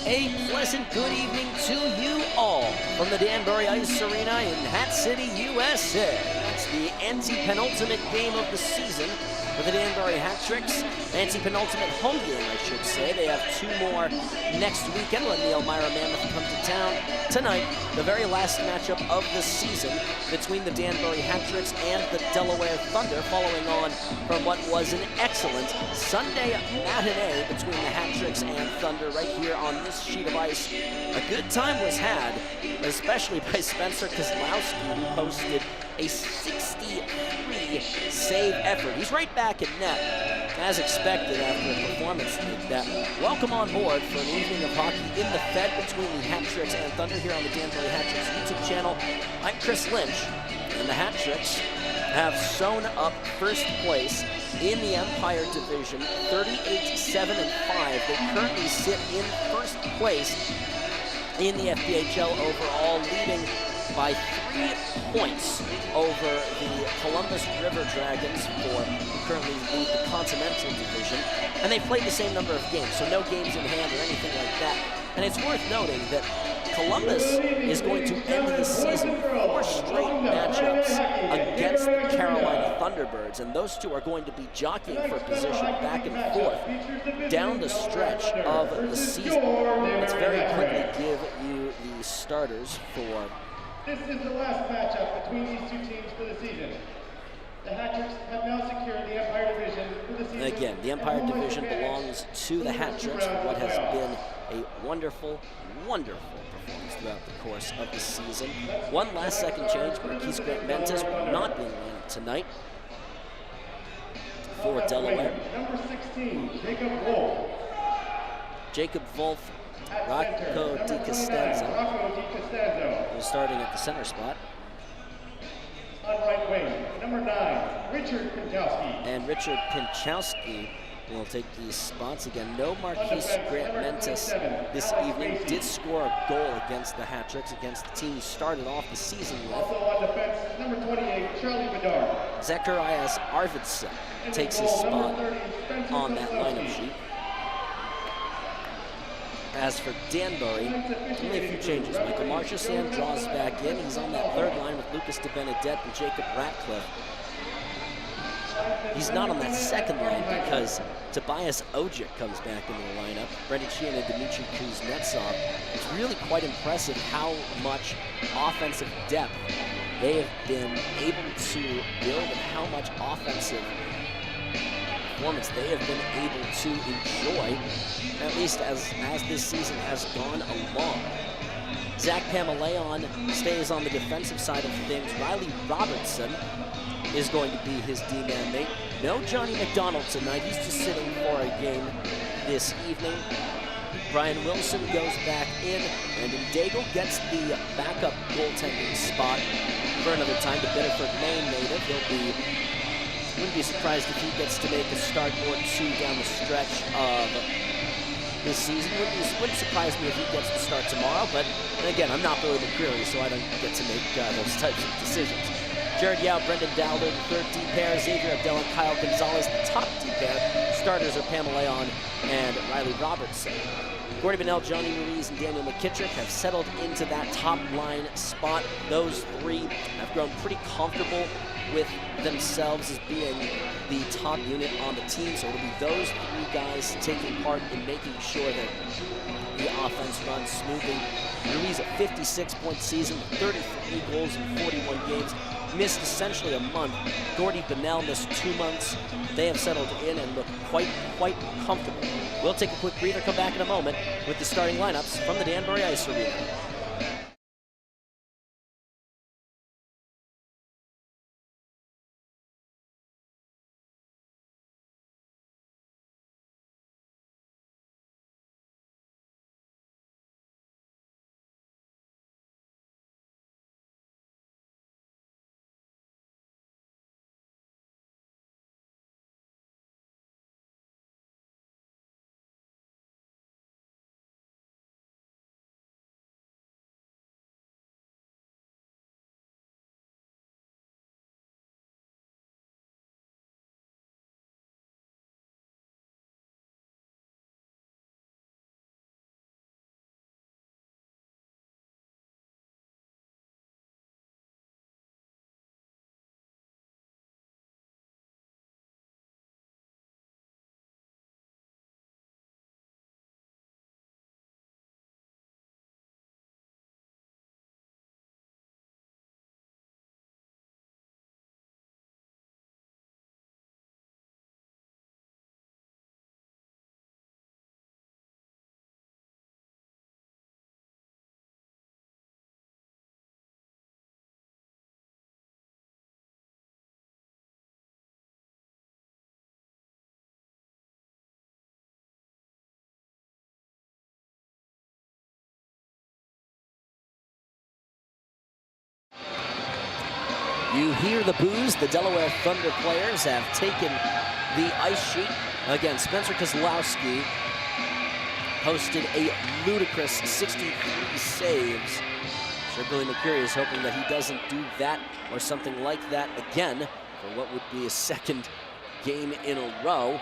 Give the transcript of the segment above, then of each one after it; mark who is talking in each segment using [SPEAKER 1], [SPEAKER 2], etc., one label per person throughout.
[SPEAKER 1] A pleasant good evening to you all from the Danbury Ice Arena in Hat City, USA. It's the anti-penultimate game of the season for the Danbury Hat Tricks. Anti-penultimate home game, I should say. They have two more next weekend when the Elmira Mammoth come to town. Tonight, the very last matchup of the season between the Danbury Hat Tricks and the Delaware Thunder, following on from what was an excellent Sunday matinee between the Hat Tricks and Thunder right here on this sheet of ice. A good time was had, especially by Spencer Kozlowski, who posted a 63 save effort. He's right back in net, as expected after a performance like that. Welcome on board for an evening of hockey in the Fed between the Hat Tricks and Thunder here on the Danbury Hat Tricks YouTube channel. I'm Chris Lynch, and the Hat Tricks have sewn up first place in the Empire Division, 38-7-5. They currently sit in first place in the FPHL overall, leading by 3 points over the Columbus River Dragons, who currently lead the Continental Division. And they played the same number of games, so no games in hand or anything like that. And it's worth noting that Columbus is going to end the season 4 straight matchups against the Carolina Thunderbirds, and those two are going to be jockeying for position back and forth down the stretch of the season. Let's very quickly give you the starters for...
[SPEAKER 2] This is the last matchup between these two teams for the season. The Hat Tricks have now secured the Empire Division for the season.
[SPEAKER 1] And again, the Empire Division belongs to the Hat Tricks for what has been a wonderful, wonderful performance throughout the course of the season. One last second change, Marquise Grant-Mentis will not be in the lineup tonight for Delaware.
[SPEAKER 2] Number 16, Jacob Wolf.
[SPEAKER 1] Jacob Wolf, Rocco Di Costanzo. We're starting at the center spot.
[SPEAKER 2] On right wing, number 9, Richard Pinchowski.
[SPEAKER 1] And Richard Pinchowski will take these spots again. No Marquise Grant-Mentis this evening. Did score a goal against the Hat Tricks, against the team he started off the season with.
[SPEAKER 2] Also on defense, number 28, Charlie Bedard.
[SPEAKER 1] Zacharias Arvidsson takes his spot on that lineup sheet. As for Danbury, only a few changes. Michael Marchessault draws back in. He's on that third line with Lucas de Benedette and Jacob Ratcliffe. He's not on that second line because Tobias Ojic comes back into the lineup. Brendan Sheehan and Dmitry Kuznetsov. It's really quite impressive how much offensive depth they have been able to build and how much offensive performance they have been able to enjoy, at least as this season has gone along. Zach Pamaleon stays on the defensive side of things. Riley Robertson is going to be his D-man mate. No Johnny McDonald tonight. He's just sitting for a game this evening. Brian Wilson goes back in, and Daigle gets the backup goaltending spot for another time. The Biddeford, Maine native. Wouldn't be surprised if he gets to make a start or two down the stretch of this season. Wouldn't surprise me if he gets to start tomorrow, but again, I'm not Billy McCreary, so I don't get to make those types of decisions. Jared Yao, Brendan Dowler, the third D pair, Xavier Abdel and Kyle Gonzalez, the top D pair. Starters are Pamela Leon and Riley Robertson. Gordy Bennell, Johnny Ruiz, and Daniel McKittrick have settled into that top line spot. Those three have grown pretty comfortable with themselves as being the top unit on the team, so it'll be those three guys taking part in making sure that the offense runs smoothly. Ruiz, a 56-point season, 33 goals in 41 games, missed essentially a month. Gordy Bennell missed 2 months. They have settled in and look quite comfortable. We'll take a quick breather, come back in a moment with the starting lineups from the Danbury Ice Arena. You hear the boos. The Delaware Thunder players have taken the ice sheet. Again, Spencer Kozlowski posted a ludicrous 63 saves. I'm sure Billy McCreary is hoping that he doesn't do that or something like that again for what would be a second game in a row.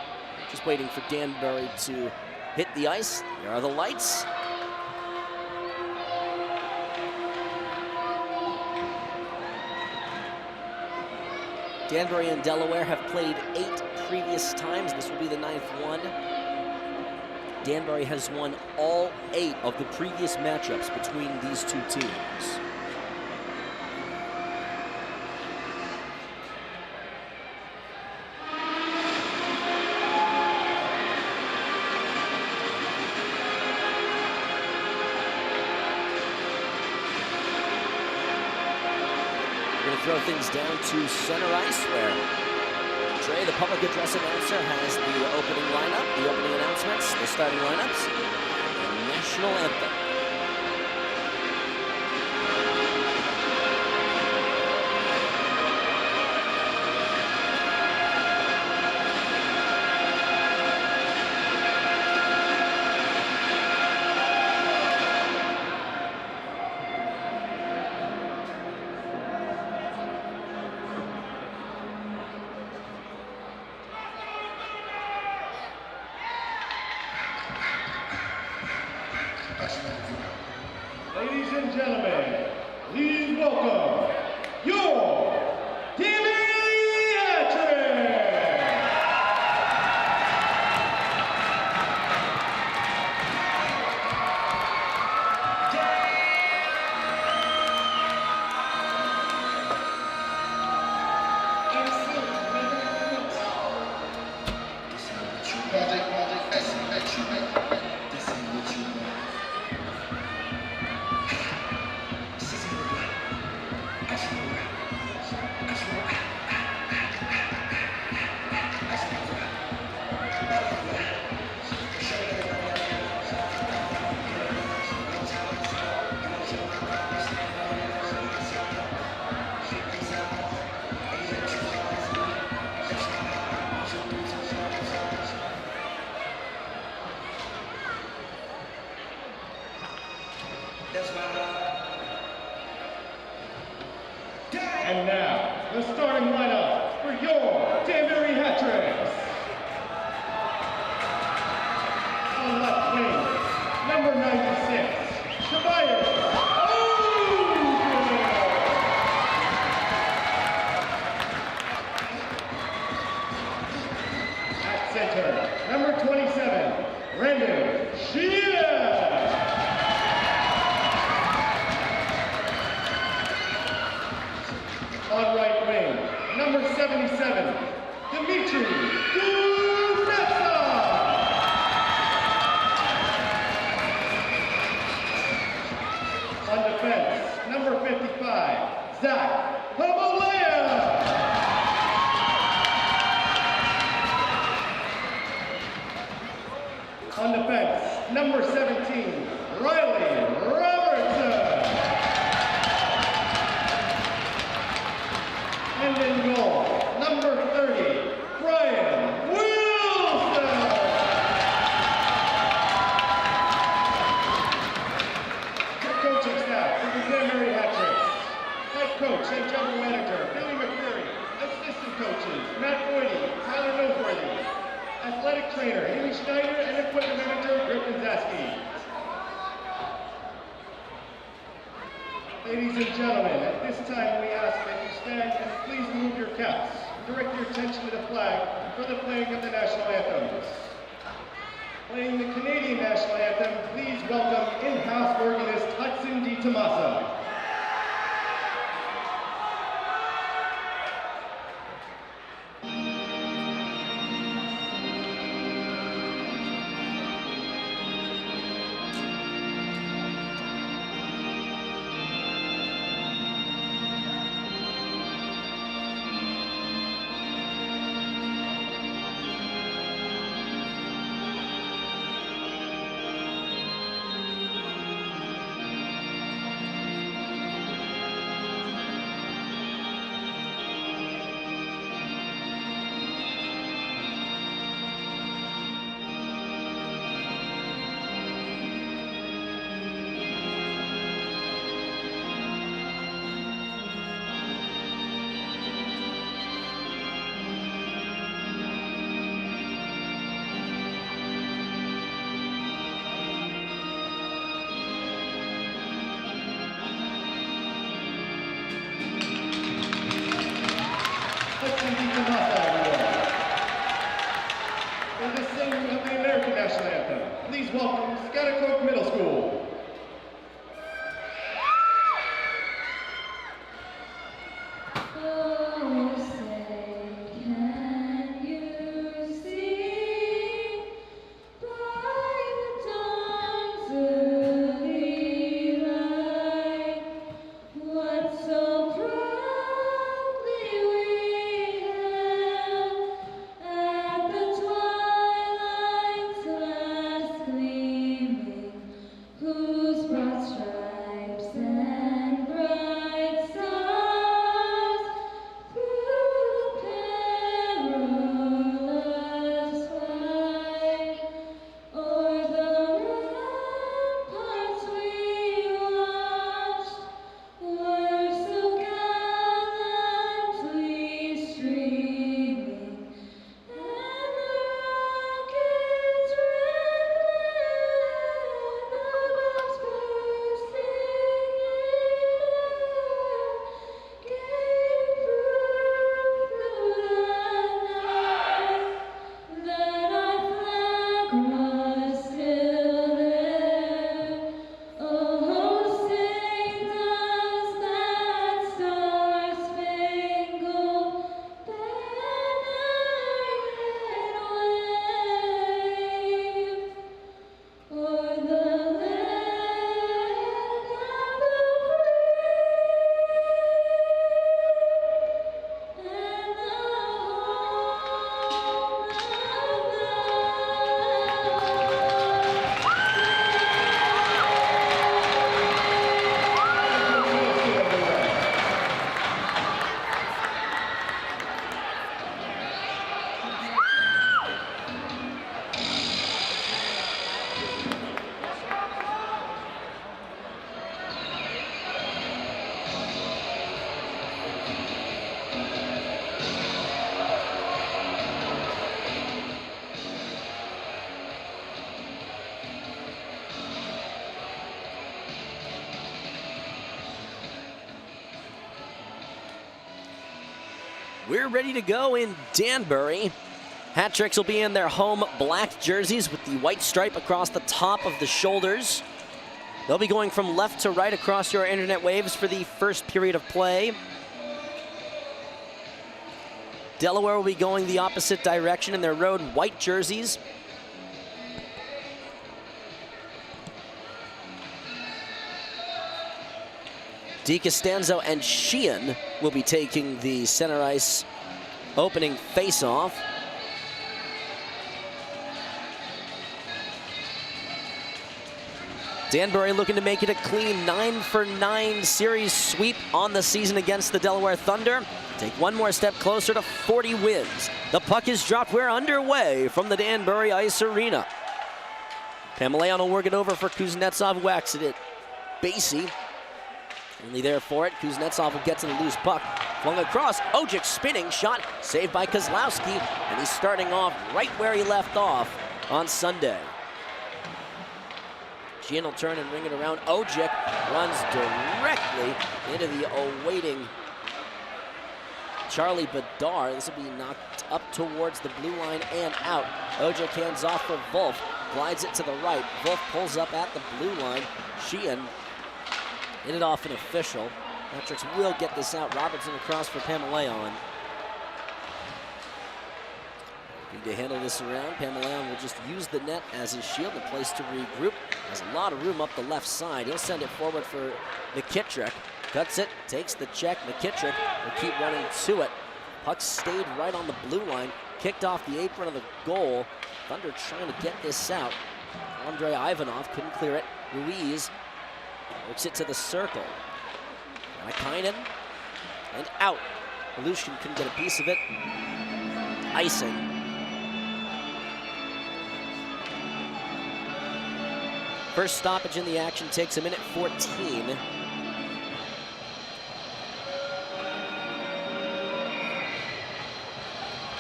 [SPEAKER 1] Just waiting for Danbury to hit the ice. There are the lights. Danbury and Delaware have played 8 previous times. This will be the 9th one. Danbury has won all 8 of the previous matchups between these two teams. Throw things down to center ice where Trey, the public address announcer, has the opening lineup, the opening announcements, the starting lineups, and the national anthem.
[SPEAKER 2] Ladies and gentlemen, please welcome your for your Danbury Hat Tricks. On left wing, number 96, Tobias. At center, number 27, Brandon Sheehan. On right wing, number 77, Dimitri Guzmetsa. On defense, number 55, Zach Hobolea. On defense, number 17, Riley Robertson. And in goal, number 30, Brian Wilson. Head coaching staff for the Danbury Hat Tricks. Head coach and general manager, Billy McCreary. Assistant coaches, Matt Boydie, Tyler Noseworthy. Athletic trainer, Amy Schneider, and equipment manager, Griffin Zaski. Ladies and gentlemen, at this time we ask that you stand and please remove your caps. Direct your attention to the flag for the playing of the national anthem. Playing the Canadian national anthem, please welcome in-house organist Hudson D. Tommaso. For the singing of the American national anthem, please welcome Schaghticoke Middle School.
[SPEAKER 3] Who
[SPEAKER 1] We're ready to go in Danbury. Hat Tricks will be in their home black jerseys with the white stripe across the top of the shoulders. They'll be going from left to right across your internet waves for the first period of play. Delaware will be going the opposite direction in their road white jerseys. DiCostanzo and Sheehan will be taking the center ice opening face-off. Danbury looking to make it a clean 9-for-9 series sweep on the season against the Delaware Thunder. Take one more step closer to 40 wins. The puck is dropped. We're underway from the Danbury Ice Arena. Pamelayan will work it over for Kuznetsov, who whacks it at Basie. Only there for it. Kuznetsov will get to the loose puck. Flung across. Ojic spinning shot. Saved by Kozlowski. And he's starting off right where he left off on Sunday. Sheehan will turn and ring it around. Ojic runs directly into the awaiting Charlie Bedard. This will be knocked up towards the blue line and out. Ojic hands off for Wolf. Glides it to the right. Wolf pulls up at the blue line. Sheehan hit it off an official. Hat Tricks will get this out. Robertson across for Pamelayan. To handle this around, Pamelayan will just use the net as his shield, a place to regroup. Has a lot of room up the left side. He'll send it forward for McKittrick. Cuts it, takes the check. McKittrick will keep running to it. Puck stayed right on the blue line. Kicked off the apron of the goal. Thunder trying to get this out. Andrei Ivanov couldn't clear it. Ruiz works it to the circle. Kainen and out. Volushkin couldn't get a piece of it. Icing. First stoppage in the action takes a minute 14.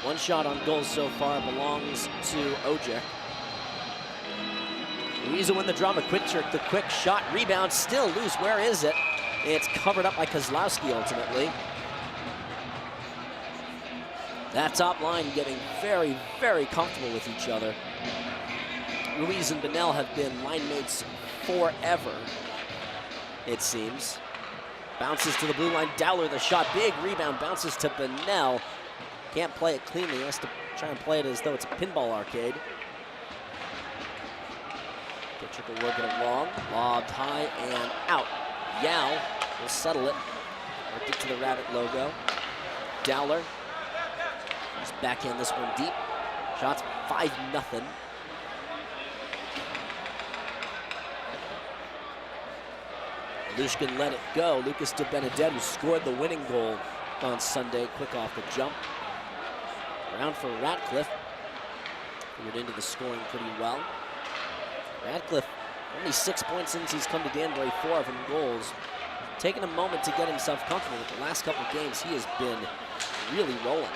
[SPEAKER 1] One shot on goal so far belongs to Ojic. Ruiz will win the drama. McKittrick, the quick shot, rebound, still loose. Where is it? It's covered up by Kozlowski ultimately. That top line getting very, very comfortable with each other. Ruiz and Bennell have been line mates forever, it seems. Bounces to the blue line. Dowler the shot. Big rebound. Bounces to Bennell. Can't play it cleanly. He has to try and play it as though it's a pinball arcade. Kittrick will work it along. Lobbed high and out. Yao will settle it. Work it to the Rabbit logo. Dowler. Just backhand this one deep. Shots 5-0. Volushkin let it go. Lucas de Benedetto, who scored the winning goal on Sunday, quick off the jump. Around for Ratcliffe. Figured into the scoring pretty well. Ratcliffe, only 6 points since he's come to Danbury, 4 of them goals. Taking a moment to get himself comfortable. With the last couple of games, he has been really rolling.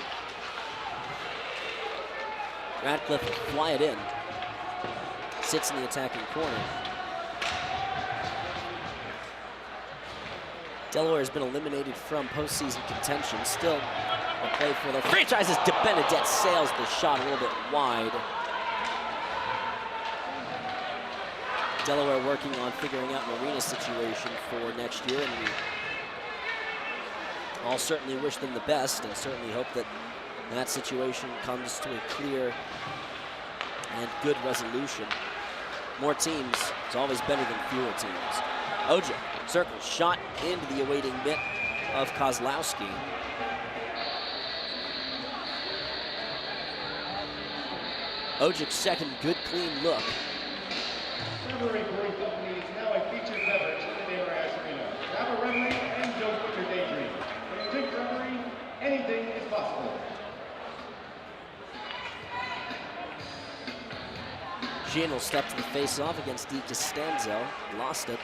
[SPEAKER 1] Ratcliffe will fly it in. Sits in the attacking corner. Delaware has been eliminated from postseason contention. Still a play for their franchises. De Benedetto sails the shot a little bit wide. Delaware working on figuring out Marina's situation for next year, and we all certainly wish them the best and certainly hope that that situation comes to a clear and good resolution. More teams is always better than fewer teams. Ojic, circle shot into the awaiting mitt of Kozlowski. Ojic's second good clean look.
[SPEAKER 2] Danbury Brewing Company is now a featured beverage in the Danbury Ice Arena. Grab a reverie and don't put your daydream. When you drink reverie, anything is possible.
[SPEAKER 1] Sheehan will step to the face-off against DiCostanzo. Lost it.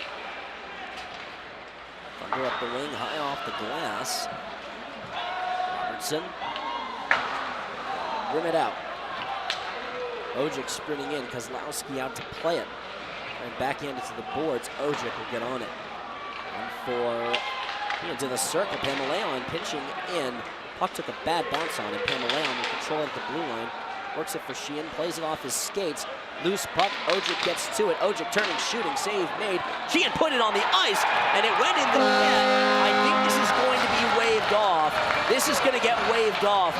[SPEAKER 1] Thunder up the wing, high off the glass. Robertson. Rim it out. Ojic sprinting in. Kozlowski out to play it. And backhand it to the boards. Ojic will get on it. And into the circle. Pamelayan pinching in. Puck took a bad bounce on him. Pamaleon will control it at the blue line. Works it for Sheehan, plays it off his skates. Loose puck, Ojic gets to it. Ojic turning, shooting, save made. Sheehan put it on the ice, and it went in the net. I think this is going to be waved off. This is going to get waved off.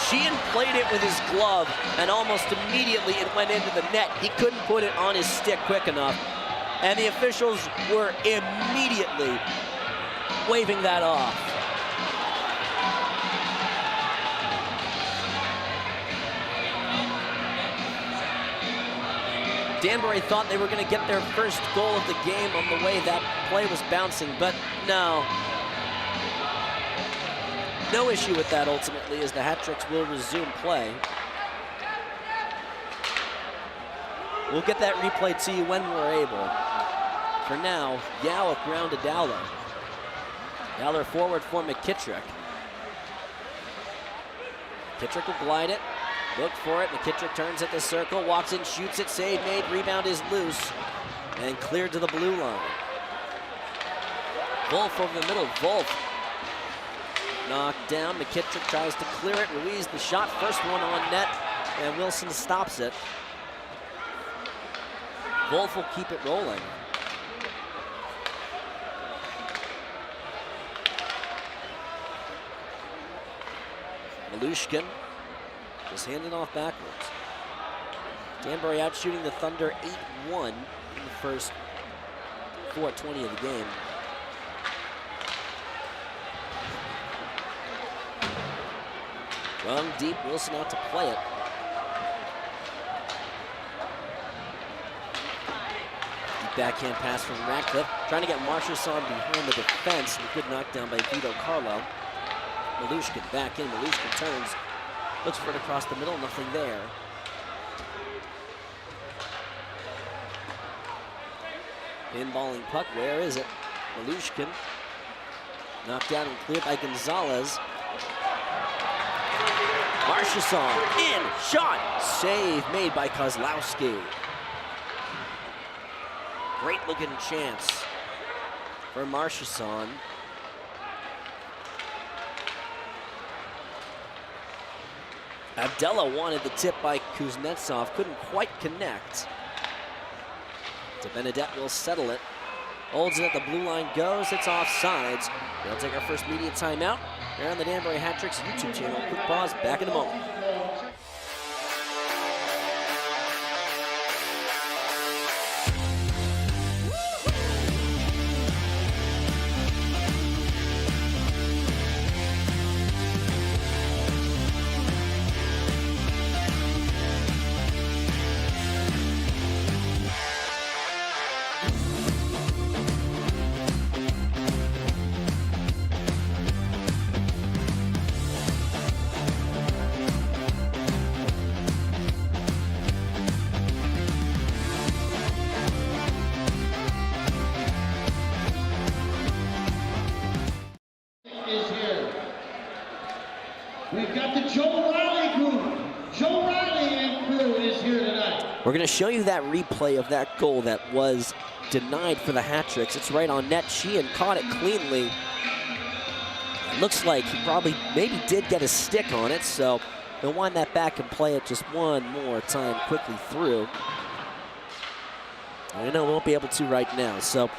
[SPEAKER 1] Sheehan played it with his glove, and almost immediately it went into the net. He couldn't put it on his stick quick enough, and the officials were immediately waving that off. Danbury thought they were going to get their first goal of the game on the way that play was bouncing, but no. No issue with that ultimately, as the Hat-Tricks will resume play. We'll get that replay to you when we're able. For now, Yowick ground to Dowler. Dowler forward for McKittrick. McKittrick will glide it. Look for it. McKittrick turns at the circle, walks in, shoots it, save made, rebound is loose, and cleared to the blue line. Wolf over the middle. Wolf knocked down. McKittrick tries to clear it. Ruiz the shot, first one on net, and Wilson stops it. Wolf will keep it rolling. Malushkin just handing off backwards. Danbury out shooting the Thunder 8-1 in the first 4:20 of the game. Rung deep, Wilson out to play it. Deep backhand pass from Ratcliffe, trying to get Marchessault behind the defense. A good knockdown by Vito Carlo. Malushkin back in, Malushkin turns, looks for it across the middle, nothing there. Pinballing puck, where is it? Malushkin, knocked down and cleared by Gonzalez. Marchessault in, shot, save made by Kozlowski. Great looking chance for Marchessault. Abdella wanted the tip by Kuznetsov, couldn't quite connect. De Benedette will settle it. Holds it at the blue line, goes, it's offsides. We'll take our first media timeout. Here on the Danbury Hat-Tricks YouTube channel. Quick pause, back in a moment.
[SPEAKER 3] We've got the Joe Riley group. Joe Riley and crew is here tonight.
[SPEAKER 1] We're going to show you that replay of that goal that was denied for the Hat-Tricks. It's right on net. Sheehan caught it cleanly. It looks like he probably maybe did get a stick on it, so they'll wind that back and play it just one more time quickly through. I know we won't be able to right now, so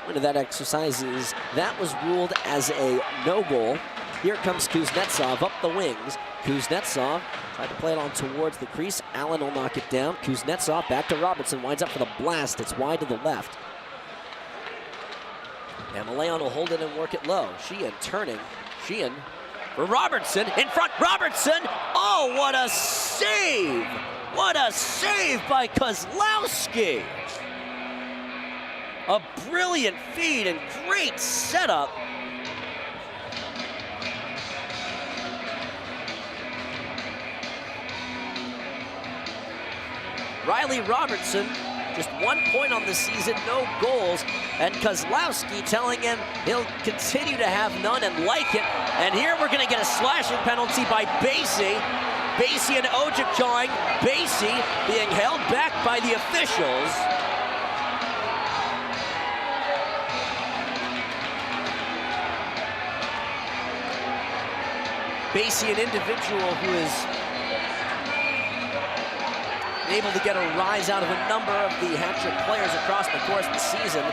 [SPEAKER 1] point of that exercise is that was ruled as a no goal. Here comes Kuznetsov up the wings. Kuznetsov tried to play it on towards the crease. Allen will knock it down. Kuznetsov back to Robertson, winds up for the blast. It's wide to the left. And Malayan will hold it and work it low. Sheehan turning. Sheehan for Robertson. In front, Robertson! Oh, what a save! What a save by Kozlowski! A brilliant feed and great setup. Riley Robertson, just 1 point on the season, no goals. And Kozlowski telling him he'll continue to have none and like it. And here we're going to get a slashing penalty by Basie. Basie and Ojic jawing. Basie being held back by the officials. Basie, an individual who is able to get a rise out of a number of the hat-trick players across the course of the season.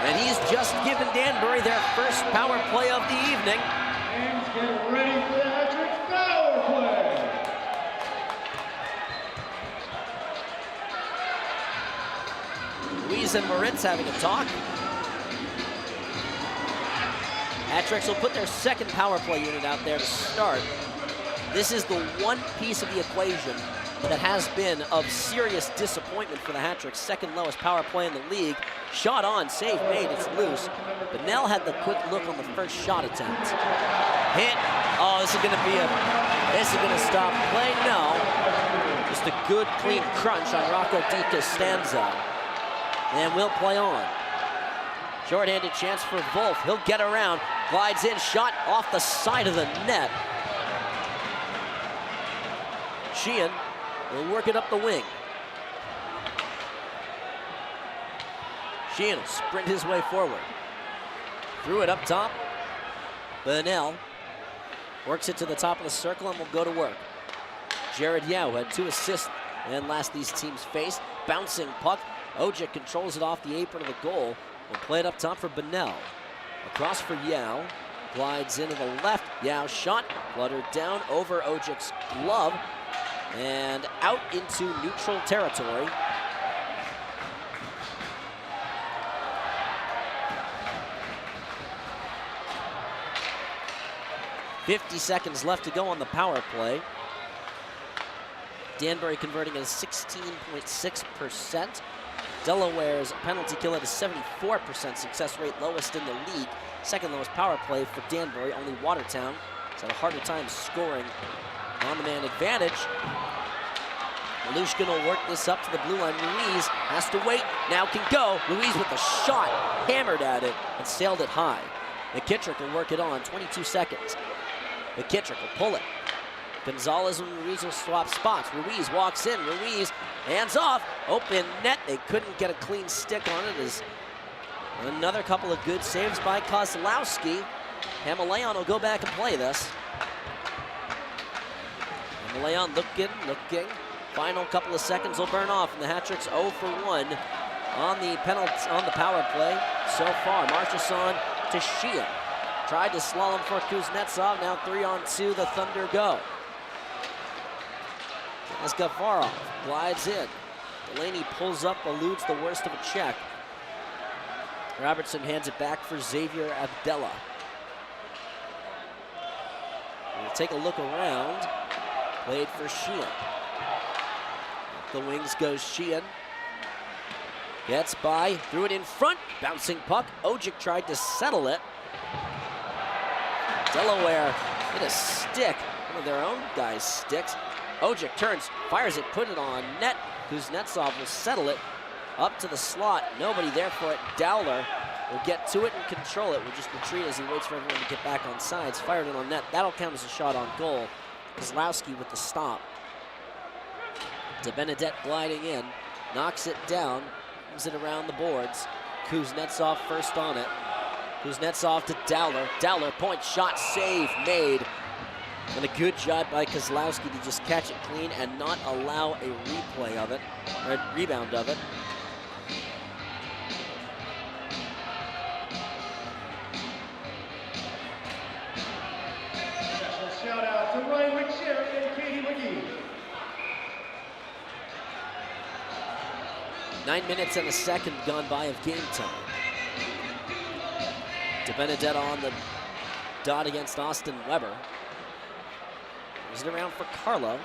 [SPEAKER 1] And he's just given Danbury their first power play of the evening.
[SPEAKER 2] Fans, get ready for the hat-trick power play.
[SPEAKER 1] Louise and Moritz having a talk. Hat-tricks will put their second power play unit out there to start. This is the one piece of the equation that has been of serious disappointment for the hat-tricks. Second lowest power play in the league. Shot on, save made, it's loose. But Nell had the quick look on the first shot attempt. Hit, oh, this is gonna stop play, no. Just a good, clean crunch on Rocco Di Costanzo. And we'll play on. Short-handed chance for Wolf, he'll get around, glides in, shot off the side of the net. Sheehan will work it up the wing. Sheehan will sprint his way forward. Threw it up top. Burnell works it to the top of the circle and will go to work. Jared Yao had 2 assists and last these teams faced. Bouncing puck. Ojic controls it off the apron of the goal. Will play it up top for Burnell. Across for Yao. Glides into the left. Yao shot. Fluttered down over Ojic's glove. And out into neutral territory. .50 seconds left to go on the power play. Danbury converting at 16.6%. Delaware's penalty kill at a 74% success rate, lowest in the league. Second lowest power play for Danbury. Only Watertown has had a harder time scoring on the man advantage. Malushkin will work this up to the blue line. Ruiz has to wait, now can go. Ruiz with the shot, hammered at it and sailed it high. McKittrick will work it on, 22 seconds. McKittrick will pull it. Gonzalez and Ruiz will swap spots. Ruiz walks in, Ruiz hands off, open net. They couldn't get a clean stick on it as another couple of good saves by Kozlowski. Hamalayan will go back and play this. Hamalayan looking. Final couple of seconds will burn off, and the hat-tricks 0 for 1 on the power play so far. Marchesson to Sheehan. Tried to slalom for Kuznetsov. Now 3-on-2, the Thunder go. As Gavarov glides in. Delaney pulls up, eludes the worst of a check. Robertson hands it back for Xavier Abdella. We'll take a look around. Played for Sheehan. The wings goes Sheehan. Gets by, threw it in front, bouncing puck. Ojic tried to settle it. Delaware hit a stick, one of their own guys' sticks. Ojic turns, fires it, put it on net. Kuznetsov will settle it up to the slot. Nobody there for it. Dowler will get to it and control it. Will just retreat as he waits for everyone to get back on sides. Fired it on net. That'll count as a shot on goal. Kozlowski with the stop. DeBenedette gliding in, knocks it down, moves it around the boards. Kuznetsov first on it. Kuznetsov to Dowler. Dowler point shot, save made. And a good job by Kozlowski to just catch it clean and not allow a replay of it, or a rebound of it.
[SPEAKER 2] Special shout out to Ryan McSherry and Katie McGee.
[SPEAKER 1] 9 minutes and a second gone by of game time. DeBenedette on the dot against Austin Weber. Moves it around for Carlo.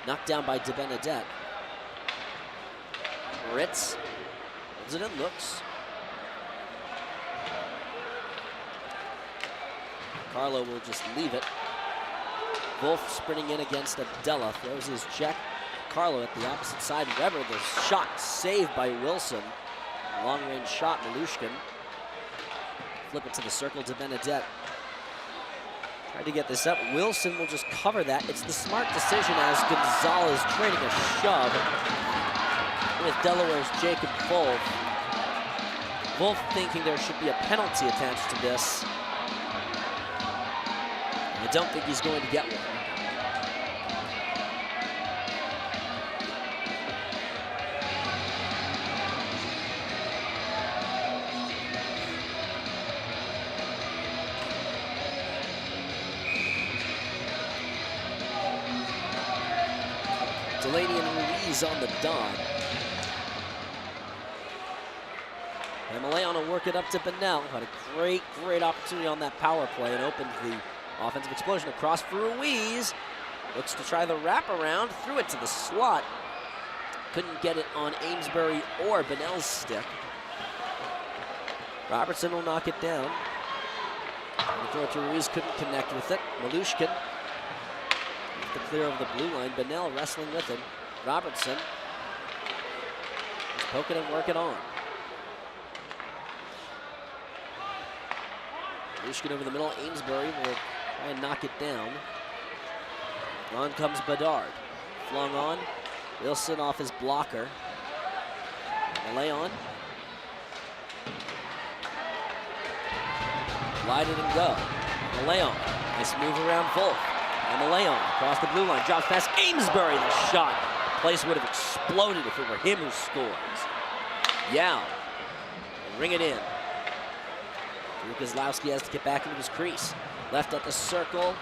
[SPEAKER 1] Knocked down by DeBenedette. Ritz holds it in, looks. Carlo will just leave it. Wolf sprinting in against Abdella, throws his check. Carlo at the opposite side. Weber, the shot saved by Wilson. Long-range shot, Malushkin. Flip it to the circle to Benedette. Tried to get this up. Wilson will just cover that. It's the smart decision as Gonzalez trading a shove with Delaware's Jacob Wolf. Wolf thinking there should be a penalty attached to this. I don't think he's going to get one. Delaney and Ruiz on the dot. And Malayon will work it up to Bennell. Had a great opportunity on that power play and opened the offensive explosion across for Ruiz. Looks to try the wraparound, threw it to the slot. Couldn't get it on Amesbury or Bennell's stick. Robertson will knock it down. The throw to Ruiz, couldn't connect with it. Malushkin to clear over the blue line. Bennell wrestling with him. Robertson just poking and working on. Malushkin over the middle. Amesbury will try and knock it down. On comes Bedard. Flung on. Wilson off his blocker. Malayon. Glide it and go. Malayon. Nice move around Wolf. And Malayon across the blue line. Drops past Amesbury. The shot. The place would have exploded if it were him who scores. Yao. Ring it in. Kozlowski has to get back into his crease. Left at the circle.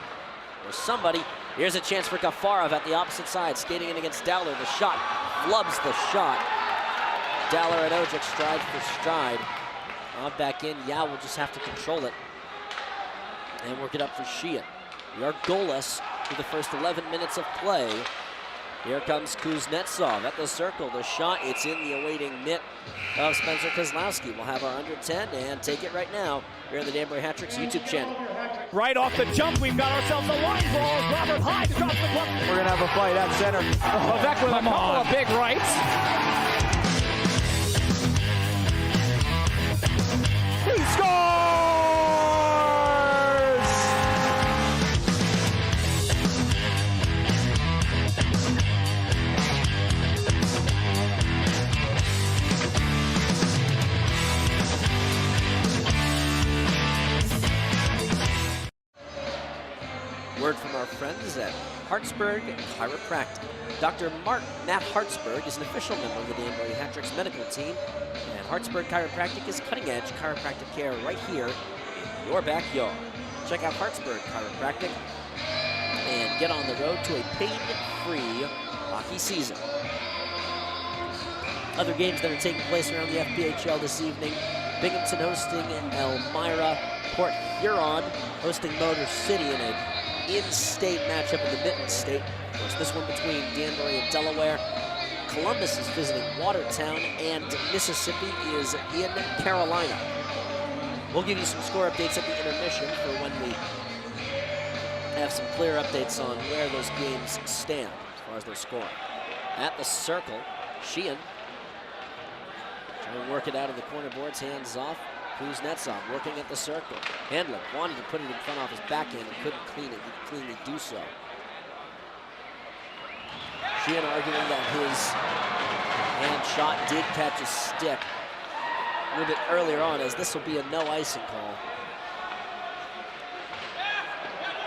[SPEAKER 1] Or somebody. Here's a chance for Gafarov at the opposite side. Skating in against Dowler. The shot. Flubs the shot. Dowler and Ojic stride for stride. On back in. Yao will just have to control it. And work it up for Sheehan. We are goalless through the first 11 minutes of play. Here comes Kuznetsov at the circle. The shot, it's in the awaiting mitt of Spencer Kozlowski. We'll have our under 10 and take it right now here on the Danbury Hat Tricks YouTube channel.
[SPEAKER 4] Right off the jump, we've got ourselves a line ball. Robert Hyde drops the puck. We're going to have a fight at center. Levesque with a couple of big rights. He scores!
[SPEAKER 1] Word from our friends at Hartsburg Chiropractic. Dr. Matt Hartsburg is an official member of the Danbury Hat Tricks medical team, and Hartsburg Chiropractic is cutting-edge chiropractic care right here in your backyard. Check out Hartsburg Chiropractic and get on the road to a pain-free hockey season. Other games that are taking place around the FPHL this evening: Binghamton hosting Elmira, Port Huron hosting Motor City in a in-state matchup in the Mitten State. Of course, this one between Danbury and Delaware. Columbus is visiting Watertown, and Mississippi is in Carolina. We'll give you some score updates at the intermission for when we have some clear updates on where those games stand as far as their scoring. At the circle, Sheehan trying to work it out of the corner boards, hands off. Kuznetsov working at the circle. Handler wanted to put it in front off his backhand and couldn't clean it. He could cleanly do so. Sheehan arguing that his hand shot did catch a stick a little bit earlier on, as this will be a no icing call.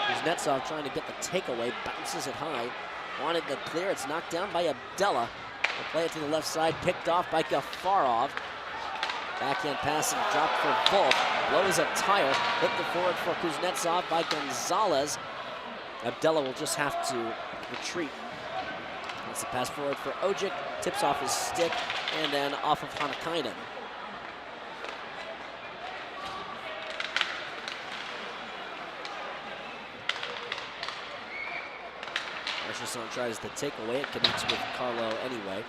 [SPEAKER 1] Kuznetsov trying to get the takeaway, bounces it high. Wanted the clear, it's knocked down by Abdella. They'll play it to the left side, picked off by Gafarov. Backhand pass and drop for Wolf. Blows a tire. Hit the forward for Kuznetsov by Gonzalez. Abdella will just have to retreat. That's the pass forward for Ojic. Tips off his stick and then off of Hanakainen. Marchesson tries to take away. It connects with Carlo anyway.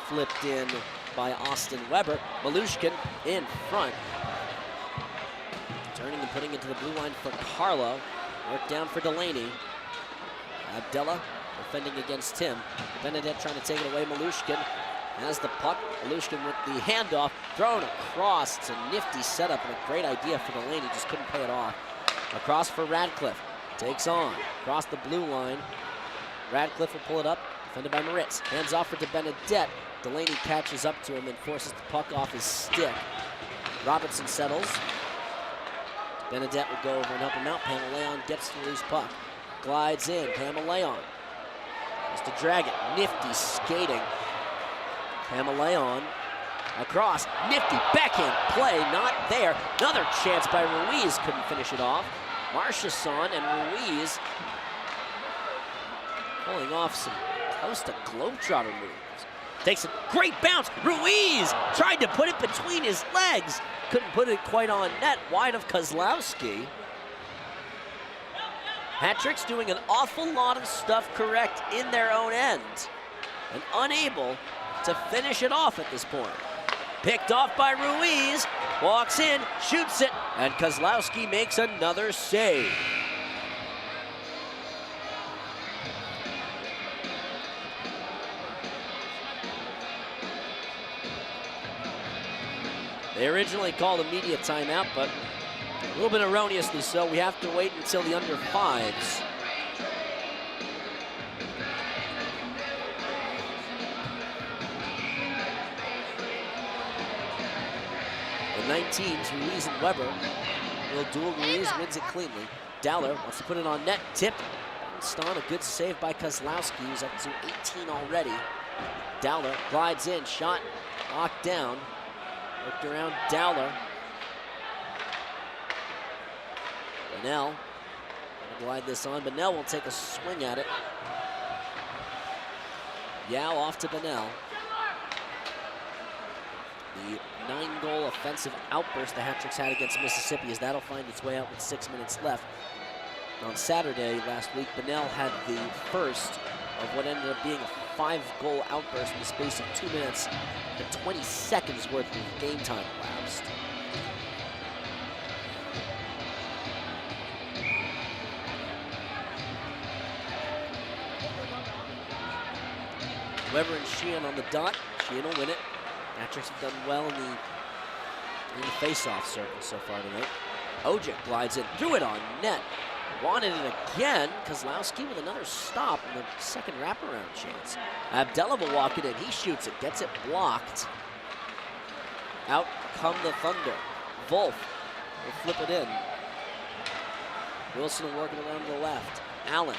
[SPEAKER 1] Flipped in by Austin Weber. Malushkin in front. Turning and putting it to the blue line for Carlo. Work down for Delaney. Abdella defending against him. Benedette trying to take it away. Malushkin has the puck. Malushkin with the handoff. Thrown across. It's a nifty setup and a great idea for Delaney. Just couldn't pay it off. Across for Radcliffe. Takes on. Across the blue line. Radcliffe will pull it up. Defended by Moritz. Hands off for Benedette. Delaney catches up to him and forces the puck off his stick. Robertson settles. Benedette will go over and help him out. Pamaleon gets the loose puck. Glides in. Pamaleon has to drag it. Nifty skating. Pamaleon across. Nifty backhand play. Not there. Another chance by Ruiz. Couldn't finish it off. Marchesson and Ruiz pulling off some close to globetrotter moves. Takes a great bounce. Ruiz tried to put it between his legs. Couldn't put it quite on net. Wide of Kozlowski. Hat-Tricks doing an awful lot of stuff correct in their own end and unable to finish it off at this point. Picked off by Ruiz. Walks in, shoots it, and Kozlowski makes another save. They originally called a media timeout, but a little bit erroneously so. We have to wait until the under fives. The 19s, Ruiz and Weber. Little duel, Ruiz wins it cleanly. Dowler wants to put it on net, tipped. Ston, a good save by Kozlowski, who's up to 18 already. Dowler glides in, shot knocked down. Worked around Dowler. Bonnell gonna glide this on. Bonnell will take a swing at it. Yao off to Bonnell. The 9-goal offensive outburst the Hat-Tricks had against Mississippi, as that'll find its way out with 6 minutes left. On Saturday last week, Bonnell had the first of what ended up being a 5-goal outburst in the space of 2 minutes and 20 seconds worth of game time elapsed. Weber and Sheehan on the dot. Sheehan will win it. Hat-Tricks have done well in the face-off circle so far tonight. Ojic glides in, threw it on net. Wanted it again. Kozlowski with another stop in the second wraparound chance. Abdella will walk it in. He shoots it, gets it blocked. Out come the Thunder. Wolf will flip it in. Wilson will work it around to the left. Allen.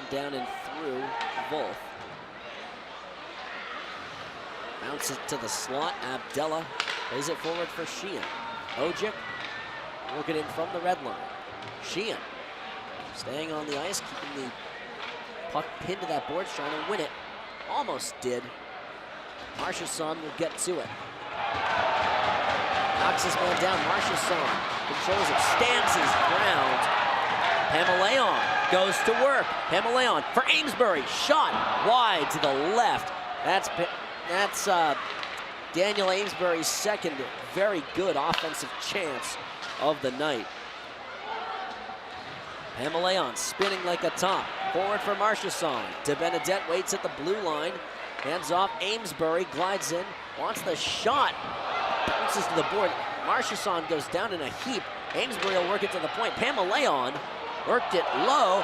[SPEAKER 1] And down and through Wolf. Bounces to the slot. Abdella plays it forward for Sheehan. Ojic working in from the red line. Sheehan staying on the ice, keeping the puck pinned to that board, trying to win it. Almost did. Marchesson will get to it. Knocks his man down. Marchesson controls it, stands his ground. Pamaleon goes to work. Pamaleon for Amesbury. Shot wide to the left. That's Daniel Amesbury's second very good offensive chance of the night. Pamaleon spinning like a top. Forward for Marchesson. De Benedette waits at the blue line. Hands off. Amesbury glides in. Wants the shot. Bounces to the board. Marchesson goes down in a heap. Amesbury will work it to the point. Pamaleon worked it low.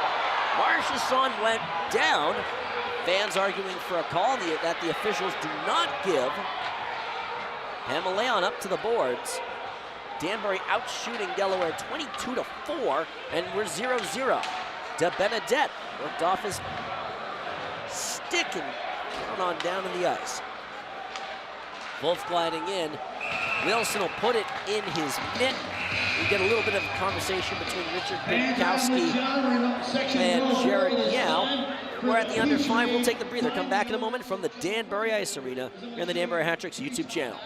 [SPEAKER 1] Marchesson went down. Fans arguing for a call that the officials do not give. Pamaleon up to the boards. Danbury out shooting Delaware 22-4, and we're 0-0. De Benedette worked off his stick and gone on down in the ice. Wolf gliding in. Wilson will put it in his mitt. We get a little bit of a conversation between Richard Pinkowski and Jared Yao. We're at the under 5. We'll take the breather. Come back in a moment from the Danbury Ice Arena here on the Danbury Hat-Tricks YouTube channel.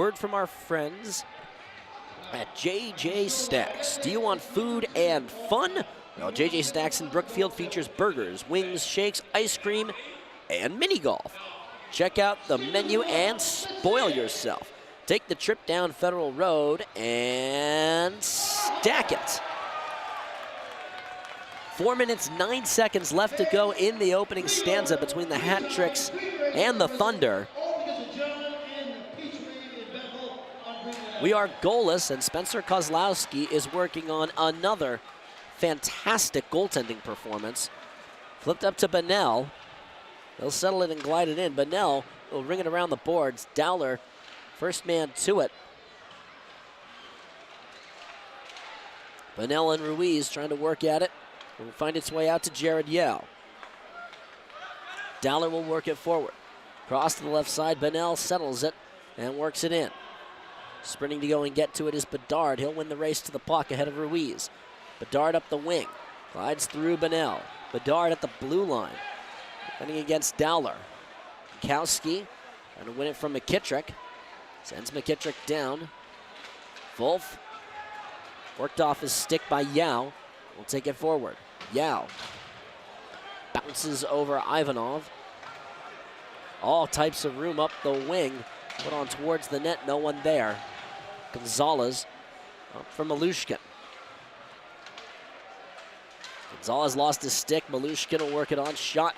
[SPEAKER 1] word from our friends at JJ Stacks. Do you want food and fun? Well, JJ Stacks in Brookfield features burgers, wings, shakes, ice cream, and mini golf. Check out the menu and spoil yourself. Take the trip down Federal Road and stack it. 4 minutes, 9 seconds left to go in the opening stanza between the Hat Tricks and the Thunder. We are goalless, and Spencer Kozlowski is working on another fantastic goaltending performance. Flipped up to Bonnell. He'll settle it and glide it in. Bonnell will ring it around the boards. Dowler, first man to it. Bonnell and Ruiz trying to work at it. Will find its way out to Jared Yao. Dowler will work it forward. Cross to the left side. Bonnell settles it and works it in. Sprinting to go and get to it is Bedard. He'll win the race to the puck ahead of Ruiz. Bedard up the wing. Glides through Bonnell. Bedard at the blue line. Running against Dowler. Kowski trying to win it from McKittrick. Sends McKittrick down. Wolf worked off his stick by Yao. Will take it forward. Yao bounces over Ivanov. All types of room up the wing. Put on towards the net, no one there. Gonzalez up for Malushkin. Gonzalez lost his stick. Malushkin will work it on. Shot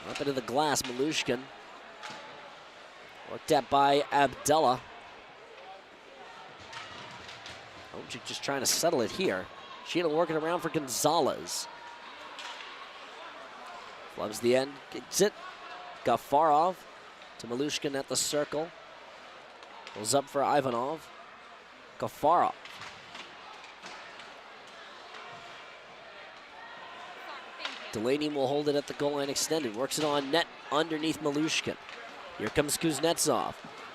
[SPEAKER 1] up into the glass. Malushkin worked at by Abdullah. Ojic just trying to settle it here. Sheena working around for Gonzalez. Loves the end, gets it. Gafarov to Malushkin at the circle. Goes up for Ivanov. Gafarov. Delaney will hold it at the goal line extended. Works it on net underneath Malushkin. Here comes Kuznetsov.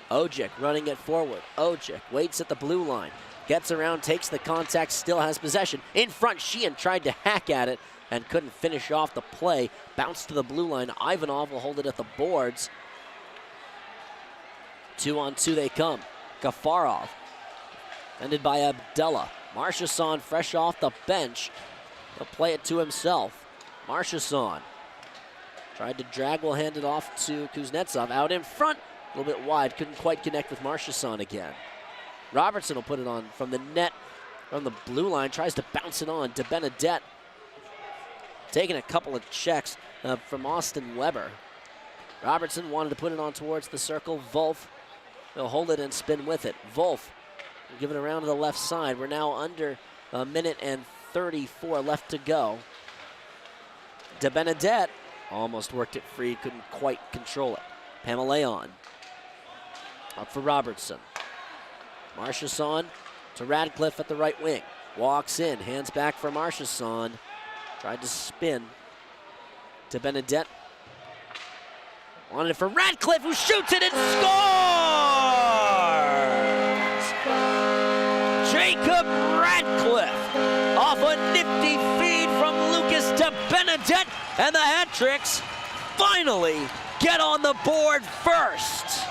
[SPEAKER 1] Ojic running it forward. Ojic waits at the blue line. Gets around, takes the contact, still has possession. In front, Sheehan tried to hack at it and couldn't finish off the play. Bounced to the blue line. Ivanov will hold it at the boards. 2-on-2 they come. Gafarov, ended by Abdullah. Marchesson fresh off the bench. He'll play it to himself. Marchesson tried to drag, will hand it off to Kuznetsov. Out in front, a little bit wide, couldn't quite connect with Marchesson again. Robertson will put it on from the net, from the blue line, tries to bounce it on to Benedette. Taking a couple of checks from Austin Weber. Robertson wanted to put it on towards the circle. Wolf will hold it and spin with it. Wolf will give it around to the left side. We're now under a minute and 34 left to go. De Benedette almost worked it free, couldn't quite control it. Pamaleon up for Robertson. Marchesson to Radcliffe at the right wing. Walks in, hands back for Marchesson. Tried to spin to Benedette. Wanted it for Radcliffe, who shoots it and scores! Jacob Radcliffe off a nifty feed from Lucas to Benedette, and the Hat Tricks finally get on the board first.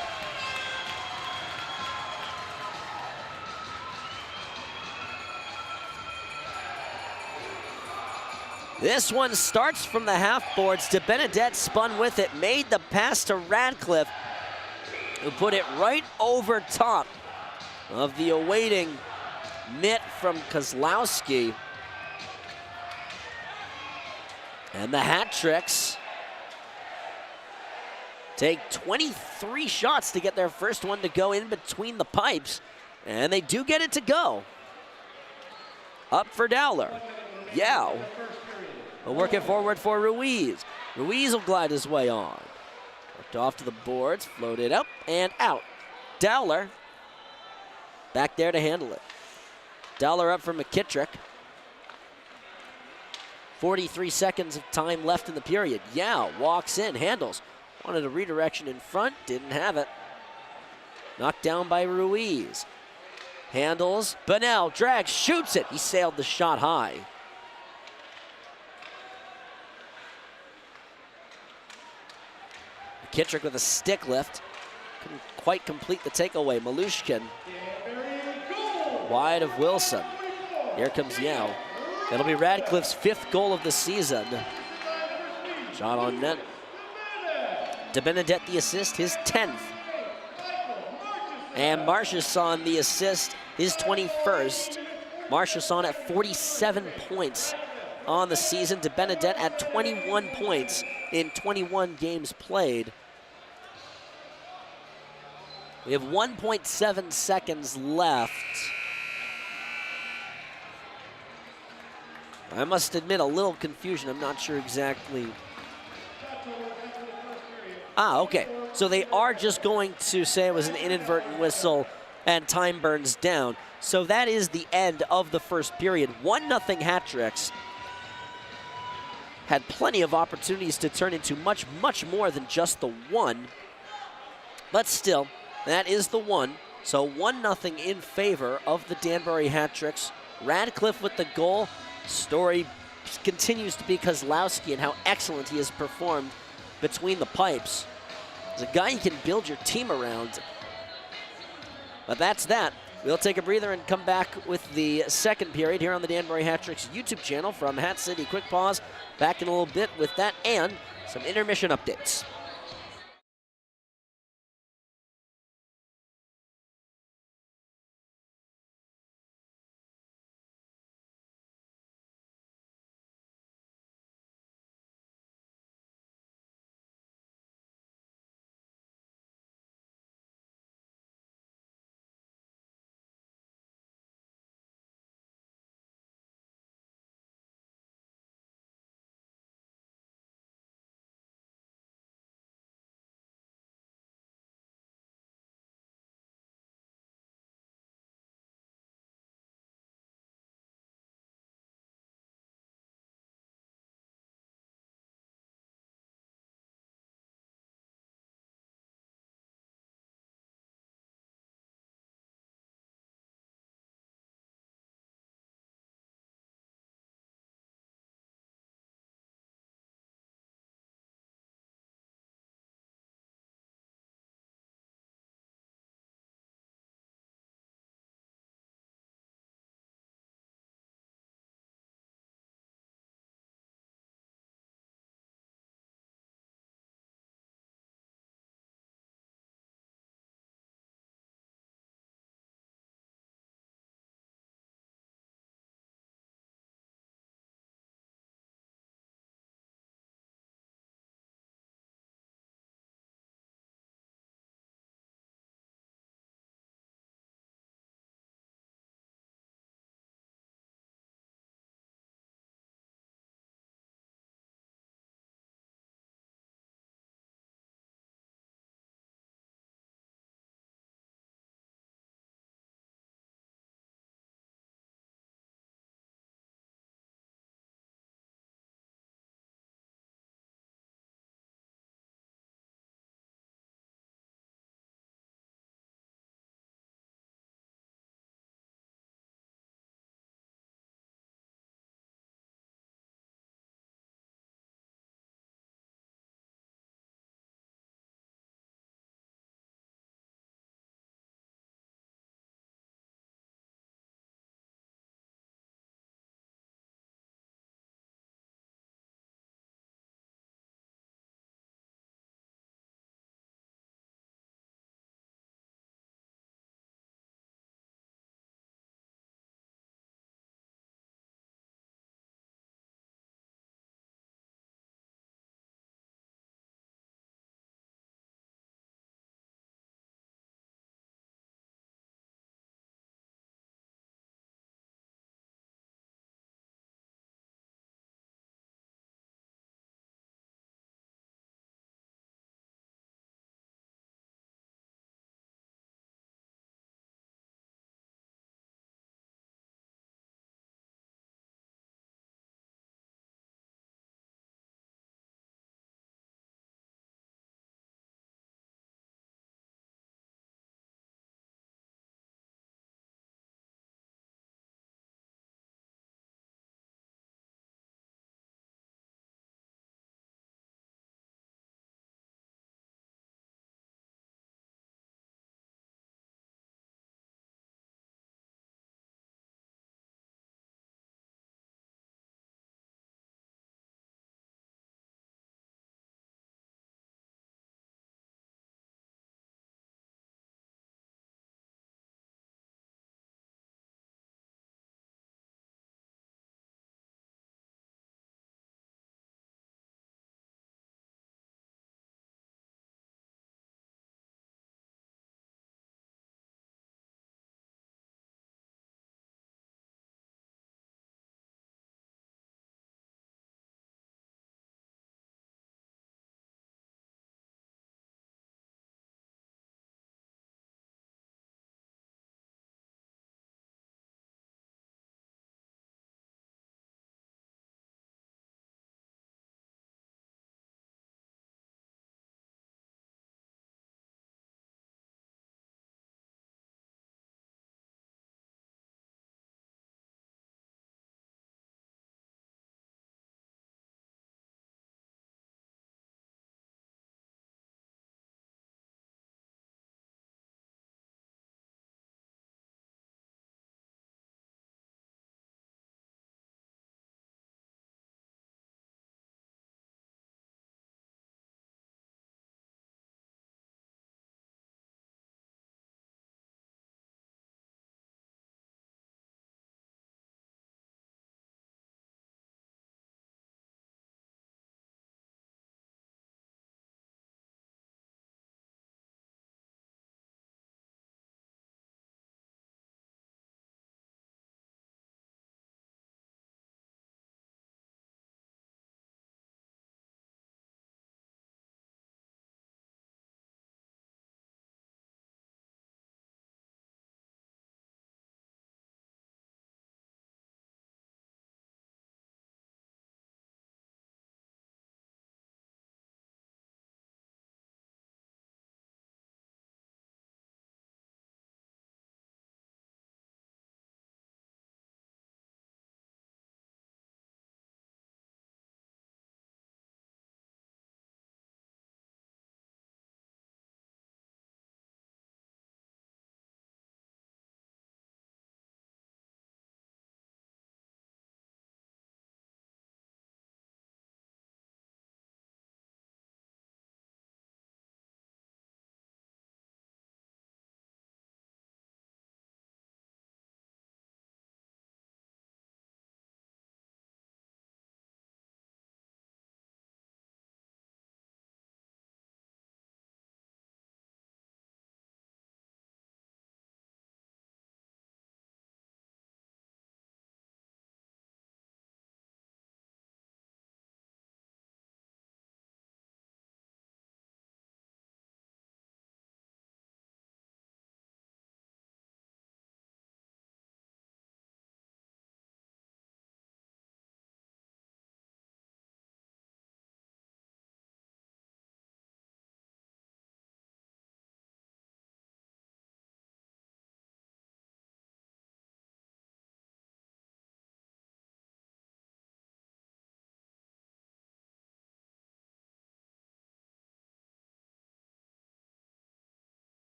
[SPEAKER 1] This one starts from the half boards. De Benedette spun with it, made the pass to Radcliffe, who put it right over top of the awaiting mitt from Kozlowski. And the Hat Tricks take 23 shots to get their first one to go in between the pipes, and they do get it to go. Up for Dowler. Yao will work it forward for Ruiz. Ruiz will glide his way on. Worked off to the boards, floated up and out. Dowler back there to handle it. Dowler up for McKittrick. 43 seconds of time left in the period. Yao walks in, handles. Wanted a redirection in front, didn't have it. Knocked down by Ruiz. Handles, Bonnell drags, shoots it. He sailed the shot high. McKittrick with a stick lift. couldn't quite complete the takeaway. Malushkin wide of Wilson. Here comes Yao. It'll be Radcliffe's 5th goal of the season. Shot on net. De Benedette the assist, his 10th. And Marchesson the assist, his 21st. Marchesson at 47 points on the season. De Benedette at 21 points in 21 games played. We have 1.7 seconds left. I must admit, a little confusion. I'm not sure exactly. Okay. So they are just going to say it was an inadvertent whistle and time burns down. So that is the end of the first period. 1-0 hat-tricks. Had plenty of opportunities to turn into much, much more than just the one. But still, that is the one. So 1-0 in favor of the Danbury hat-tricks. Radcliffe with the goal. Story continues to be Kozlowski and how excellent he has performed between the pipes. He's a guy you can build your team around. But that's that. We'll take a breather and come back with the second period here on the Danbury Hat-Tricks YouTube channel from Hat City. Quick pause. Back in a little bit with that and some intermission updates.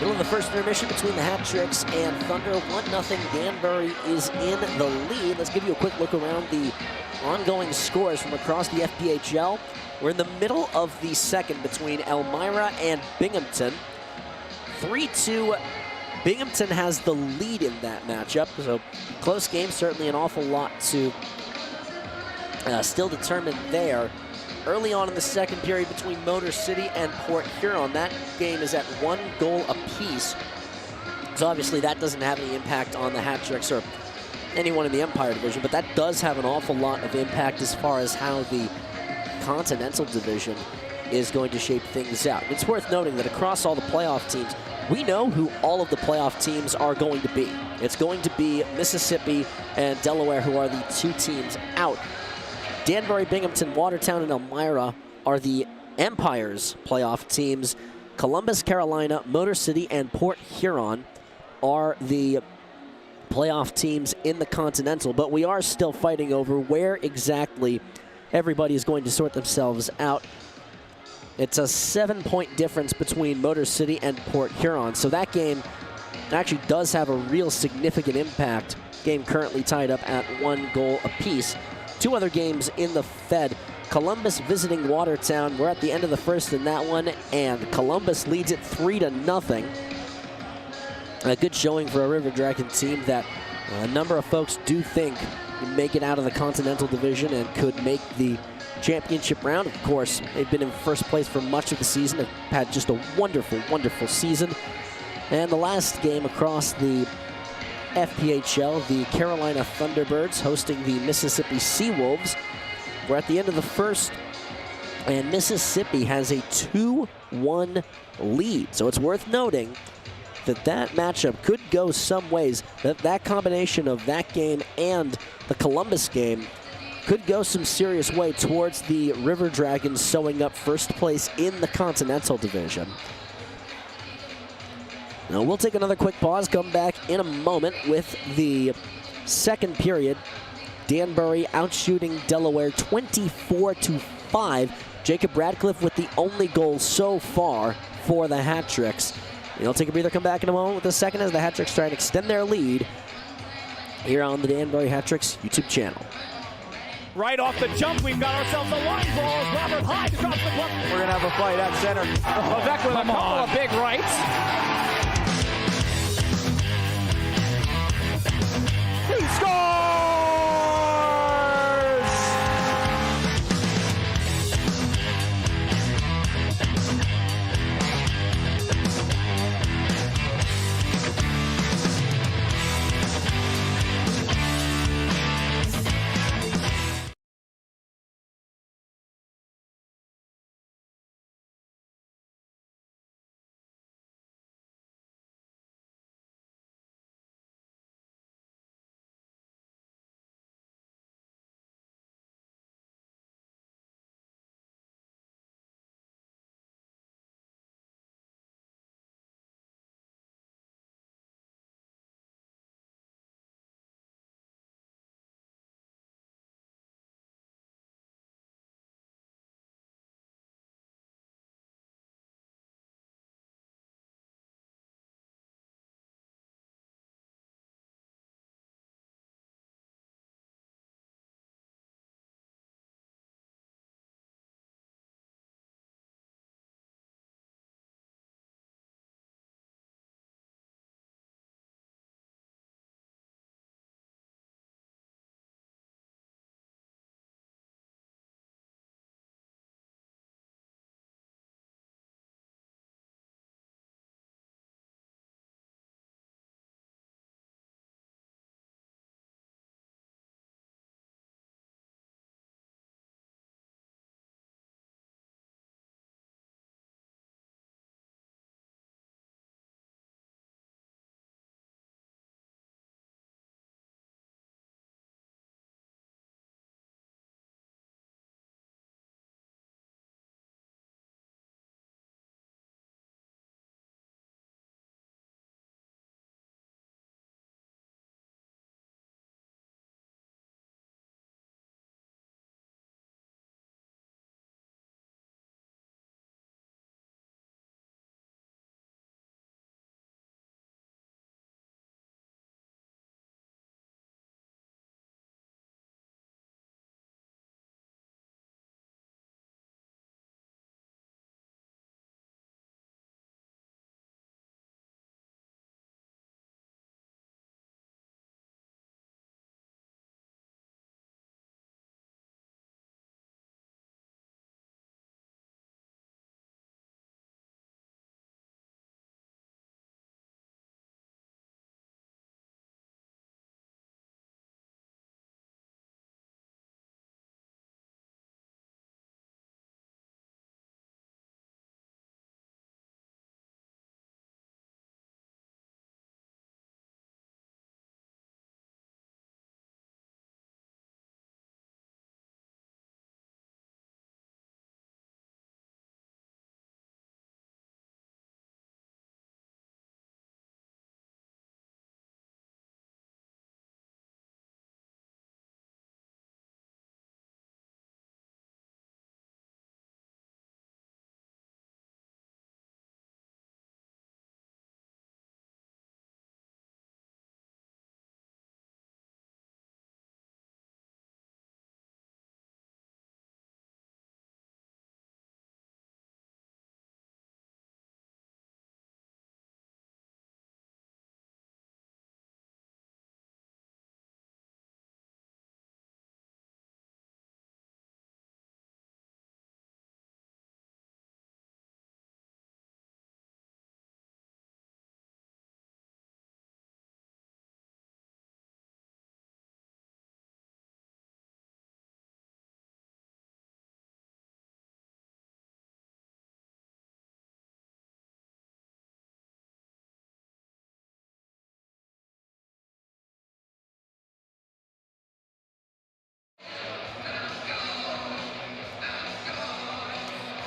[SPEAKER 1] Middle of the first intermission between the Hat Tricks and Thunder. 1-0. Danbury is in the lead. Let's give you a quick look around the ongoing scores from across the FPHL. We're in the middle of the second between Elmira and Binghamton. 3-2. Binghamton has the lead in that matchup. So close game, certainly an awful lot to still determine there. Early on in the second period between Motor City and Port Huron, that game is at 1 goal apiece. So obviously that doesn't have any impact on the Hat Tricks or anyone in the Empire Division, but that does have an awful lot of impact as far as how the Continental Division is going to shape things out. It's worth noting that across all the playoff teams, we know who all of the playoff teams are going to be. It's going to be Mississippi and Delaware, who are the 2 teams out. Danbury, Binghamton, Watertown, and Elmira are the Empire's playoff teams. Columbus, Carolina, Motor City, and Port Huron are the playoff teams in the Continental, but we are still fighting over where exactly everybody is going to sort themselves out. It's a 7-point difference between Motor City and Port Huron, so that game actually does have a real significant impact. Game currently tied up at 1 goal apiece. 2 other games in the Fed. Columbus visiting Watertown. We're at the end of the first in that one, and Columbus leads it 3-0. A good showing for a River Dragon team that a number of folks do think can make it out of the Continental Division and could make the championship round. Of course, they've been in first place for much of the season. They've had just a wonderful, wonderful season. And the last game across the FPHL, the Carolina Thunderbirds hosting the Mississippi Seawolves. We're at the end of the first, and Mississippi has a 2-1 lead. So it's worth noting that that matchup could go some ways. That combination of that game and the Columbus game could go some serious way towards the River Dragons sewing up first place in the Continental Division. Now we'll take another quick pause, come back in a moment with the second period. Danbury outshooting Delaware 24-5. Jacob Radcliffe with the only goal so far for the Hat Tricks. We'll take a breather, come back in a moment with the second as the Hat Tricks try and extend their lead here on the Danbury Hat Tricks YouTube channel.
[SPEAKER 4] Right off the jump, we've got ourselves a line ball. Robert Hyde across the club. We're going to have a fight at center. Avec with a couple of big rights. He scores!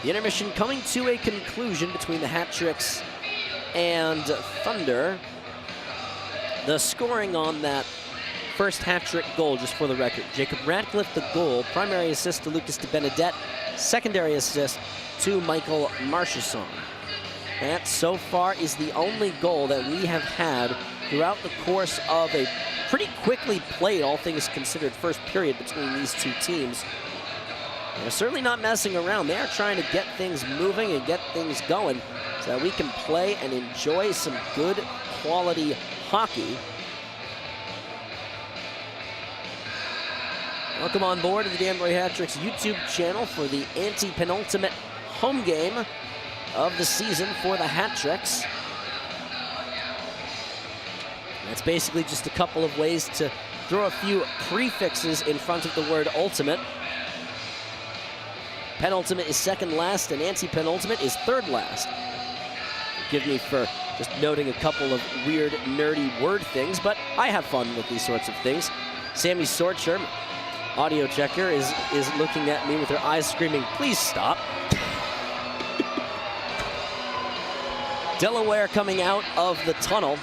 [SPEAKER 1] The intermission coming to a conclusion between the Hat Tricks and Thunder. The scoring on that first hat trick goal, just for the record: Jacob Ratcliffe, the goal, primary assist to Lucas de Benedette, secondary assist to Michael Marchesson. That so far is the only goal that we have had throughout the course of a pretty quickly played, all things considered, first period between these two teams. They're certainly not messing around. They are trying to get things moving and get things going so that we can play and enjoy some good quality hockey. Welcome on board to the Danbury Hat Tricks YouTube channel for the anti-penultimate home game of the season for the Hat Tricks. That's basically just a couple of ways to throw a few prefixes in front of the word ultimate. Penultimate is second last, and anti-penultimate is third last. Forgive me for just noting a couple of weird, nerdy word things, but I have fun with these sorts of things. Sammy Sorcher, audio checker, is looking at me with her eyes screaming, "Please stop." Delaware coming out of the tunnel,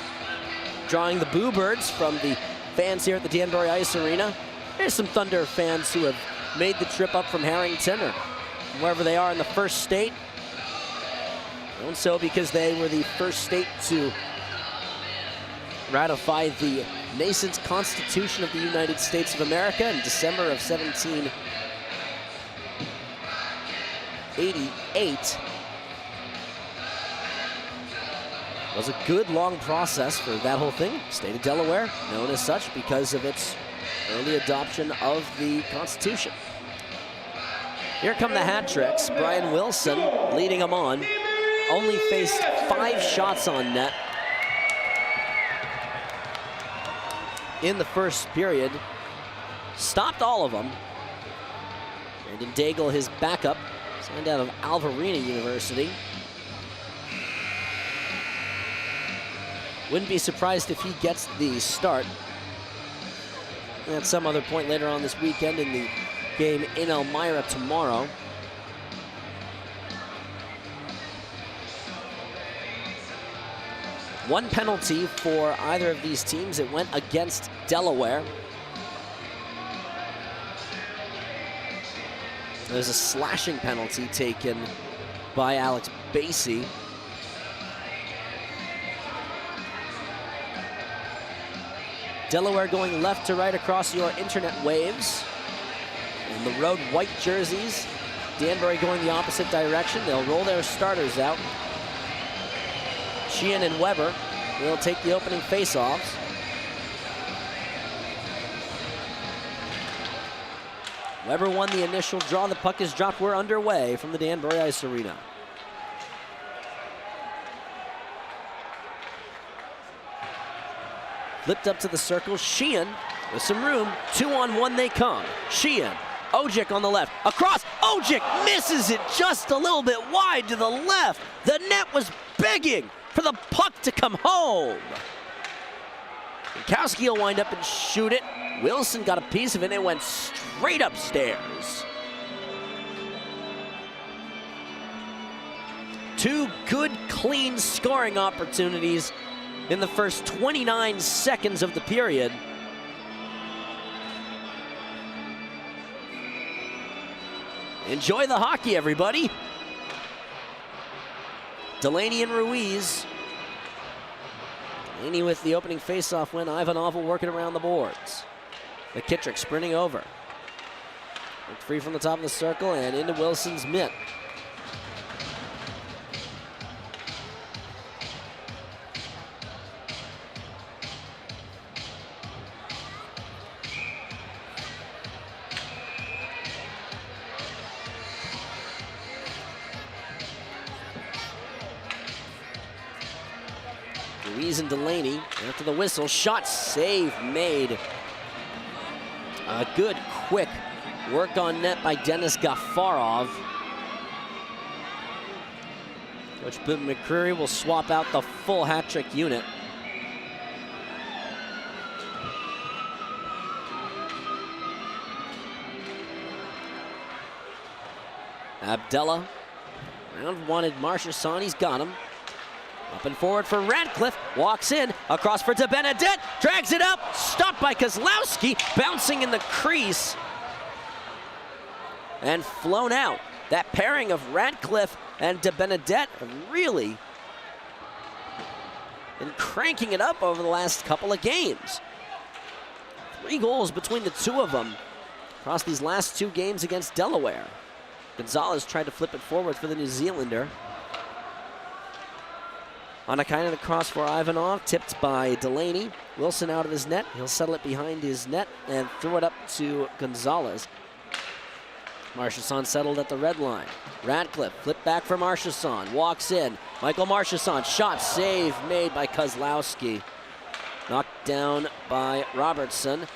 [SPEAKER 1] drawing the boo birds from the fans here at the Danbury Ice Arena. There's some Thunder fans who have made the trip up from Harrington or wherever they are in the first state. And so because they were the first state to ratify the nascent Constitution of the United States of America in December of 1788. It was a good, long process for that whole thing. State of Delaware, known as such because of its early adoption of the Constitution. Here come the Hat Tricks. Brian Wilson leading them on. Only faced 5 shots on net in the first period. Stopped all of them. Brandon Daigle, his backup, signed out of Alvarina University. Wouldn't be surprised if he gets the start at some other point later on this weekend in the game in Elmira tomorrow. One penalty for either of these teams. It went against Delaware. There's a slashing penalty taken by Alex Basie. Delaware going left to right across your internet waves. In the road white jerseys. Danbury going the opposite direction. They'll roll their starters out. Sheehan and Weber will take the opening face-offs. Weber won the initial draw. The puck is dropped. We're underway from the Danbury Ice Arena. Flipped up to the circle. Sheehan with some room. 2-on-1 they come. Sheehan. Ojic on the left. Across. Ojic misses it just a little bit wide to the left. The net was begging for the puck to come home. Kowski will wind up and shoot it. Wilson got a piece of it and it went straight upstairs. 2 good, clean scoring opportunities in the first 29 seconds of the period. Enjoy the hockey, everybody. Delaney and Ruiz. Delaney with the opening faceoff win. Ivanov working around the boards. McKittrick sprinting over. Free from the top of the circle and into Wilson's mitt. Ruiz and Delaney after the whistle. Shot save made. A good, quick work on net by Dennis Gafarov. Coach Boone McCreary will swap out the full hat trick unit. Abdella Round wanted Marchessault, he's got him. Up and forward for Radcliffe, walks in, across for DeBenedette, drags it up, stopped by Kozlowski, bouncing in the crease, and flown out. That pairing of Radcliffe and DeBenedette have really been cranking it up over the last couple of games. 3 goals between the two of them across these last 2 games against Delaware. Gonzalez tried to flip it forward for the New Zealander. Anakainen across for Ivanov, tipped by Delaney. Wilson out of his net. He'll settle it behind his net and throw it up to Gonzalez. Marchessault settled at the red line. Radcliffe flipped back for Marchessault, walks in. Michael Marchessault, shot save made by Kozlowski. Knocked down by Robertson.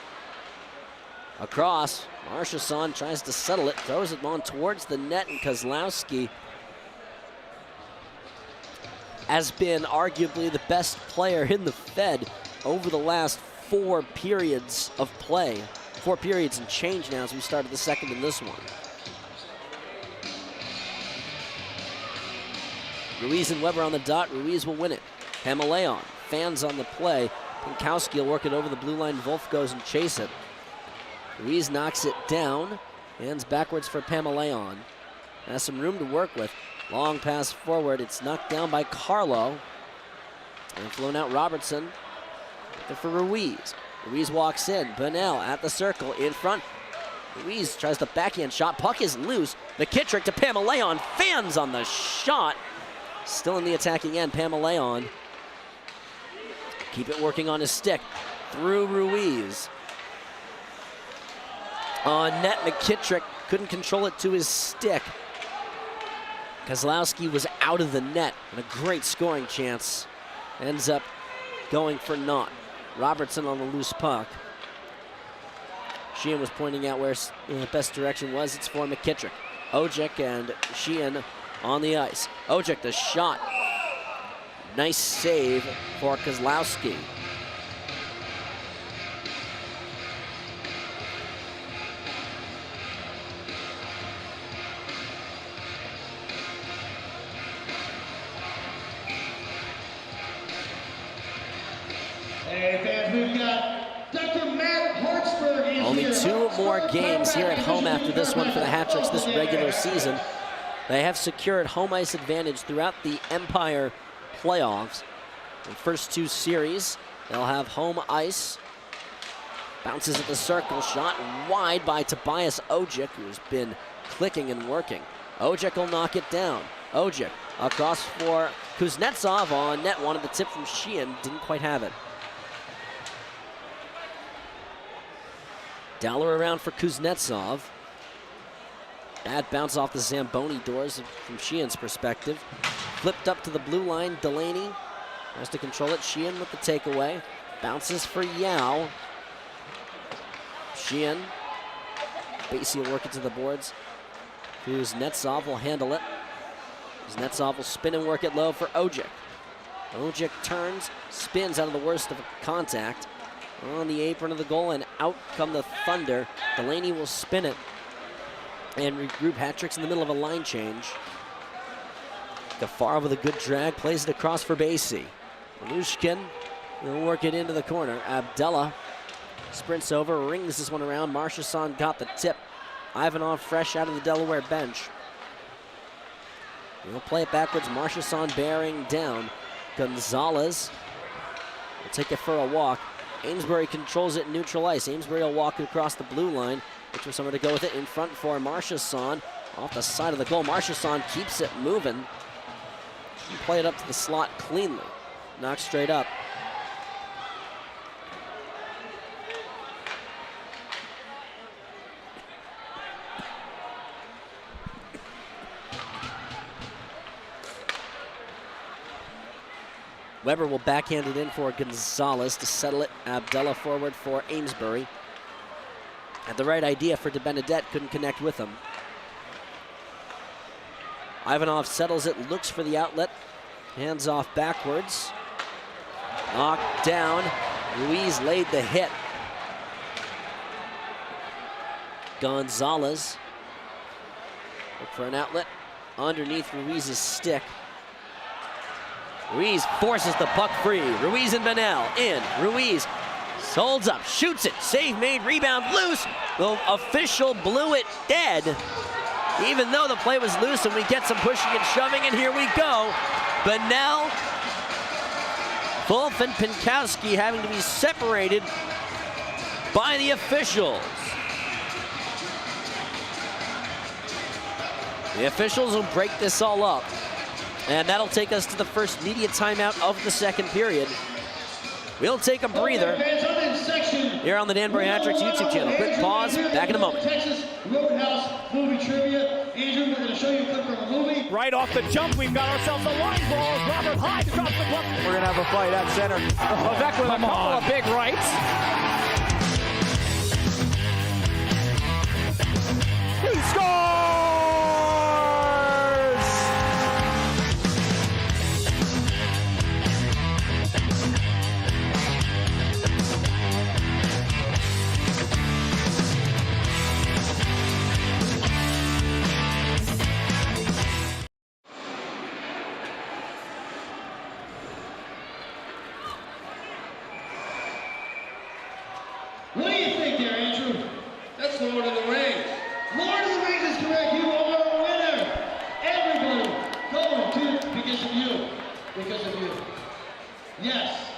[SPEAKER 1] Across, Marchessault tries to settle it, throws it on towards the net, and Kozlowski has been arguably the best player in the Fed over the last 4 periods of play. 4 periods and change now as we started the second in this one. Ruiz and Weber on the dot. Ruiz will win it. Pamaleon, fans on the play. Pinkowski will work it over the blue line. Wolf goes and chase it. Ruiz knocks it down. Hands backwards for Pamaleon. Has some room to work with. Long pass forward. It's knocked down by Carlo. And flown out Robertson. For Ruiz. Ruiz walks in. Bunnell at the circle in front. Ruiz tries the backhand shot. Puck is loose. McKittrick to Pamaleon. Fans on the shot. Still in the attacking end. Pamaleon. Keep it working on his stick. Through Ruiz. On net, McKittrick couldn't control it to his stick. Kozlowski was out of the net, and a great scoring chance ends up going for naught. Robertson on the loose puck. Sheehan was pointing out where the best direction was. It's for McKittrick. Ojek and Sheehan on the ice. Ojek the shot. Nice save for Kozlowski. Only 2 more games here at home after this one for the Hat-Tricks this regular season. They have secured home ice advantage throughout the Empire playoffs. The first 2 series, they'll have home ice. Bounces at the circle, shot wide by Tobias Ojek, who's been clicking and working. Ojek will knock it down. Ojek across for Kuznetsov on net, wanted the tip from Sheehan, didn't quite have it. Dowler around for Kuznetsov. Bad bounce off the Zamboni doors from Sheehan's perspective. Flipped up to the blue line, Delaney tries to control it. Sheehan with the takeaway. Bounces for Yao. Sheehan. Basie will work it to the boards. Kuznetsov will handle it. Kuznetsov will spin and work it low for Ojek. Ojek turns, spins out of the worst of contact. On the apron of the goal, and out come the Thunder. Delaney will spin it and regroup. Hat-Tricks in the middle of a line change. Gafar with a good drag, plays it across for Basie. Malushkin will work it into the corner. Abdella sprints over, rings this one around. Marchessault got the tip. Ivanov fresh out of the Delaware bench. He'll play it backwards. Marchessault bearing down. Gonzalez will take it for a walk. Amesbury controls it in neutral ice. Amesbury will walk across the blue line. Looks for someone to go with it in front for Marchessault. Off the side of the goal. Marchessault keeps it moving. Play it up to the slot cleanly. Knocked straight up. Weber will backhand it in for Gonzalez to settle it. Abdella forward for Amesbury. Had the right idea for DeBenedette, couldn't connect with him. Ivanov settles it, looks for the outlet. Hands off backwards. Knocked down. Ruiz laid the hit. Gonzalez. Look for an outlet. underneath Ruiz's stick. Ruiz forces the puck free. Ruiz and Benel in. Ruiz holds up, shoots it. Save made, rebound loose. The official blew it dead. Even though the play was loose, and we get some pushing and shoving, and here we go. Benel, Wolf, and Pinkowski having to be separated by the officials. The officials will break this all up. And that'll take us to the first media timeout of the second period. We'll take a breather here on the Danbury Hat-Tricks YouTube channel. Quick pause, back in a moment.
[SPEAKER 3] Texas Roadhouse movie trivia. Andrew, we're going to show you a clip from a movie.
[SPEAKER 4] Right off the jump, we've got ourselves a line ball. Robert Hyde drops the puck. We're going to have a fight at center. Avec with a couple of big rights. He scores!
[SPEAKER 3] What do you think there, Andrew?
[SPEAKER 2] That's Lord of the Rings.
[SPEAKER 3] Lord of the Rings is correct. You are a winner. Everybody going to because of you. Because of you. Yes.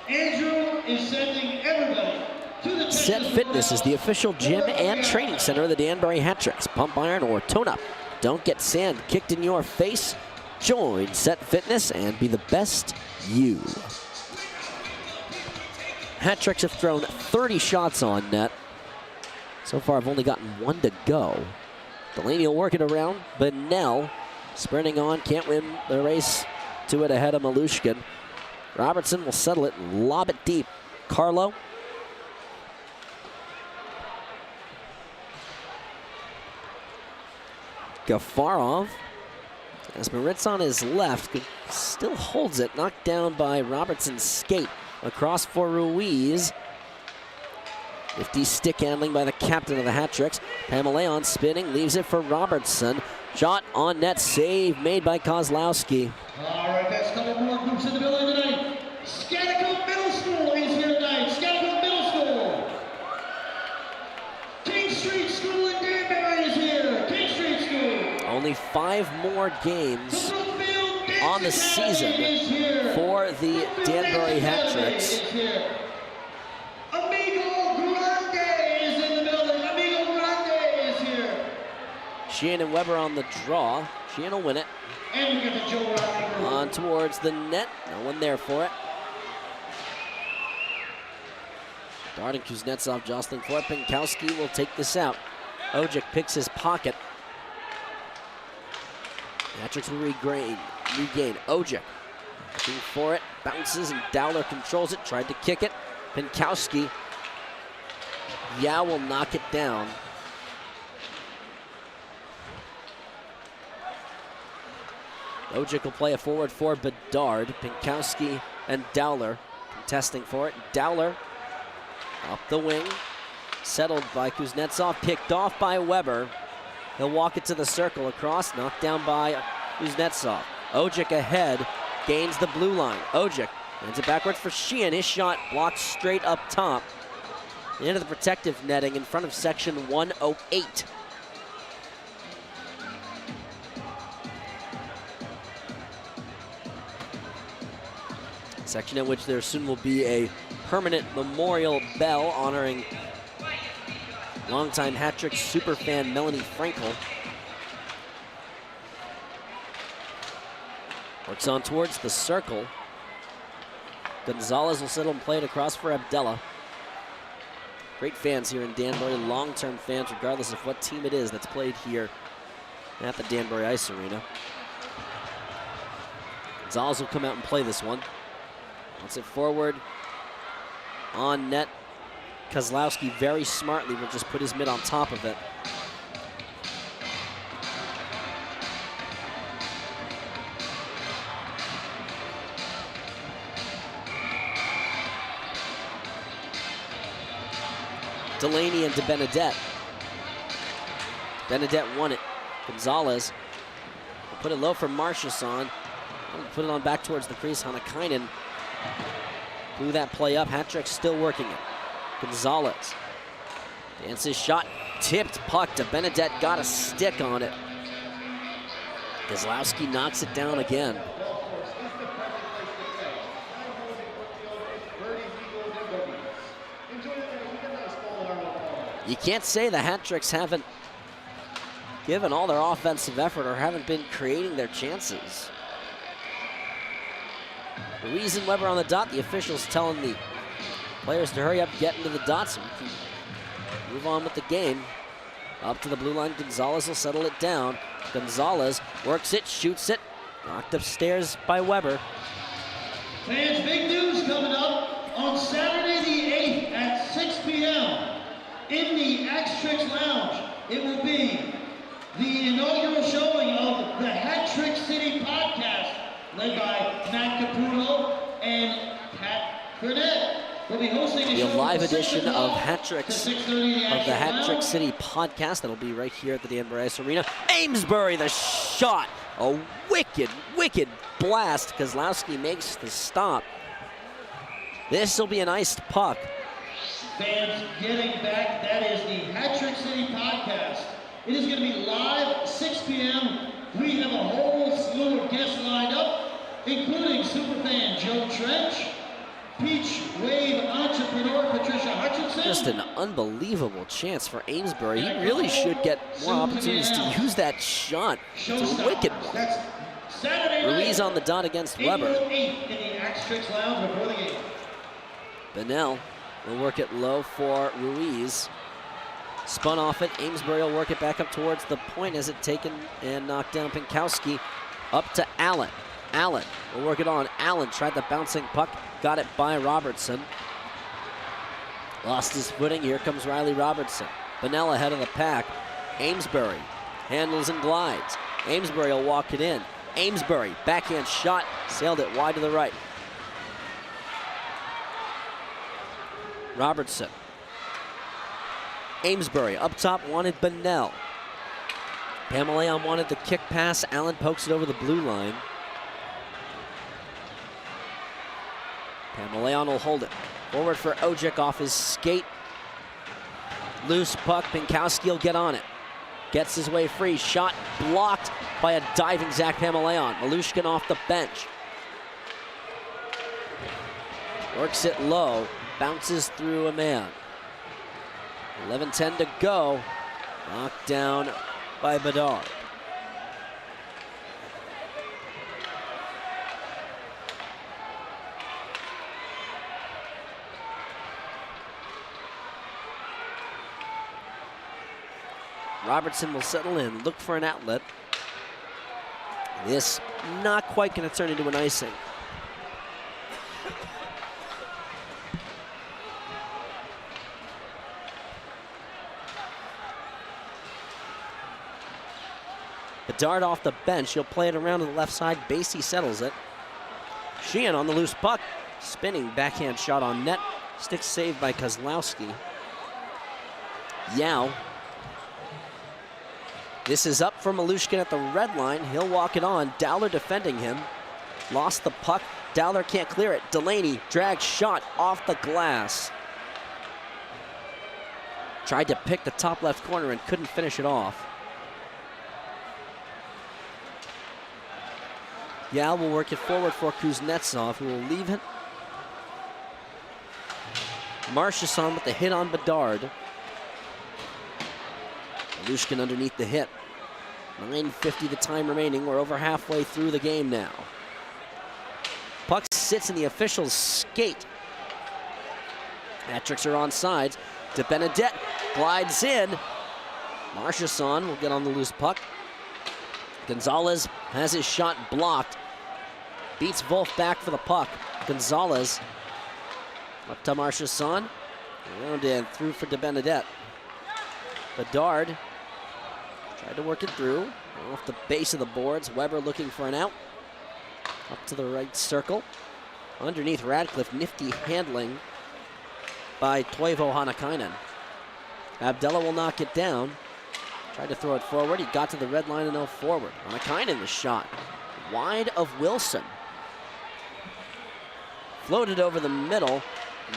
[SPEAKER 3] Andrew is sending everybody to the Texas
[SPEAKER 1] Set Fitness is the official gym and training center of the Danbury Hat-Tricks. Pump iron or tone up. Don't get sand kicked in your face. Join Set Fitness and be the best you. Hat-Tricks have thrown 30 shots on net. So far, I've only gotten one to go. Delaney will work it around. Benel sprinting on, can't win the race to it ahead of Malushkin. Robertson will settle it and lob it deep. Carlo. Gafarov. As Moritz on his left, still holds it, knocked down by Robertson's skate. Across for Ruiz. 50 stick handling by the captain of the Hat-Tricks. Pamaleon spinning, leaves it for Robertson. Shot on net, save made by Kozlowski.
[SPEAKER 3] All right, that's a couple more groups in the building tonight. Scattico Middle School is here tonight. Scattico Middle School. King Street School in Danbury is here. King Street School.
[SPEAKER 1] Only 5 more games on the season for the Danbury Hat-Tricks.
[SPEAKER 3] Amigo Grande is in the building. Amigo Grande is here.
[SPEAKER 1] Sheehan and Weber on the draw. Sheehan will win it.
[SPEAKER 3] And we got the Joe Riley.
[SPEAKER 1] On towards the net. No one there for it. Darden Kuznetsov jostling for it. Pinkowski will take this out. Ojic picks his pocket. Hat-Tricks will regain. Ojic looking for it. Bounces and Dowler controls it. Tried to kick it. Pinkowski. Yao will knock it down. Ojic will play a forward for Bedard. Pinkowski and Dowler contesting for it. Dowler up the wing. Settled by Kuznetsov. Picked off by Weber. He'll walk it to the circle across. Knocked down by Kuznetsov. Ojic ahead. Gains the blue line. Ojic hands it backwards for Sheehan. His shot blocked straight up top. Into the protective netting in front of section 108. Section in which there soon will be a permanent memorial bell honoring longtime Hat-Tricks superfan Melanie Frankel. Works on towards the circle. Gonzalez will settle and play it across for Abdella. Great fans here in Danbury, long-term fans regardless of what team it is that's played here at the Danbury Ice Arena. Gonzalez will come out and play this one. Wants it forward. On net. Kozlowski very smartly will just put his mid on top of it. Delaney and DeBenedette. Benedette won it. Gonzalez Put it low for Marchessault. Put it on back towards the crease. Hanakainen blew that play up. Hat-trick still working it. Gonzalez dances shot. Tipped puck to Benedette. Got a stick on it. Kozlowski knocks it down again. You can't say the Hat-tricks haven't given all their offensive effort or haven't been creating their chances. Ruiz and Weber on the dot. The officials telling the players to hurry up, get into the dot so we can move on with the game. Up to the blue line, Gonzalez will settle it down. Gonzalez works it, shoots it. Knocked upstairs by Weber.
[SPEAKER 3] Fans, big news coming up on Saturday the 8th at 6 p.m. in the X-Tricks Lounge. It will be the inaugural showing of the Hat-Trick City podcast, led by Matt Caputo and Pat Burnett. We'll be hosting
[SPEAKER 1] a live edition of Hat-Tricks of the Hat-Trick City podcast. That'll be right here at the Danbury Ice Arena. Amesbury, the shot. A wicked, wicked blast. Kozlowski makes the stop. This will be an iced puck.
[SPEAKER 3] Fans getting back, that is the Hat-Trick City podcast. It is going to be live 6 p.m. We have a whole slew of guests lined up, including superfan Joe Trench, Peach Wave entrepreneur Patricia Hutchinson.
[SPEAKER 1] Just an unbelievable chance for Amesbury. He really should get more opportunities to use that shot. It's a wicked one.
[SPEAKER 3] That's Saturday night,
[SPEAKER 1] Ruiz on the dot against Weber.
[SPEAKER 3] April 8th in the X-Tricks Lounge before the game.
[SPEAKER 1] Benel will work it low for Ruiz. Spun off it. Amesbury will work it back up towards the point as it taken and knocked down. Pinkowski up to Allen. Allen will work it on. Allen tried the bouncing puck. Got it by Robertson. Lost his footing. Here comes Riley Robertson. Benel ahead of the pack. Amesbury handles and glides. Amesbury will walk it in. Amesbury, backhand shot. Sailed it wide to the right. Robertson. Amesbury up top wanted Benel. Pameleon wanted the kick pass. Allen pokes it over the blue line. Pameleon will hold it. Forward for Ojic off his skate. Loose puck. Pinkowski will get on it. Gets his way free. Shot blocked by a diving Zach Pameleon. Malushkin off the bench. Works it low. Bounces through a man. 11:10 to go. Knocked down by Bedard. Robertson will settle in, look for an outlet. This not quite going to turn into an icing. Bedard off the bench. He'll play it around to the left side. Basie settles it. Sheehan on the loose puck. Spinning backhand shot on net. Stick saved by Kozlowski. Yao. This is up for Malushkin at the red line. He'll walk it on. Dowler defending him. Lost the puck. Dowler can't clear it. Delaney drag shot off the glass. Tried to pick the top left corner and couldn't finish it off. Yao will work it forward for Kuznetsov, who will leave it. Marchessault with the hit on Bedard. Malushkin underneath the hit. 9:50 the time remaining. We're over halfway through the game now. Puck sits in the official's skate. Hat-tricks are on sides. De Benedette glides in. Marchessault will get on the loose puck. Gonzalez has his shot blocked. Beats Wolf back for the puck. Gonzalez up to Marchessault. Around and through for De Benedette. Bedard tried to work it through. Off the base of the boards. Weber looking for an out. Up to the right circle. Underneath Radcliffe. Nifty handling by Toivo Hanakainen. Abdella will knock it down. Tried to throw it forward. He got to the red line and no forward. Onakainen the shot. Wide of Wilson. Floated over the middle.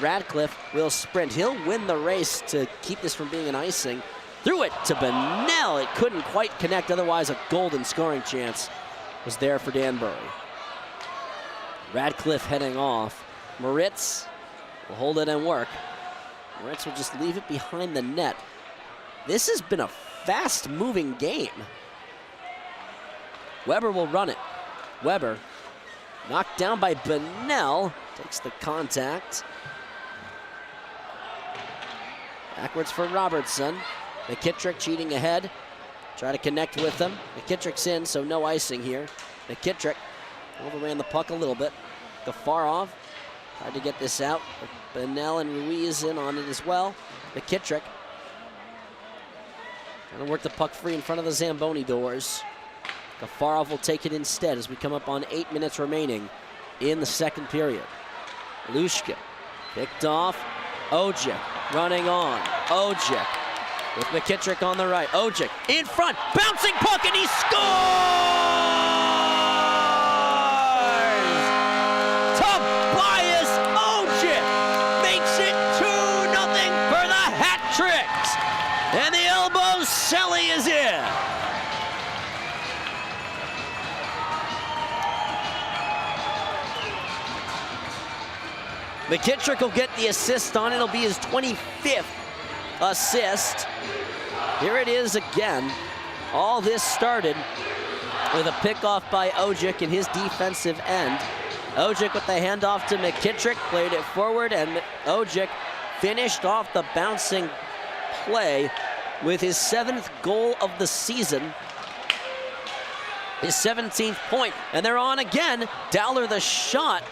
[SPEAKER 1] Radcliffe will sprint. He'll win the race to keep this from being an icing. Threw it to Bennell. It couldn't quite connect. Otherwise, a golden scoring chance was there for Danbury. Radcliffe heading off. Moritz will hold it and work. Moritz will just leave it behind the net. This has been a fast-moving game. Weber will run it. Weber knocked down by Bennell. Takes the contact. Backwards for Robertson. McKittrick cheating ahead. Try to connect with them. McKittrick's in, so no icing here. McKittrick overran the puck a little bit. Gafarov tried to get this out. Bennell and Ruiz in on it as well. McKittrick trying to work the puck free in front of the Zamboni doors. Gafarov will take it instead as we come up on 8 minutes remaining in the second period. Lushkin picked off. Ojic running on. Ojic with McKittrick on the right. Ojic in front, bouncing puck, and he scores! Tobias Ojic makes it 2-0 for the Hat Tricks. And the elbow celly is in. McKittrick will get the assist on it. It'll be his 25th assist. Here it is again. All this started with a pickoff by Ojic in his defensive end. Ojic with the handoff to McKittrick, played it forward, and Ojic finished off the bouncing play with his 7th goal of the season. His 17th point, and they're on again. Dowler the shot.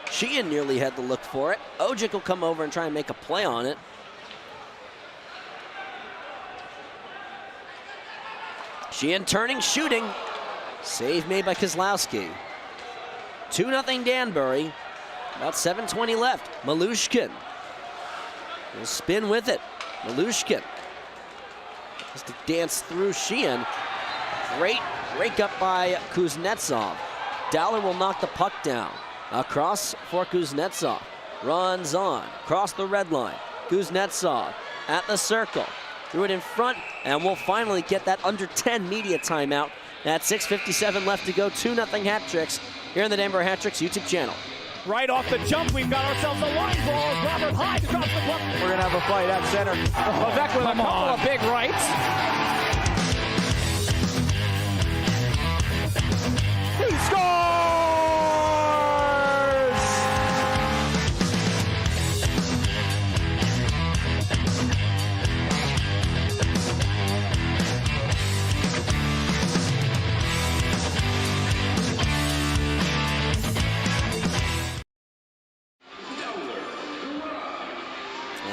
[SPEAKER 1] Sheehan nearly had to look for it. Ojic will come over and try and make a play on it. Sheehan turning, shooting. Save made by Kozlowski. 2-0 Danbury. About 7:20 left. Malushkin will spin with it. Malushkin has to dance through Sheehan. Great break up by Kuznetsov. Dowler will knock the puck down. Across for Kuznetsov. Runs on. Across the red line. Kuznetsov at the circle. Threw it in front, and we'll finally get that under 10 media timeout. At 6:57 left to go. 2-0 Hat Tricks here on the Danbury Hat Tricks YouTube channel.
[SPEAKER 4] Right off the jump, we've got ourselves a line ball. Robert Hyde drops the puck.
[SPEAKER 5] We're going to have a fight at center.
[SPEAKER 4] Avec with a couple of big rights. He scores!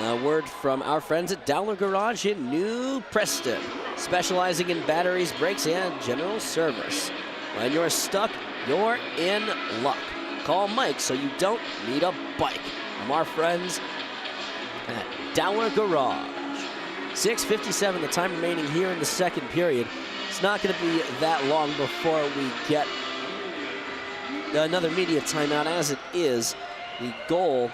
[SPEAKER 1] A word from our friends at Dowler Garage in New Preston, specializing in batteries, brakes, and general service. When you're stuck, you're in luck. Call Mike so you don't need a bike. From our friends at Dowler Garage. 6:57, the time remaining here in the second period. It's not going to be that long before we get another media timeout, as it is the goal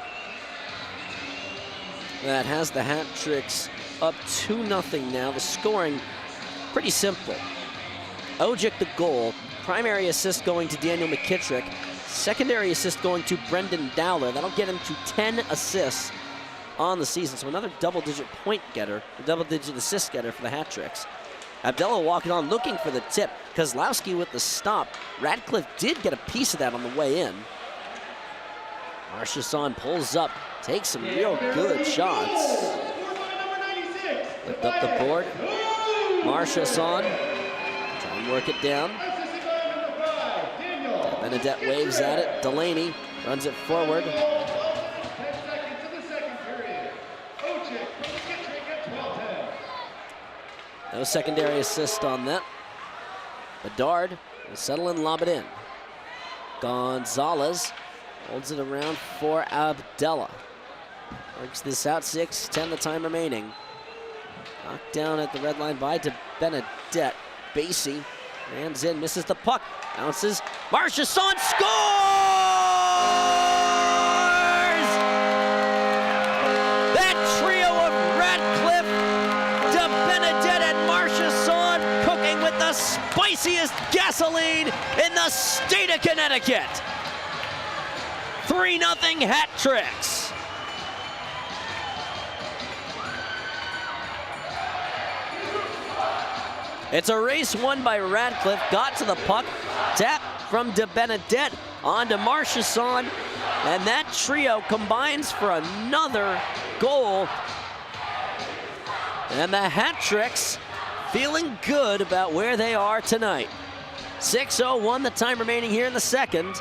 [SPEAKER 1] that has the Hat Tricks up 2-0 now. The scoring, pretty simple. Ojic the goal. Primary assist going to Daniel McKittrick. Secondary assist going to Brendan Dowler. That'll get him to 10 assists on the season. So another double-digit point getter, a double-digit assist getter for the Hat Tricks. Abdullah walking on, looking for the tip. Kozlowski with the stop. Radcliffe did get a piece of that on the way in. Marchesson pulls up, takes some real good shots. Lift up the board. Marchesson, try and work it down. Benedette waves at it. Delaney runs it forward.
[SPEAKER 2] 10 seconds in the second period. Ojic from McKittrick at 12-10.
[SPEAKER 1] No secondary assist on that. Bedard will settle and lob it in. Gonzalez holds it around for Abdullah. Works this out, 6:10 the time remaining. Knocked down at the red line by DeBenedette. Basie lands in, misses the puck, bounces. Marchessault scores! That trio of Radcliffe, DeBenedette, and Marchessault cooking with the spiciest gasoline in the state of Connecticut. 3-0 hat tricks. It's a race won by Radcliffe, got to the puck, tap from DeBenedette onto Marchessault, and that trio combines for another goal. And the hat tricks feeling good about where they are tonight. 6:01 the time remaining here in the second.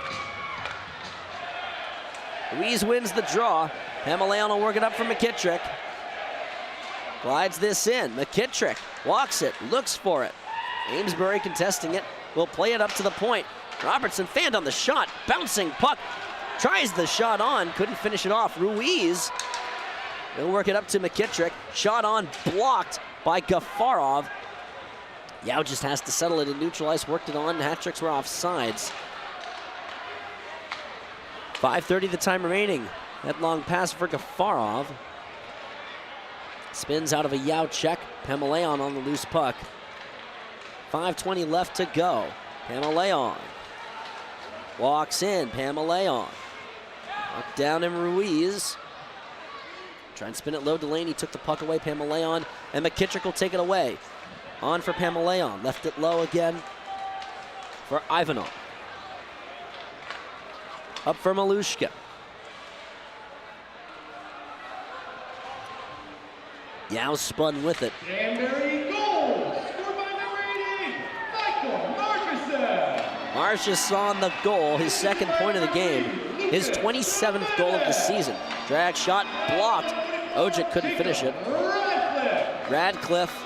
[SPEAKER 1] Louise wins the draw. Pamelayan will work it up for McKittrick. Glides this in. McKittrick walks it, looks for it. Amesbury contesting it, will play it up to the point. Robertson fanned on the shot, bouncing puck. Tries the shot on, couldn't finish it off. Ruiz will work it up to McKittrick. Shot on, blocked by Gafarov. Yao just has to settle it in neutral ice, worked it on. Hat tricks were offsides. 5:30 the time remaining. That long pass for Gafarov. Spins out of a Yao check. Pamelayan on the loose puck. 5:20 left to go. Pamelayan walks in. Pamelayan knocked down in Ruiz. Trying to spin it low. Delaney took the puck away. Pamelayan and McKittrick will take it away. On for Pamelayan. Left it low again for Ivanov. Up for Malushka. Yao spun with it.
[SPEAKER 2] Danbury goal, scored by number 88, Michael Marchessault.
[SPEAKER 1] Marchessault on the goal, his second point of the game, his 27th goal of the season. Drag shot blocked. Ojic couldn't finish it. Radcliffe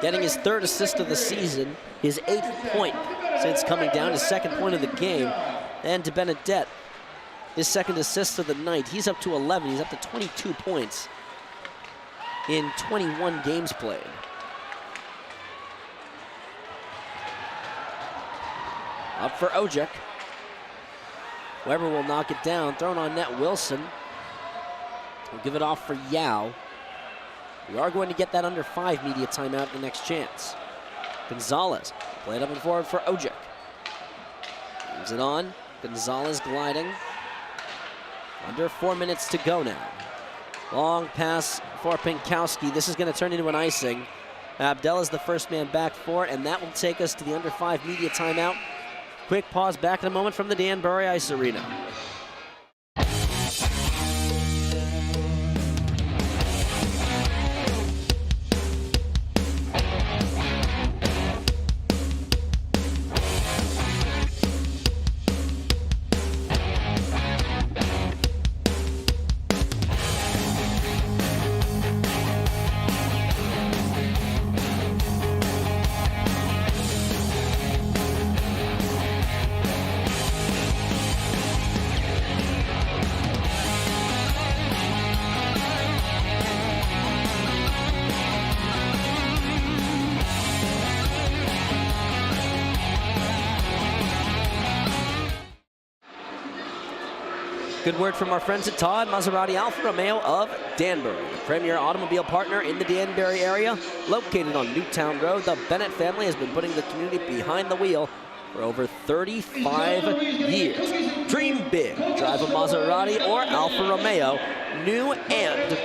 [SPEAKER 1] getting his third assist of the season, his 8th point since coming down, his second point of the game. And DeBenedette, his second assist of the night. He's up to 11. He's up to 22 points in 21 games played. Up for Ojic. Weber will knock it down. Thrown on net, Wilson. We'll give it off for Yao. We are going to get that under 5 media timeout the next chance. Gonzalez played up and forward for Ojic. Moves it on. Gonzalez gliding. Under 4 minutes to go now. Long pass for Pinkowski. This is going to turn into an icing. Abdella's the first man back for it, and that will take us to the under 5 media timeout. Quick pause, back in a moment from the Danbury Ice Arena. Good word from our friends at Todd Maserati Alfa Romeo of Danbury, the premier automobile partner in the Danbury area. Located on Newtown Road, the Bennett family has been putting the community behind the wheel for over 35 years. Dream big, drive a Maserati or Alfa Romeo, new and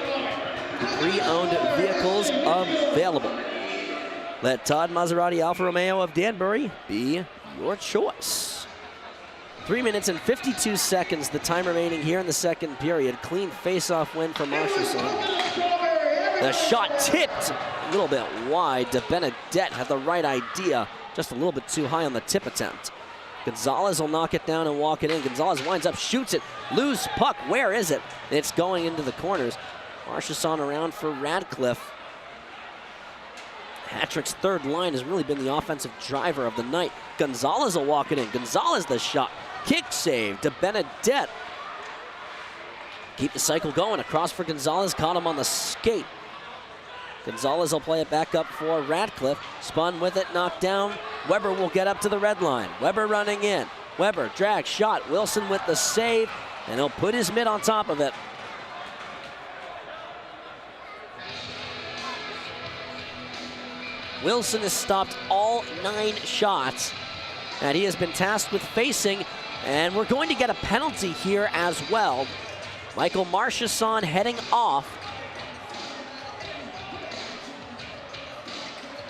[SPEAKER 1] pre-owned vehicles available. Let Todd Maserati Alfa Romeo of Danbury be your choice. 3 minutes and 52 seconds, the time remaining here in the second period. Clean face-off win for Marchessault. The shot tipped a little bit wide. DeBenedette had the right idea, just a little bit too high on the tip attempt. Gonzalez will knock it down and walk it in. Gonzalez winds up, shoots it, loose puck. Where is it? It's going into the corners. Marchessault around for Radcliffe. Hat-trick's third line has really been the offensive driver of the night. Gonzalez will walk it in. Gonzalez the shot. Kick save to DeBenedette. Keep the cycle going. Across for Gonzalez. Caught him on the skate. Gonzalez will play it back up for Radcliffe. Spun with it, knocked down. Weber will get up to the red line. Weber running in. Weber, drag, shot. Wilson with the save, and he'll put his mitt on top of it. Wilson has stopped all 9 shots that he has been tasked with facing, and we're going to get a penalty here as well. Michael Marchesson heading off.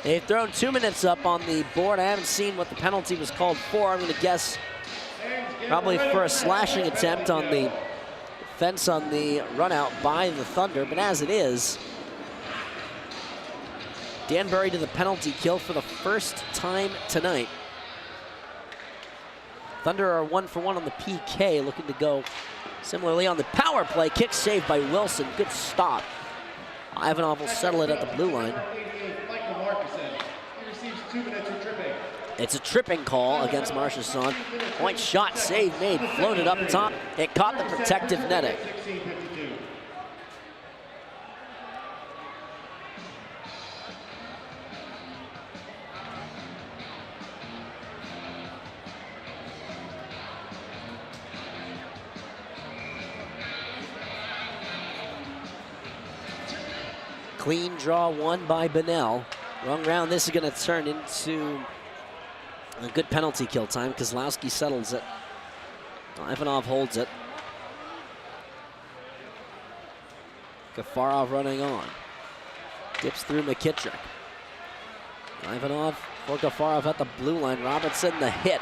[SPEAKER 1] They've thrown 2 minutes up on the board. I haven't seen what the penalty was called for. I'm going to guess probably for a slashing attempt on the fence on the run out by the Thunder. But as it is, Danbury to the penalty kill for the first time tonight. Thunder are 1 for 1 on the PK, looking to go similarly on the power play. Kick saved by Wilson. Good stop. Ivanov will settle it at the blue line. It's a tripping call against Marchesson. Point shot, save made, floated up top. It caught the protective netting. Clean draw won by Bunnell. Wrong round, this is going to turn into a good penalty kill time. Kozlowski settles it. Ivanov holds it. Gafarov running on. Dips through McKittrick. Ivanov for Gafarov at the blue line. Robertson the hit.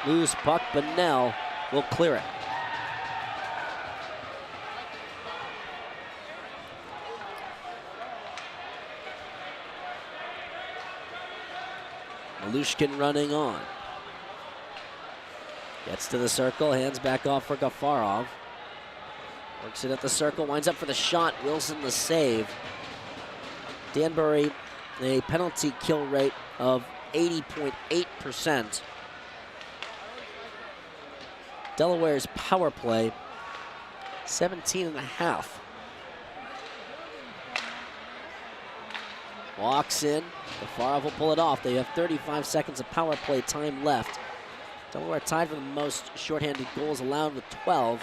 [SPEAKER 1] Loose puck, Bunnell will clear it. Malushkin running on. Gets to the circle, hands back off for Gafarov. Works it at the circle, winds up for the shot. Wilson the save. Danbury, a penalty kill rate of 80.8%. Delaware's power play, 17.5. Walks in. Gafarov will pull it off. They have 35 seconds of power play time left. Delaware tied for the most shorthanded goals allowed with 12.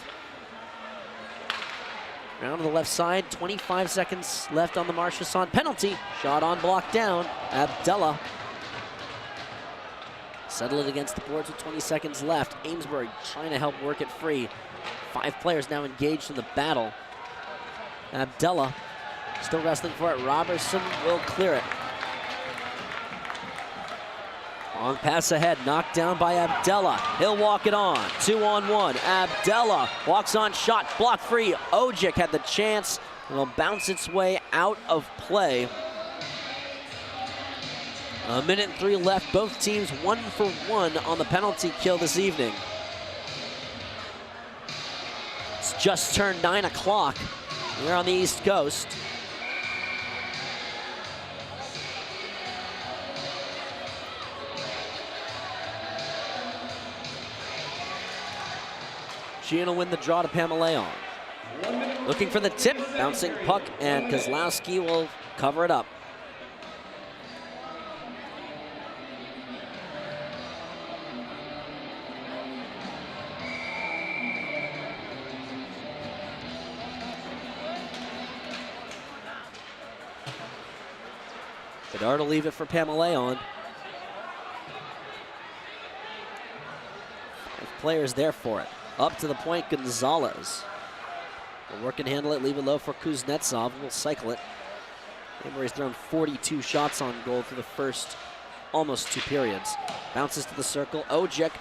[SPEAKER 1] Round to the left side, 25 seconds left on the Marchesson penalty. Shot on, blocked down. Abdella. Settle it against the boards with 20 seconds left. Amesbury trying to help work it free. 5 players now engaged in the battle. Abdella still wrestling for it. Robertson will clear it. Long pass ahead, knocked down by Abdella. He'll walk it on, 2-on-1. Abdella walks on, shot, blocked free. Ojic had the chance, and will bounce its way out of play. 1:03 left, both teams 1 for 1 on the penalty kill this evening. It's just turned 9 o'clock here on the East Coast. Sheehan will win the draw to Pamaleon. Looking for the tip, bouncing puck, and Kozlowski will cover it up. Bedard will leave it for Pamaleon. 5 players there for it. Up to the point, Gonzalez. Will work and handle it, leave it low for Kuznetsov. We'll cycle it. Danbury's thrown 42 shots on goal through the first almost 2 periods. Bounces to the circle. Ojic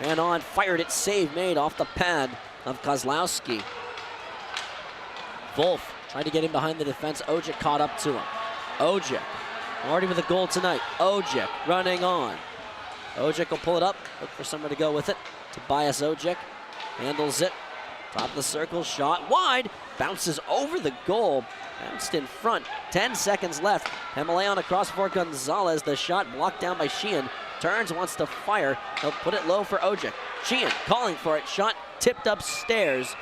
[SPEAKER 1] ran on, fired it, save made off the pad of Kozlowski. Wolf tried to get him behind the defense. Ojic caught up to him. Ojic already with a goal tonight. Ojic running on. Ojic will pull it up, look for somewhere to go with it. Tobias Ojic handles it. Top of the circle, shot wide. Bounces over the goal. Bounced in front. 10 seconds left. Pamaleon across for Gonzalez. The shot blocked down by Sheehan. Turns, wants to fire. He'll put it low for Ojic. Sheehan calling for it. Shot tipped upstairs.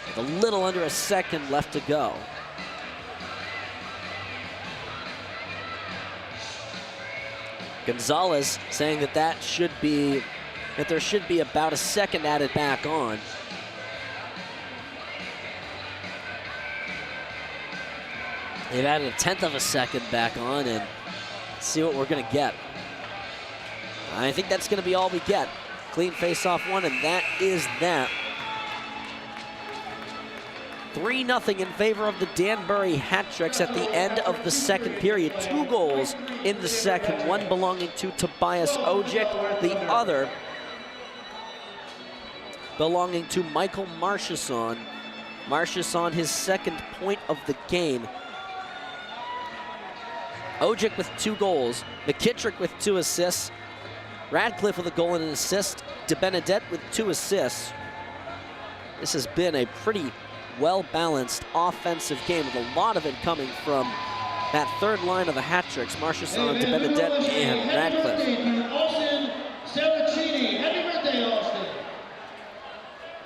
[SPEAKER 1] with a little under a second left to go. Gonzalez saying that there should be about a second added back on. They've added 1/10 of a second back on, and let's see what we're going to get. I think that's going to be all we get. Clean face-off one, and that is that. 3-0 in favor of the Danbury Hat-Tricks at the end of the second period. 2 goals in the second, one belonging to Tobias Ojic, the other belonging to Michael Marchesson. Marchesson, his second point of the game. Ojic with 2 goals, McKittrick with 2 assists, Radcliffe with a goal and an assist, DeBenedette with 2 assists. This has been a pretty well-balanced offensive game, with a lot of it coming from that third line of the Hat-Tricks, Marchesson, DeBenedette, and Radcliffe.
[SPEAKER 3] Austin Saracini. Happy birthday, Austin.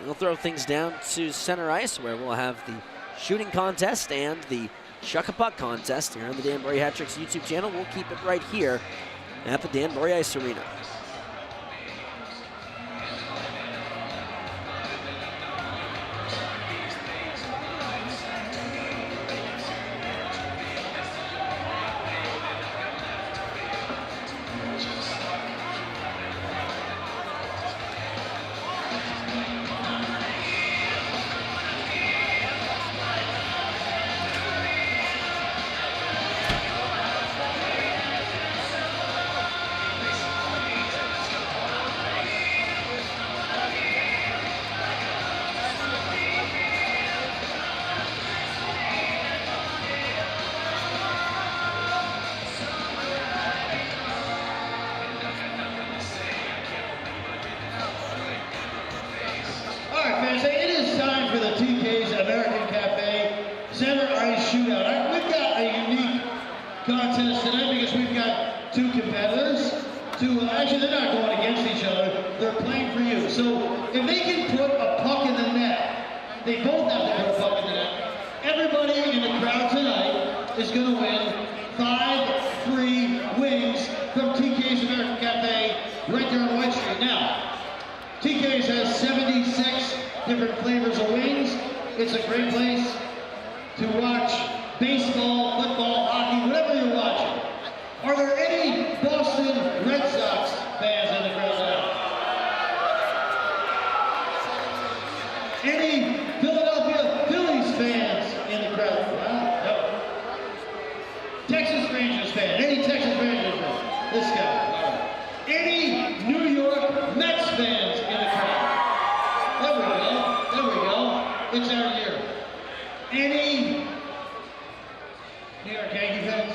[SPEAKER 1] We'll throw things down to center ice, where we'll have the shooting contest and the Chuck-a-Puck contest here on the Danbury Hat-Tricks YouTube channel. We'll keep it right here at the Danbury Ice Arena.
[SPEAKER 3] Contest tonight because we've got 2 competitors. Actually, they're not going against each other. They're playing for you. So if they can put a puck in the net, they both have to put a puck in the net. Everybody in the crowd tonight is going to win 5 free wings from TK's American Cafe right there on White Street. Now, TK's has 76 different flavors of wings. It's a great place to watch baseball, football, hockey, whatever you're watching. Are there any Boston Red Sox fans in the crowd now? Any Philadelphia Phillies fans in the crowd? No. Texas Rangers fans? Any Texas Rangers fans? This guy. All right. Any New York Mets fans in the crowd? There we go. There we go. It's our year. Any New York Yankee fans?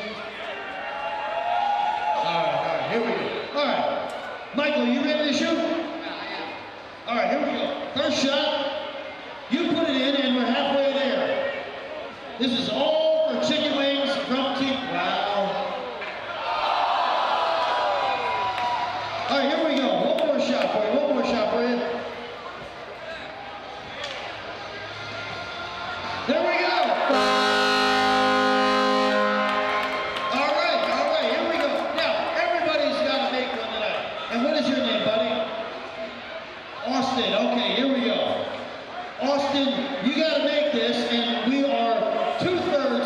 [SPEAKER 3] All right, here we go. All right, Michael, you ready to shoot? All right, here we go. First shot, you put it in, and we're halfway there. This is all for chicken wings from Team. Wow. All right, here we go. One more shot for you. One more shot for you. There we go. Austin, okay, here we go. Austin, you got to make this, and we are 2/3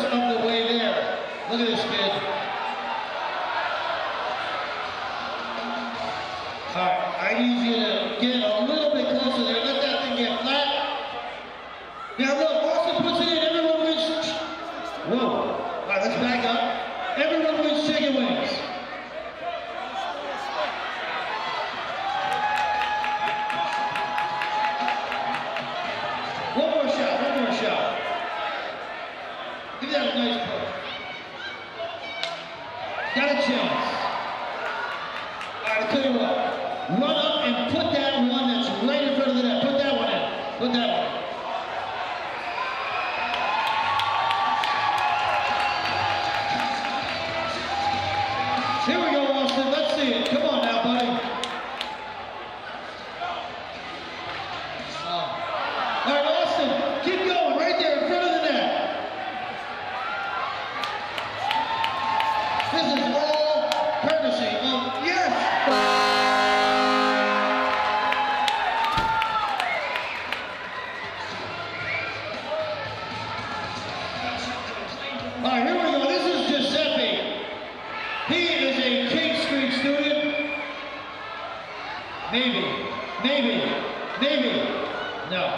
[SPEAKER 3] No.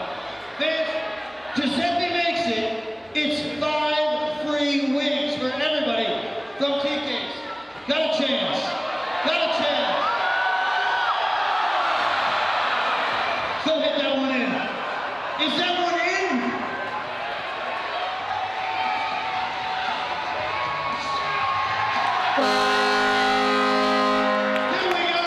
[SPEAKER 3] Fans, Giuseppe makes it. It's 5 free wings for everybody from TK's. Got a chance. Got a chance. Go hit that one in. Is that one in? Here we go.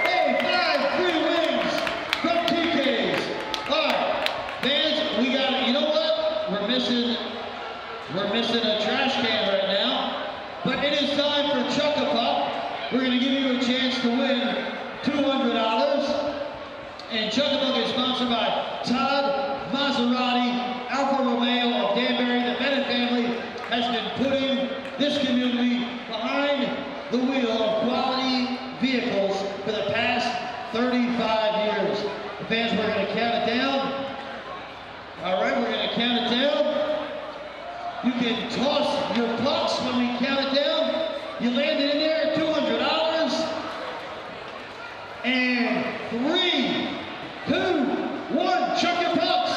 [SPEAKER 3] Hey, 5 free wings from TK's. All right, fans, we got it. You know what? We're missing a trash can right now. But it is time for Chuck-a-Puck. We're going to give you a chance to win $200. And Chuck-a-Puck is sponsored by Todd Maserati, Alfa Romeo of Danbury. The Bennett family has been putting this community behind the wheel of quality vehicles for the past 35 years. Fans, we're going to count it down. All right, we're going to count it down. You can toss your pucks when we count it down. You land it in there, $200. And 3, 2, 1, chuck your pucks.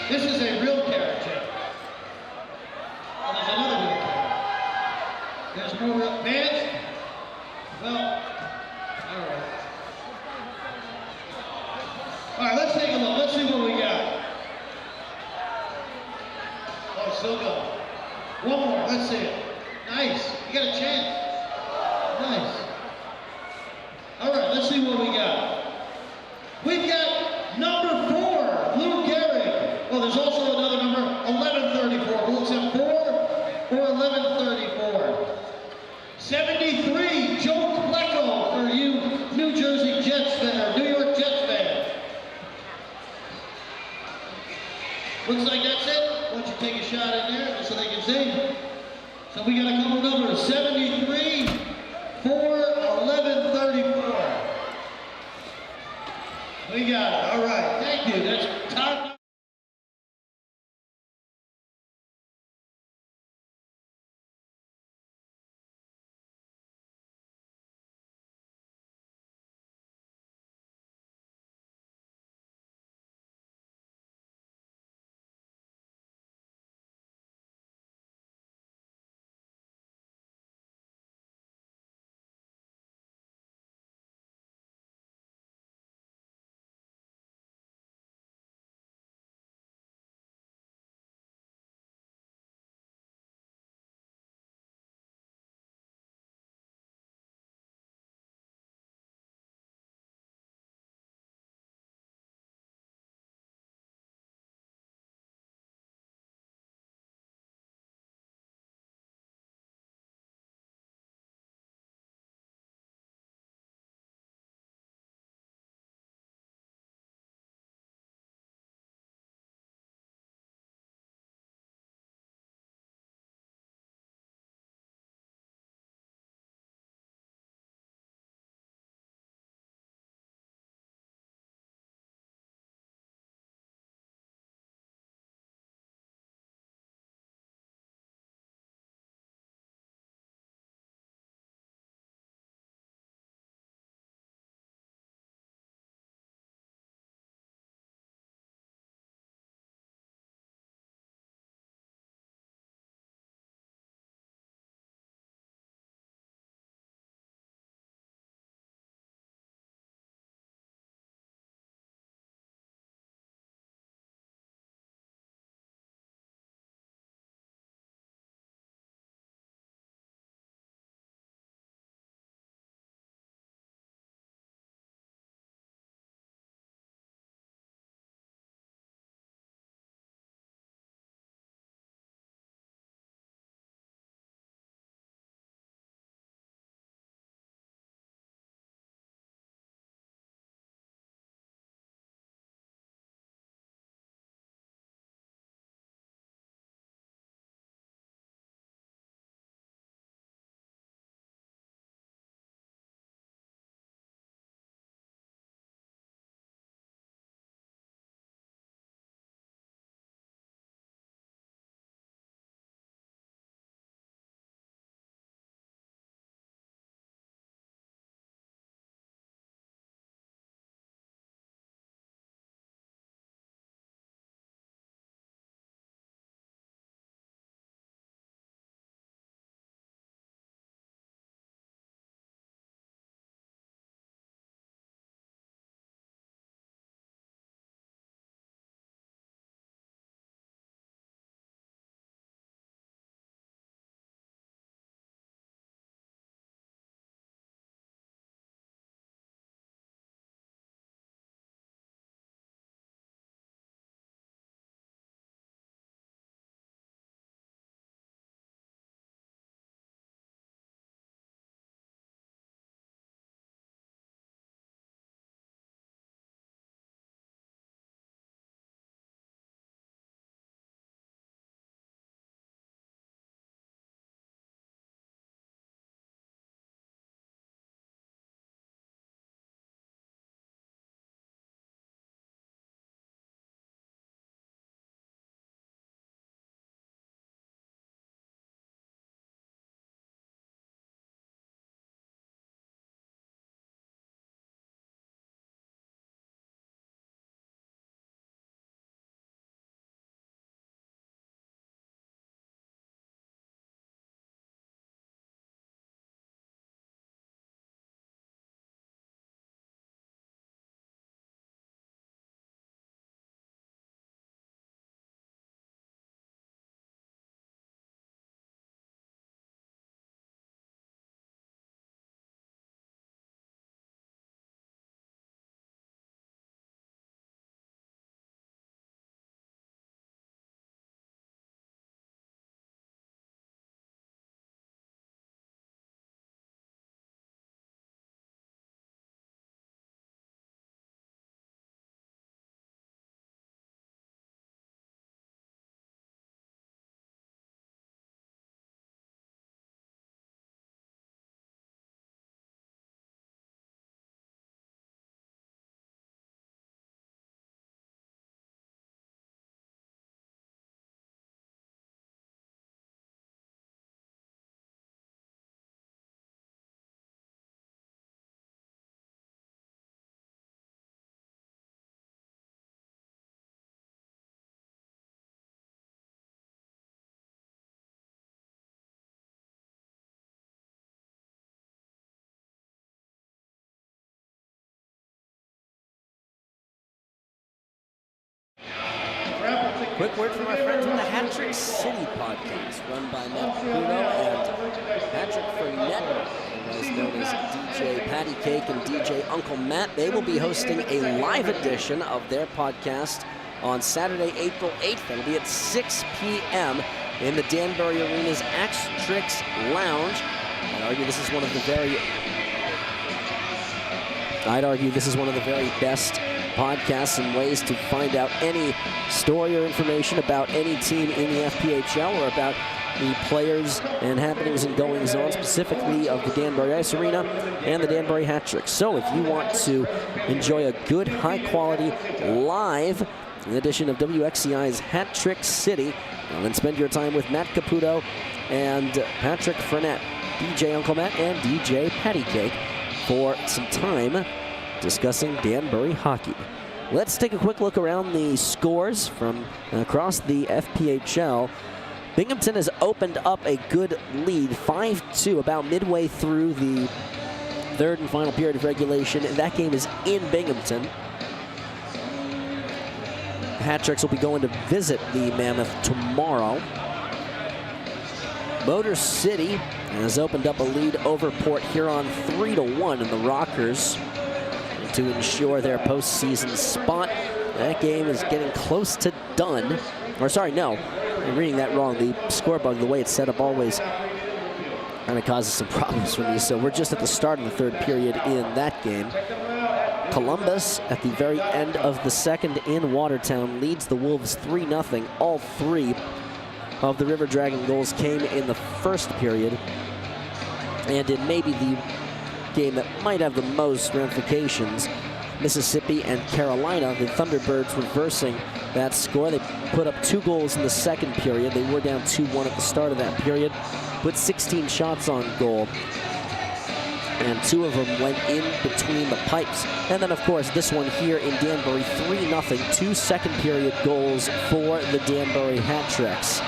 [SPEAKER 3] This is a real carrot chip. And there's another real carrot. There's more real fans. Well, all right. All right, let's take a look. Let's see what we got. Oh, it's still going. One more. Let's see it. Nice. You got a chance. Nice. All right, let's see what we got. We've got number 4, Lou Gehrig. Oh, there's also another number, 1134. We'll accept 4 or 1134. 73, Joe Klecko for you New Jersey Jets fan, or New York Jets fan. Looks like that's it. Why don't you take a shot in there just so they can see. So we got a couple numbers, 73, 4, 1134. We got it. All right. Thank you. That's Todd.
[SPEAKER 1] Quick word from our friends with the Hat Trick City podcast, run by Matt Caputo and Patrick Furnett, otherwise known as DJ Patty Cake and DJ Uncle Matt. They will be hosting a live edition of their podcast on Saturday, April 8th. It'll be at 6 p.m. in the Danbury Arena's Axe Tricks Lounge. I'd argue this is one of the very best podcasts and ways to find out any story or information about any team in the FPHL or about the players and happenings and goings-on specifically of the Danbury Ice Arena and the Danbury Hat Tricks. So if you want to enjoy a good, high-quality, live edition of WXCI's Hat Trick City, then spend your time with Matt Caputo and Patrick Furnett, DJ Uncle Matt, and DJ Patty Cake for some time discussing Danbury hockey. Let's take a quick look around the scores from across the FPHL. Binghamton has opened up a good lead, 5-2, about midway through the third and final period of regulation. That game is in Binghamton. Hat Tricks will be going to visit the Mammoth tomorrow. Motor City has opened up a lead over Port Huron 3-1 in the Rockers to ensure their postseason spot. That game is getting close to done. Or sorry, no, I'm reading that wrong. The score bug, the way it's set up, always kind of causes some problems for me. So we're just at the start of the third period in that game. Columbus, at the very end of the second in Watertown, leads the Wolves 3-0. All three of the River Dragon goals came in the first period. And in maybe the game that might have the most ramifications, Mississippi and Carolina, the Thunderbirds reversing that score. They put up 2 goals in the second period. They were down 2-1 at the start of that period, put 16 shots on goal, and 2 of them went in between the pipes. And then, of course, this one here in Danbury, 3-0, 2 second period goals for the Danbury Hat Tricks,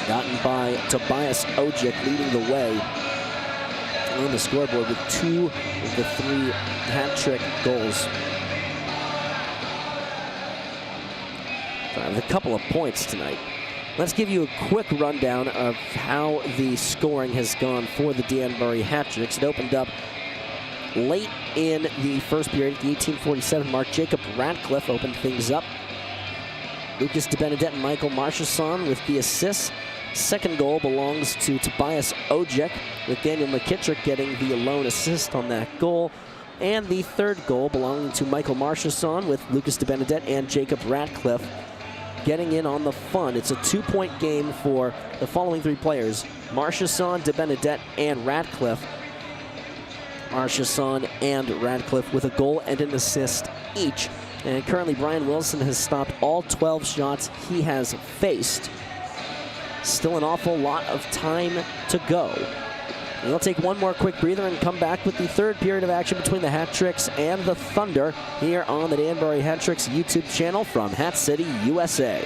[SPEAKER 1] gotten by Tobias Ojic, leading the way on the scoreboard with 2 of the 3 hat trick goals. With a couple of points tonight. Let's give you a quick rundown of how the scoring has gone for the Danbury Hat Tricks. It opened up late in the first period at the 18:47 mark. Jacob Radcliffe opened things up. Lucas DeBenedette and Michael Marchesson with the assists. Second goal belongs to Tobias Ojic, with Daniel McKittrick getting the lone assist on that goal. And the third goal belonging to Michael Marchesson, with Lucas DeBenedette and Jacob Radcliffe getting in on the fun. It's a 2-point game for the following 3 players: Marchesson, DeBenedette, and Radcliffe. Marchesson and Radcliffe with a goal and an assist each. And currently Brian Wilson has stopped all 12 shots he has faced. Still an awful lot of time to go. And we'll take one more quick breather and come back with the third period of action between the Hat Tricks and the Thunder here on the Danbury Hat Tricks YouTube channel from Hat City, USA.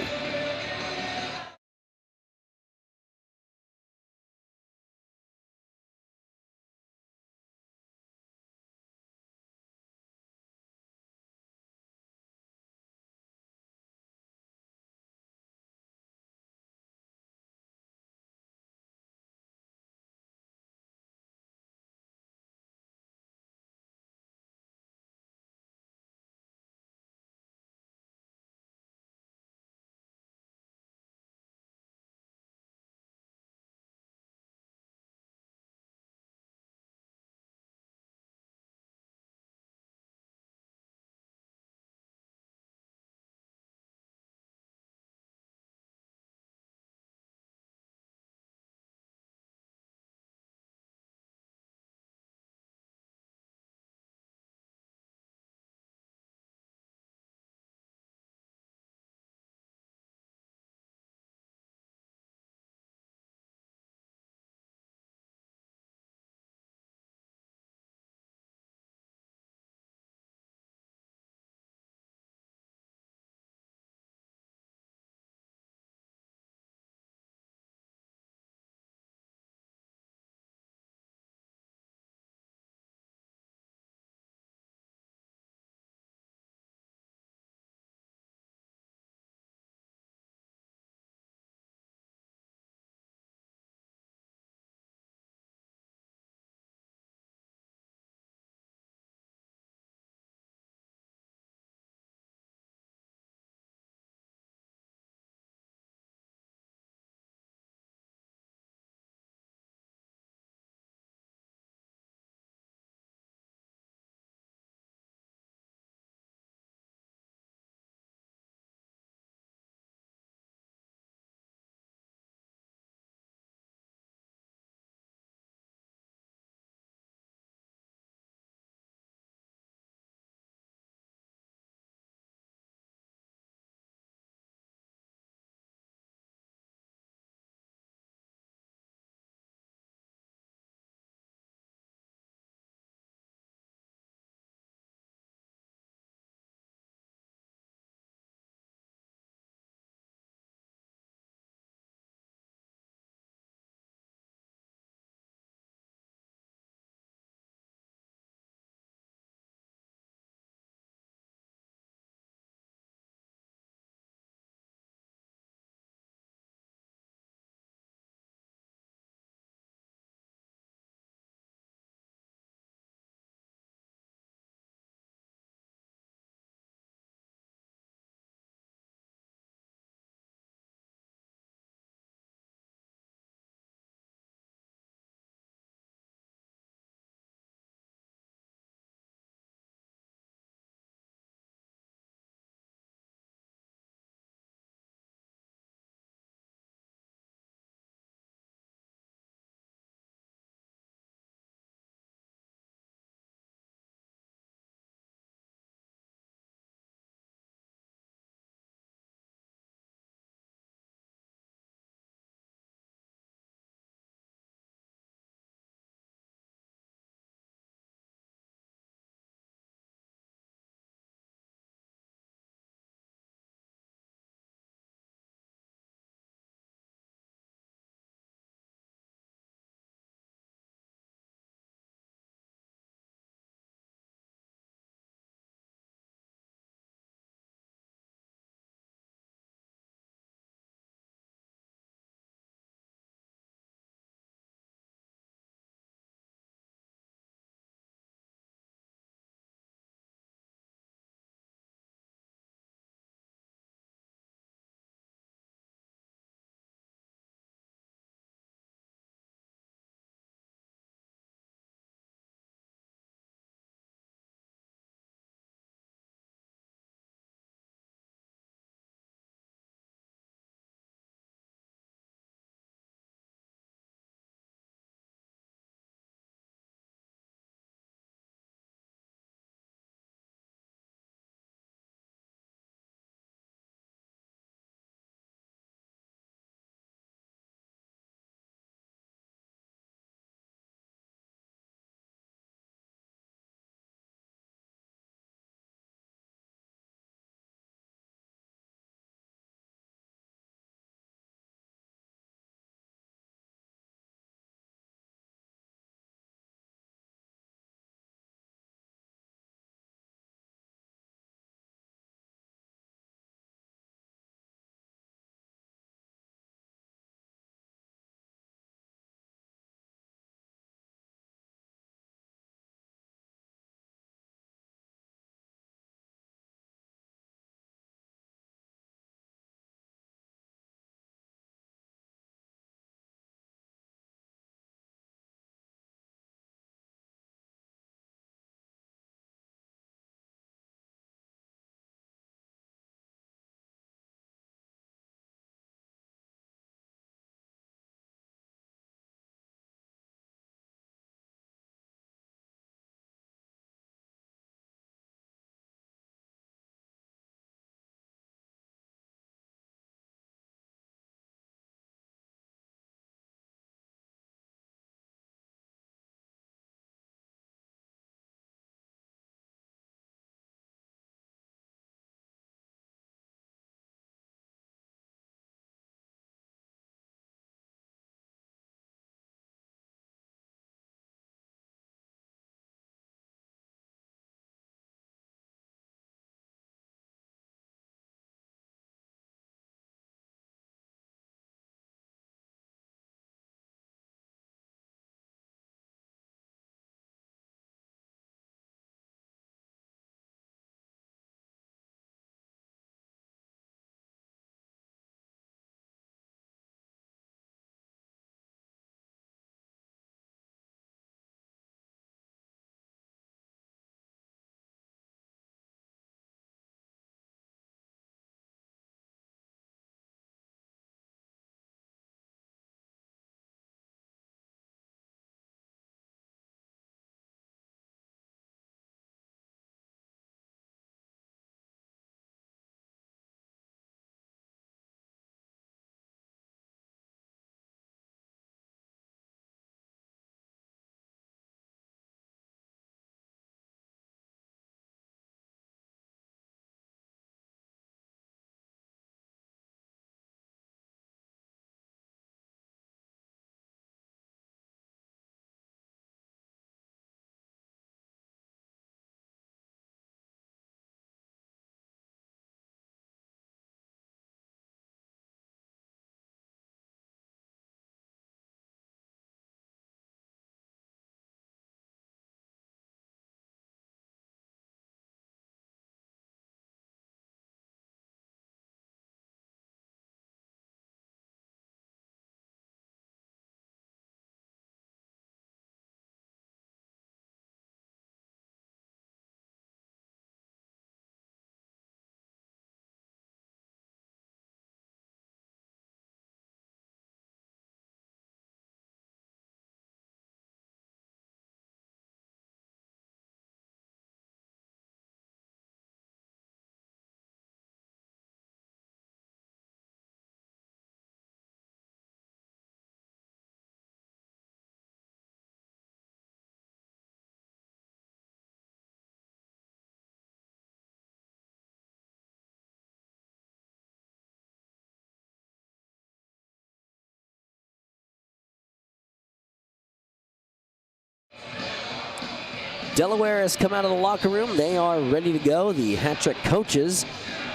[SPEAKER 1] Delaware has come out of the locker room. They are ready to go. The hat trick coaches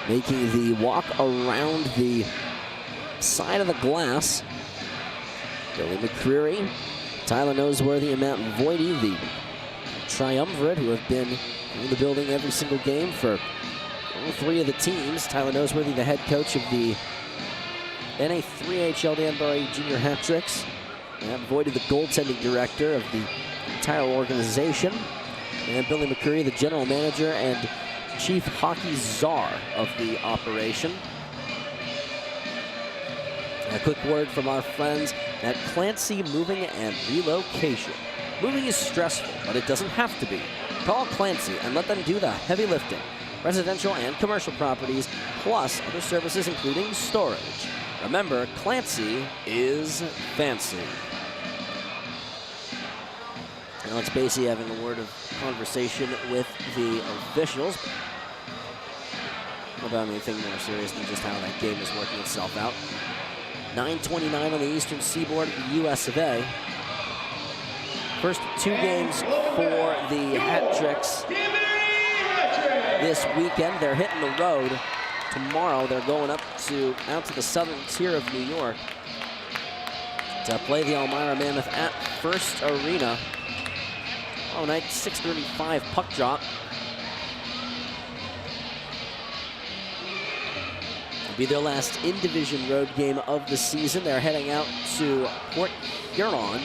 [SPEAKER 1] making the walk around the side of the glass. Billy McCreary, Tyler Noseworthy, and Matt Voidy, the triumvirate who have been in the building every single game for all three of the teams. Tyler Noseworthy, the head coach of the NA3HL Danbury Junior Hat Tricks. Matt Voidy, the goaltending director of the entire organization. And Billy McCreary, the general manager and chief hockey czar of the operation. A quick word from our friends at Clancy Moving and Relocation. Moving is stressful, but it doesn't have to be. Call Clancy and let them do the heavy lifting. Residential and commercial properties, plus other services including storage. Remember, Clancy is fancy. Alex Basie having a word of conversation with the officials about anything more serious than just how that game is working itself out. 9:29 on the eastern seaboard of the US of A. First two games for the Hat Tricks this weekend. They're hitting the road. Tomorrow they're going out to the southern tier of New York to play the Elmira Mammoth at First Arena. Oh, night 6:35 puck drop. It'll be their last in-division road game of the season. They're heading out to Port Huron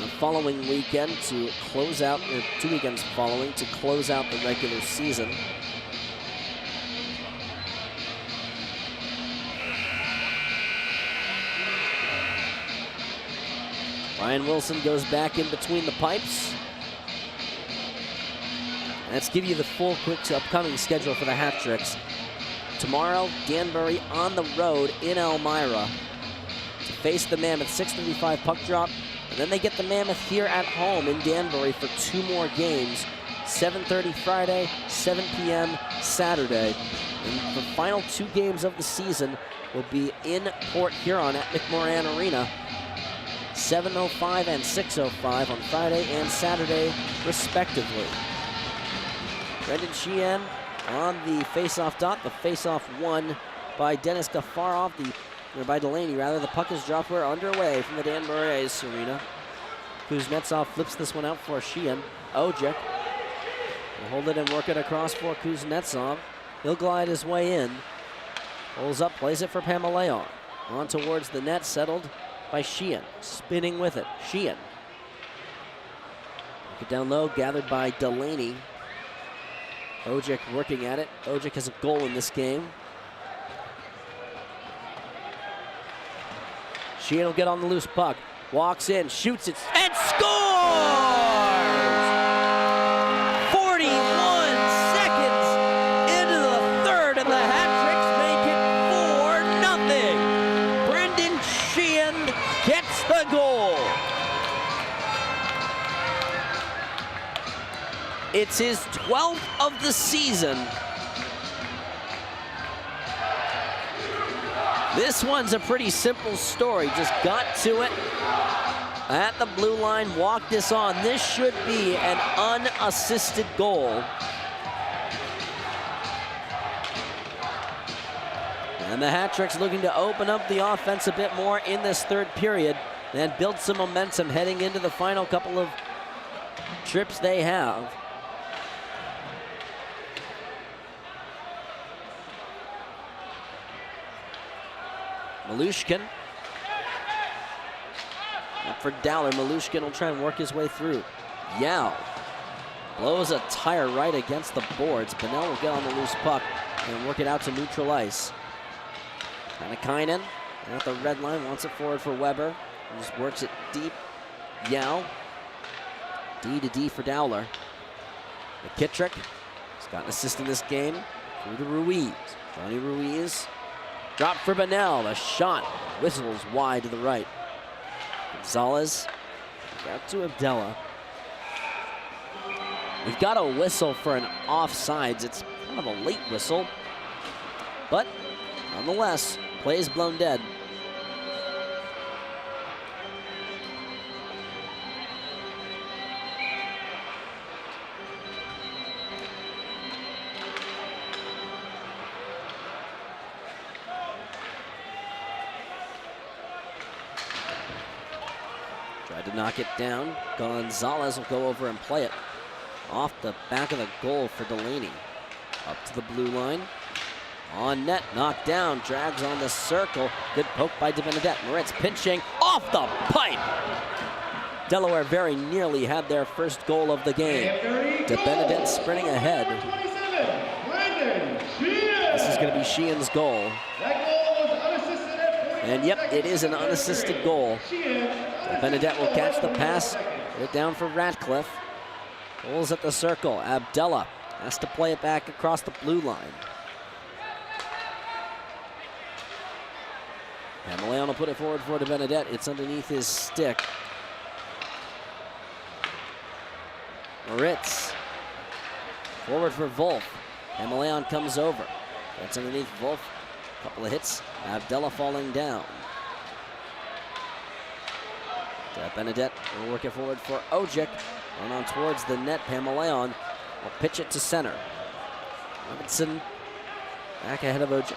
[SPEAKER 1] the following weekend to close out, or 2 weekends following, to close out the regular season. Ryan Wilson goes back in between the pipes. Let's give you the full quick upcoming schedule for the Hat Tricks. Tomorrow, Danbury on the road in Elmira to face the Mammoth, 6:35 puck drop. And then they get the Mammoth here at home in Danbury for 2 more games. 7:30 Friday, 7 p.m. Saturday. And the final 2 games of the season will be in Port Huron at McMoran Arena. 7:05 and 6:05 on Friday and Saturday, respectively. Brendan Sheehan on the face-off dot. The face-off won by Dennis Gafarov, or by Delaney rather. The puck is dropped. We're underway from the Danbury Ice Arena. Kuznetsov flips this one out for Sheehan. Ojek will hold it and work it across for Kuznetsov. He'll glide his way in. Pulls up, plays it for Pamaleon. On towards the net, settled by Sheehan. Spinning with it. Sheehan. Get down low, gathered by Delaney. Ojek working at it. Ojek has a goal in this game. Sheehan will get on the loose puck. Walks in, shoots it, and scores! 41 seconds into the third, and the Hat Tricks make it 4-0. Brendan Sheehan gets the goal. It's his 12th of the season. This one's a pretty simple story. Just got to it at the blue line, walked this on. This should be an unassisted goal. And the Hat Tricks looking to open up the offense a bit more in this third period and build some momentum heading into the final couple of trips they have. Malushkin. Up for Dowler. Malushkin will try and work his way through. Yao blows a tire right against the boards. Bennell will get on the loose puck and work it out to neutral ice. Hannakainen at the red line, wants it forward for Weber. He just works it deep. Yao. D to D for Dowler. McKittrick has got an assist in this game. Through to Ruiz. Johnny Ruiz. Drop for Bennell. The shot whistles wide to the right. Gonzalez out to Abdella. We've got a whistle for an offsides. It's kind of a late whistle, but nonetheless, play is blown dead. Tried to knock it down. Gonzalez will go over and play it. Off the back of the goal for Delaney. Up to the blue line. On net, knocked down, drags on the circle. Good poke by DeBenedette. Moritz pinching off the pipe. Delaware very nearly had their first goal of the game. DeBenedette sprinting ahead. This is going to be Sheehan's goal. And yep, it is an unassisted goal. DeBenedette will catch the pass. Get it down for Ratcliffe. Pulls at the circle. Abdella has to play it back across the blue line. Pameleon will put it forward for DeBenedette. It's underneath his stick. Moritz. Forward for Wolf. Pameleon comes over. That's underneath Wolf. Couple of hits. Abdella falling down. DeBenedette will work it forward for Ojic. Run on towards the net. Pameleon will pitch it to center. Robinson back ahead of Ojic.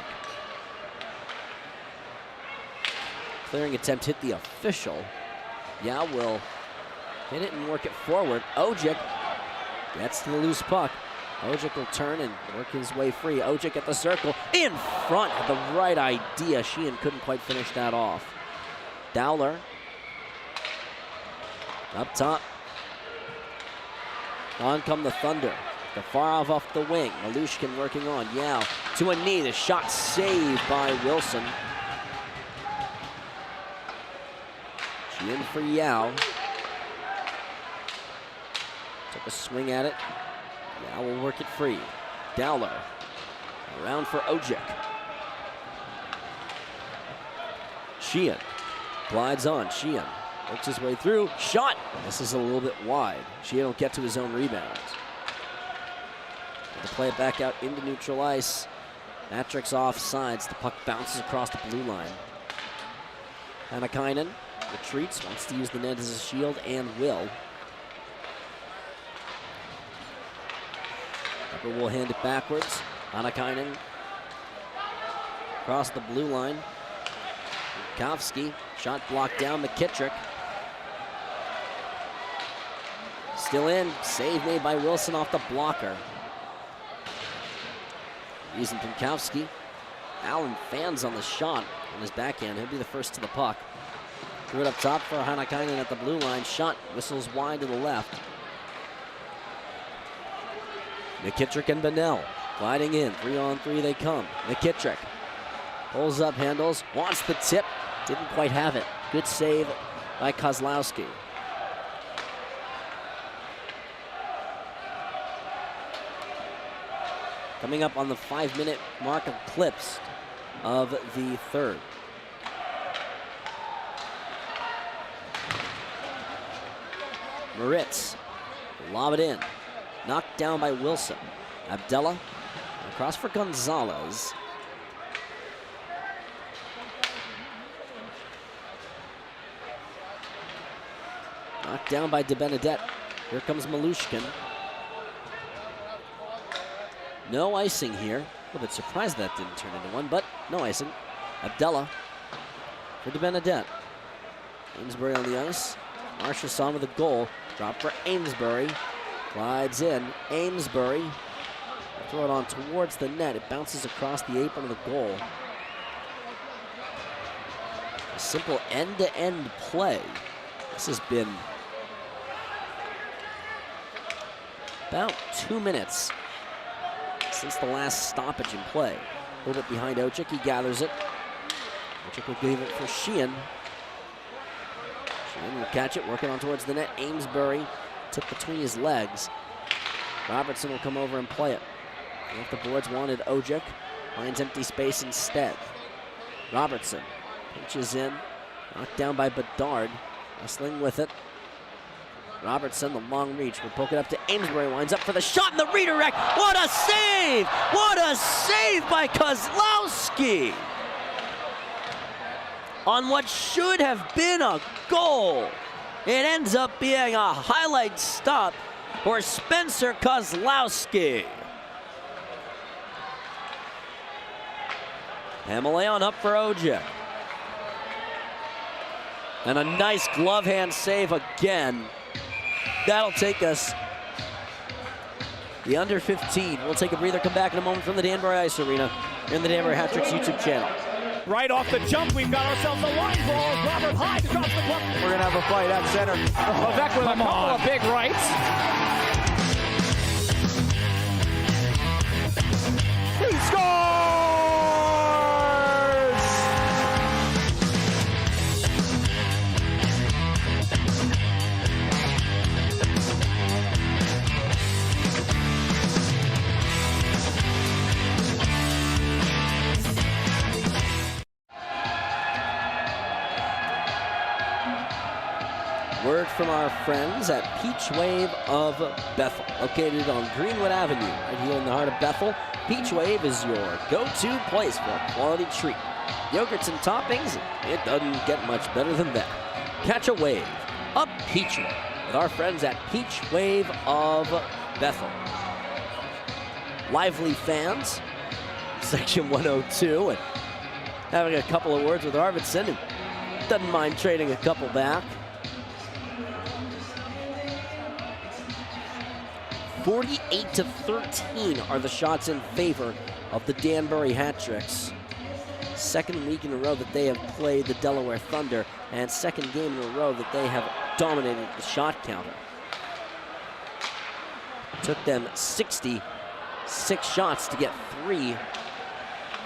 [SPEAKER 1] Clearing attempt hit the official. Yao will hit it and work it forward. Ojic gets to the loose puck. Ojic will turn and work his way free. Ojic at the circle. In front. The right idea. Sheehan couldn't quite finish that off. Dowler. Up top. On come the Thunder. Gafarov off the wing. Malushkin working on. Yao to a knee. The shot saved by Wilson. Sheehan for Yao. Took a swing at it. Yao will work it free. Dowler. Around for Ojic. Sheehan. Glides on. Sheehan works his way through. Shot! This is a little bit wide. Sheehan will get to his own rebound. To play it back out into neutral ice. Matrix off sides. The puck bounces across the blue line. Hannakainen retreats, wants to use the net as a shield, and will. Pepper will hand it backwards. Hannakainen across the blue line. Kowski, shot blocked down. McKittrick. Still in, save made by Wilson off the blocker. Using Pinkowski. Allen fans on the shot on his backhand. He'll be the first to the puck. Threw it up top for Hannakainen at the blue line. Shot whistles wide to the left. McKittrick and Bennell gliding in. 3-on-3 they come. McKittrick pulls up, handles, wants the tip. Didn't quite have it. Good save by Kozlowski. Coming up on the 5-minute mark of clips of the third. Moritz, lob it in. Knocked down by Wilson. Abdella, across for Gonzalez. Knocked down by DeBenedette. Here comes Malushkin. No icing here. A little bit surprised that didn't turn into one, but no icing. Abdella for DeBenedette. Amesbury on the ice. Marchessault with a goal. Drop for Amesbury. Glides in. Amesbury. Throw it on towards the net. It bounces across the apron of the goal. A simple end-to-end play. This has been about 2 minutes since the last stoppage in play. A little bit behind Ojic. He gathers it. Ojic will give it for Sheehan. Sheehan will catch it, working on towards the net. Amesbury took between his legs. Robertson will come over and play it. If the boards wanted Ojic, finds empty space instead. Robertson pinches in, knocked down by Bedard, wrestling with it. Robertson, the long reach, will poke it up to Amesbury, winds up for the shot and the redirect. What a save! What a save by Kozlowski! On what should have been a goal. It ends up being a highlight stop for Spencer Kozlowski. Pameleon up for Ojic. And a nice glove hand save again. That'll take us the under 15. We'll take a breather, come back in a moment from the Danbury Ice Arena in the Danbury Hat Tricks YouTube channel.
[SPEAKER 4] Right off the jump, we've got ourselves a line brawl as Robert Hyde drops the puck.
[SPEAKER 5] We're going to have a fight at center.
[SPEAKER 4] Avec with a couple of big rights.
[SPEAKER 5] He scores!
[SPEAKER 1] Word from our friends at Peach Wave of Bethel, located on Greenwood Avenue, right here in the heart of Bethel. Peach Wave is your go-to place for a quality treat. Yogurts and toppings, it doesn't get much better than that. Catch a wave, a Peach Wave, with our friends at Peach Wave of Bethel. Lively fans, section 102, and having a couple of words with Arvidsson, who doesn't mind trading a couple back. 48-13 are the shots in favor of the Danbury Hat Tricks. Second week in a row that they have played the Delaware Thunder, and second game in a row that they have dominated the shot counter. Took them 66 shots to get 3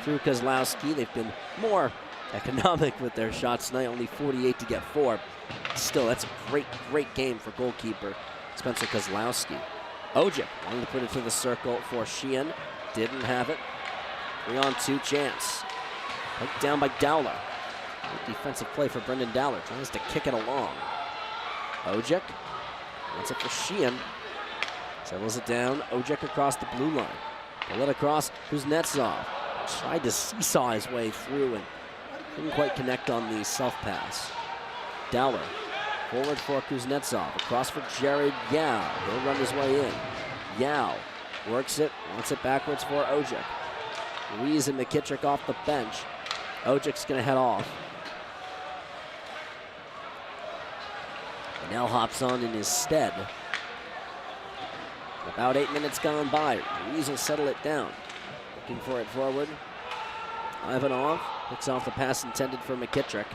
[SPEAKER 1] through Kozlowski. They've been more economic with their shots tonight, only 48 to get 4. Still, that's a great game for goalkeeper Spencer Kozlowski. Ojic wanted to put it to the circle for Sheehan. Didn't have it. 3-on-2 chance. Poked down by Dowler. Good defensive play for Brendan Dowler. Tries to kick it along. Ojic wants it for Sheehan. Settles it down. Ojic across the blue line. Pull it across. Kuznetsov. Tried to seesaw his way through and couldn't quite connect on the self-pass. Dowler. Forward for Kuznetsov, across for Jared Yao. He'll run his way in. Yao works it, wants it backwards for Ojic. Ruiz and McKittrick off the bench. Ojic's gonna head off. Now hops on in his stead. About 8 minutes gone by. Ruiz will settle it down. Looking for it forward. Ivanov picks off the pass intended for McKittrick.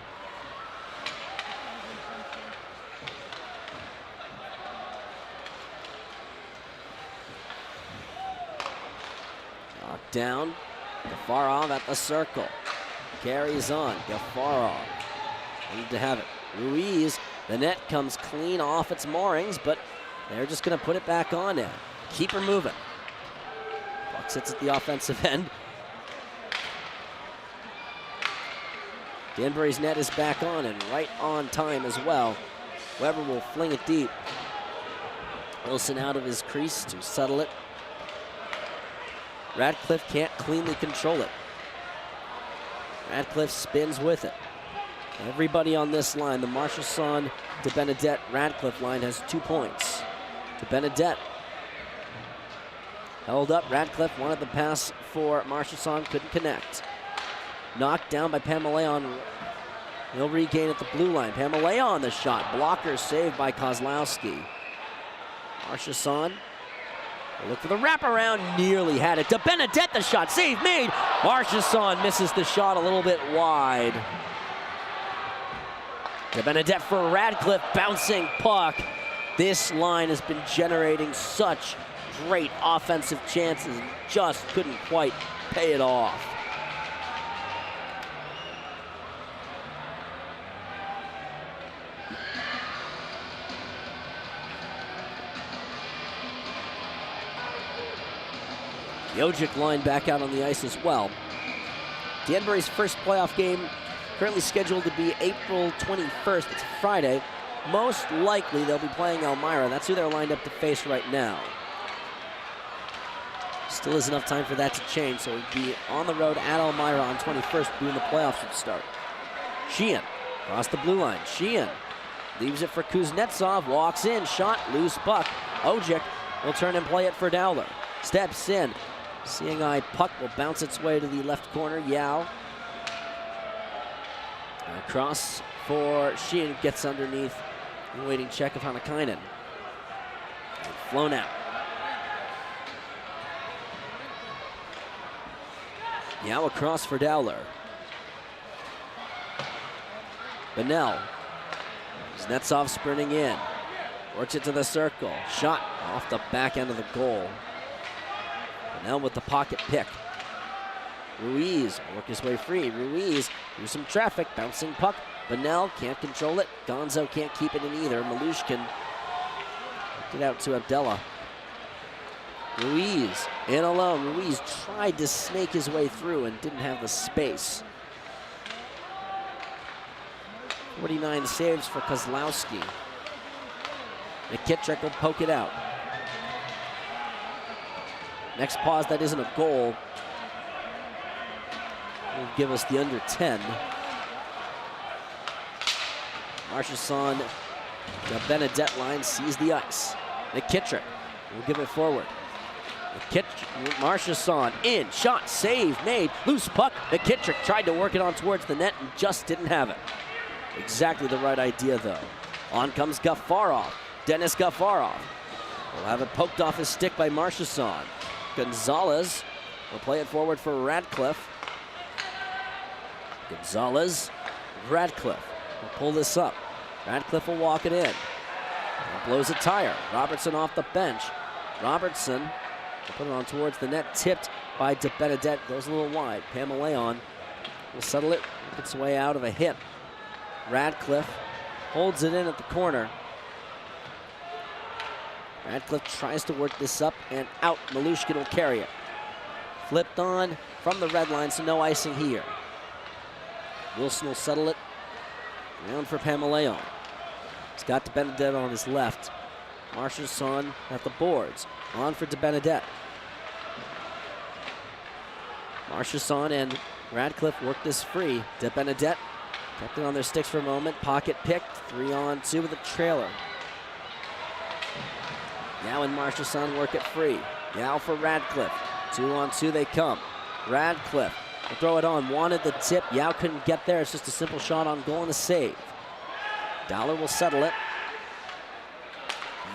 [SPEAKER 1] Down, Gafarov at the circle. Carries on, Gafarov. Need to have it. Ruiz, the net comes clean off its moorings, but they're just gonna put it back on now. Keep her moving. Puck sits at the offensive end. Danbury's net is back on and right on time as well. Weber will fling it deep. Wilson out of his crease to settle it. Radcliffe can't cleanly control it. Radcliffe spins with it. Everybody on this line, the Marchesson to Benedette Radcliffe line, has 2 points. To Benedette. Held up, Radcliffe wanted the pass for Marchesson, couldn't connect. Knocked down by Pamaleon. He'll regain at the blue line. Pamaleon the shot. Blocker saved by Kozlowski. Marchesson. Look for the wraparound, nearly had it. To Benedette, the shot, save made. Marchesson misses the shot a little bit wide. To Benedette for Radcliffe, bouncing puck. This line has been generating such great offensive chances, just couldn't quite pay it off. The Ojic line back out on the ice as well. Danbury's first playoff game currently scheduled to be April 21st. It's Friday. Most likely they'll be playing Elmira. That's who they're lined up to face right now. Still is enough time for that to change, so we'll be on the road at Elmira on 21st when the playoffs would start. Sheehan across the blue line. Sheehan leaves it for Kuznetsov, walks in, shot, loose puck. Ojic will turn and play it for Dowler. Steps in. Seeing eye puck will bounce its way to the left corner. Yao. Across for Sheehan, gets underneath. Waiting check of Hanakainen. Flown out. Now across for Dowler. Benell. Kuznetsov sprinting in. Works it to the circle. Shot off the back end of the goal. Benell with the pocket pick. Ruiz work his way free. Ruiz through some traffic. Bouncing puck. Benell can't control it. Gonzo can't keep it in either. Malushkin get out to Abdella. Ruiz in alone. Ruiz tried to snake his way through and didn't have the space. 49 saves for Kozlowski. McKittrick will poke it out. Next pause that isn't a goal will give us the under 10. Marchessault, the Benedette line sees the ice. McKittrick will give it forward. Marchessault in, shot, save made, loose puck. McKittrick tried to work it on towards the net and just didn't have it. Exactly the right idea though. On comes Gafarov, Dennis Gafarov. Will have it poked off his stick by Marchessault. Gonzalez will play it forward for Radcliffe. Gonzalez, Radcliffe will pull this up. Radcliffe will walk it in. Blows a tire. Robertson off the bench. Robertson will put it on towards the net. Tipped by De Benedette. Goes a little wide. Pamaleon will settle it. Work its way out of a hit. Radcliffe holds it in at the corner. Radcliffe tries to work this up and out. Malushkin will carry it. Flipped on from the red line, so no icing here. Wilson will settle it. Round for Pamaleon. He's got De Benedette on his left. Marchessault at the boards. On for De Benedette. Marchessault and Radcliffe work this free. De Benedette kept it on their sticks for a moment. Pocket picked. 3-on-2 with a trailer. Now and Marchessault work it free. Now for Radcliffe. 2-on-2 they come. Radcliffe will throw it on. Wanted the tip. Yao couldn't get there. It's just a simple shot on goal and a save. Dollar will settle it.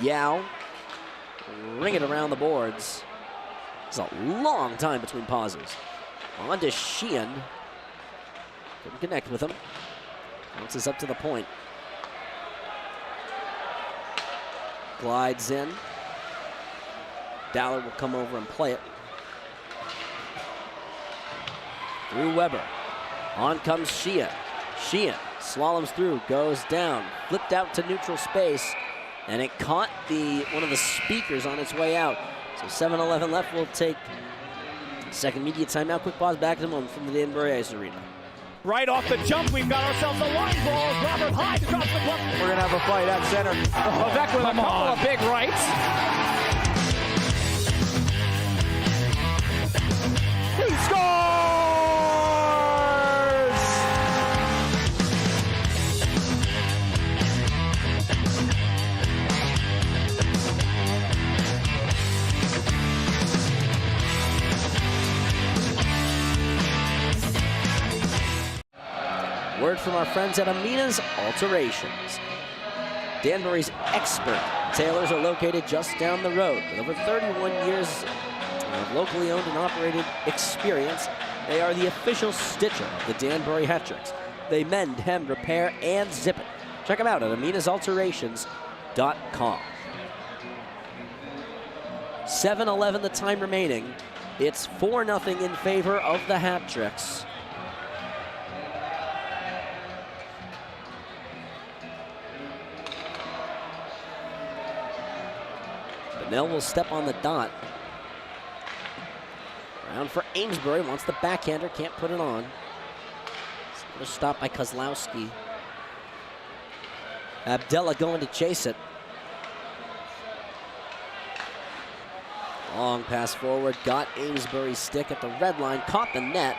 [SPEAKER 1] Yao ring it around the boards. It's a long time between pauses. On to Sheehan. Couldn't connect with him. Bounces up to the point. Glides in. Dowler will come over and play it. Through Weber. On comes Sheehan. Sheehan slaloms through, goes down, flipped out to neutral space, and it caught one of the speakers on its way out. So 7:11 left. We'll take second media timeout. Quick pause, back in a moment from the Danbury Ice Arena.
[SPEAKER 4] Right off the jump, we've got ourselves a line ball. Robert Hyde drops the puck.
[SPEAKER 5] We're going to have a fight at center.
[SPEAKER 4] Vivek with a couple of big rights.
[SPEAKER 5] He scores!
[SPEAKER 1] Word from our friends at Amina's Alterations. Danbury's expert tailors are located just down the road. With over 31 years of locally owned and operated experience, they are the official stitcher of the Danbury Hat-Tricks. They mend, hem, repair, and zip it. Check them out at AminasAlterations.com. 7:11 the time remaining. It's 4-0 in favor of the Hat-Tricks. Benell will step on the dot. Round for Amesbury, wants the backhander, can't put it on. Another stop by Kozlowski. Abdella going to chase it. Long pass forward, got Amesbury's stick at the red line, caught the net.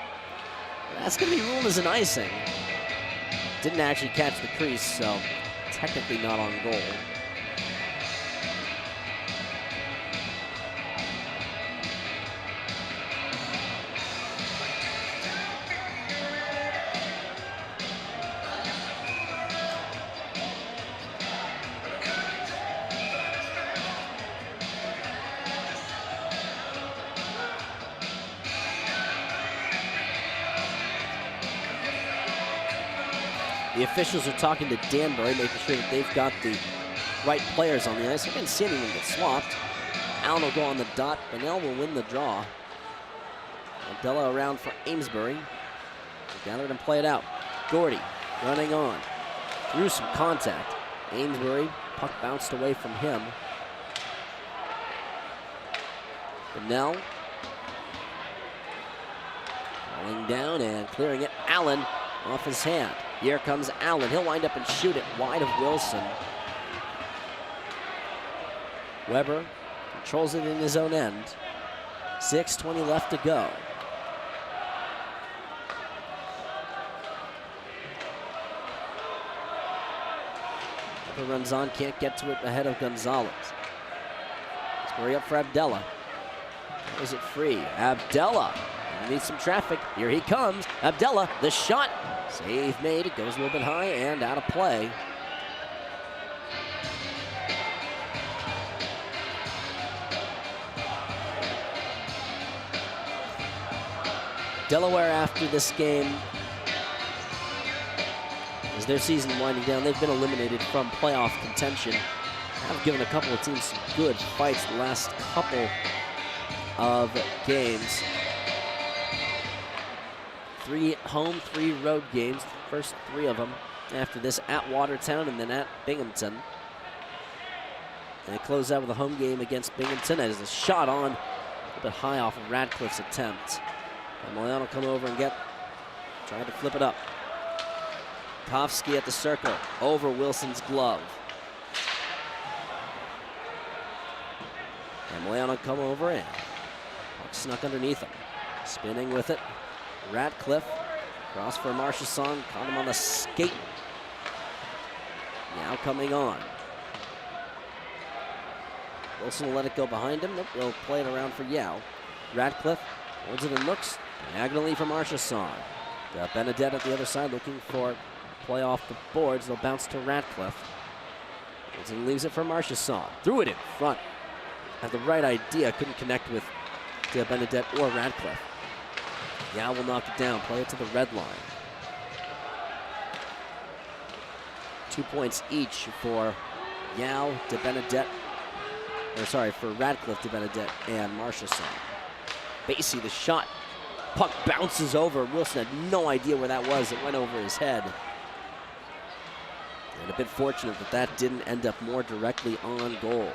[SPEAKER 1] That's going to be ruled as an icing. Didn't actually catch the crease, so technically not on goal. The officials are talking to Danbury, making sure that they've got the right players on the ice. I didn't see anyone get swapped. Allen will go on the dot. Bonnell will win the draw. Abdella around for Amesbury. Gather it and play it out. Gordy running on. Through some contact. Amesbury, puck bounced away from him. Bonnell. Falling down and clearing it. Allen off his hand. Here comes Allen. He'll wind up and shoot it wide of Wilson. Weber controls it in his own end. 6:20 left to go. Weber runs on, can't get to it ahead of Gonzalez. Square up for Abdella. Is it free? Abdella needs some traffic. Here he comes. Abdella, the shot. Save made. It goes a little bit high and out of play. Delaware, after this game, as their season winding down, they've been eliminated from playoff contention. Have given a couple of teams some good fights the last couple of games. 3 home, 3 road games. The first 3 of them after this at Watertown and then at Binghamton. And they close out with a home game against Binghamton as a shot on a little bit high off of Radcliffe's attempt. And Moyan will come over and try to flip it up. Kofsky at the circle, over Wilson's glove. And Moyan will come over and puck snuck underneath him. Spinning with it. Radcliffe, cross for Marchesson, caught him on the skate. Now coming on. Wilson will let it go behind him. Nope, they'll play it around for Yao. Radcliffe holds it and looks diagonally for Marchesson. Got Benedette at the other side looking for play off the boards. They'll bounce to Radcliffe. Wilson leaves it for Marchesson. Threw it in front. Had the right idea, couldn't connect with Benedette or Radcliffe. Yao will knock it down, play it to the red line. 2 points each for Yao, for Radcliffe, Benedette, and Marchesson. Basie, the shot. Puck bounces over. Wilson had no idea where that was. It went over his head. And a bit fortunate that didn't end up more directly on goal.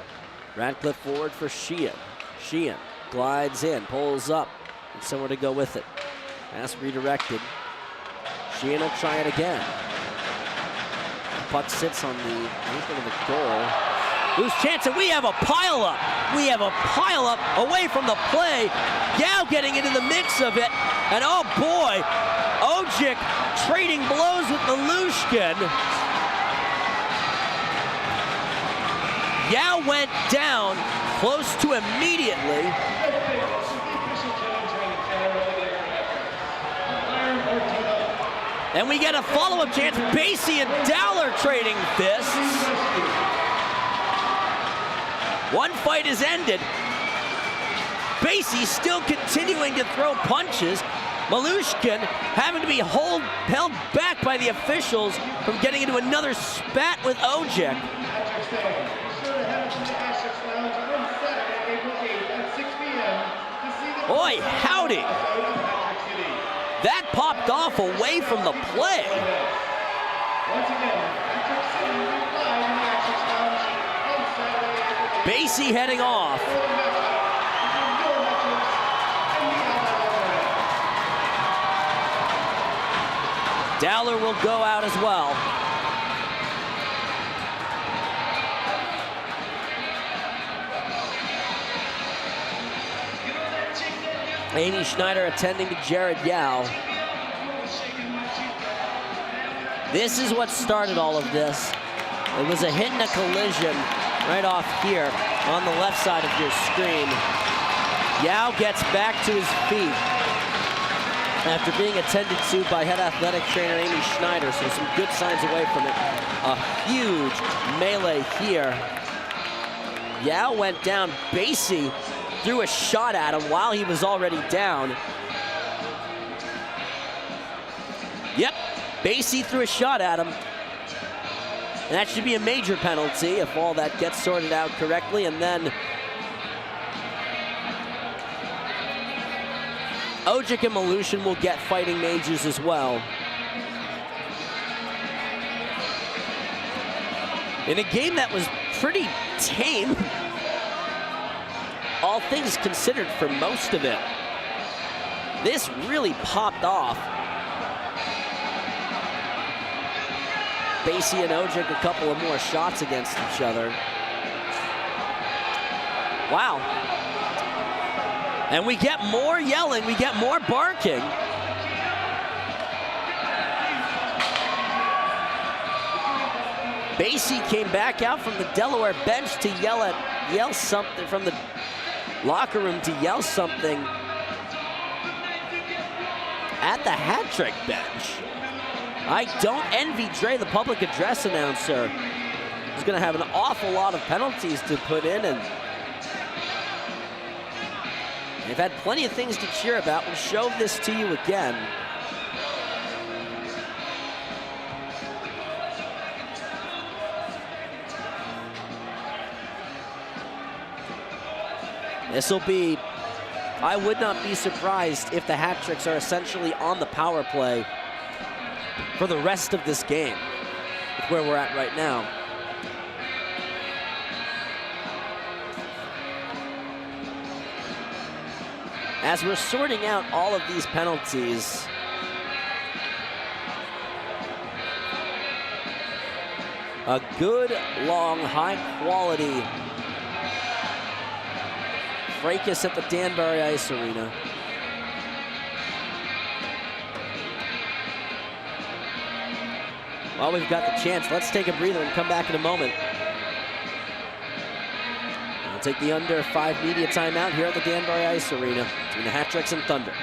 [SPEAKER 1] Radcliffe forward for Sheehan. Sheehan glides in, pulls up, and somewhere to go with it. Pass redirected. Sheehan will try it again. The puck sits on the apron of the goal. Loose chance, and we have a pileup. We have a pileup away from the play. Yao getting into the mix of it, and oh boy, Ojic trading blows with Malushkin. Yao went down close to immediately. And we get a follow-up chance. Basie and Dowler trading fists. One fight is ended. Basie still continuing to throw punches. Malushkin having to be held back by the officials from getting into another spat with Ojic. Boy, howdy. That popped off away from the play. Basie heading off. Dowler will go out as well. Amy Schneider attending to Jared Yao. This is what started all of this. It was a hit and a collision right off here on the left side of your screen. Yao gets back to his feet after being attended to by head athletic trainer Amy Schneider, so some good signs away from it. A huge melee here. Yao went down. Basie threw a shot at him while he was already down. Yep, Basie threw a shot at him. And that should be a major penalty if all that gets sorted out correctly. And then Ojic and Malushin will get fighting majors as well. In a game that was pretty tame, all things considered, for most of it. This really popped off. Basie and Ojic, a couple of more shots against each other. Wow. And we get more yelling, we get more barking. Basie came back out from the Delaware bench to yell something from the locker room, to yell something at the hat trick bench. I don't envy Dre, the public address announcer. He's going to have an awful lot of penalties to put in, and they've had plenty of things to cheer about. We'll show this to you again. This will be, I would not be surprised if the hat tricks are essentially on the power play for the rest of this game, with where we're at right now. As we're sorting out all of these penalties, a good, long, high-quality fracas at the Danbury Ice Arena. While we've got the chance, let's take a breather and come back in a moment. We'll take the under 5 media timeout here at the Danbury Ice Arena between the Hat Tricks and Thunder.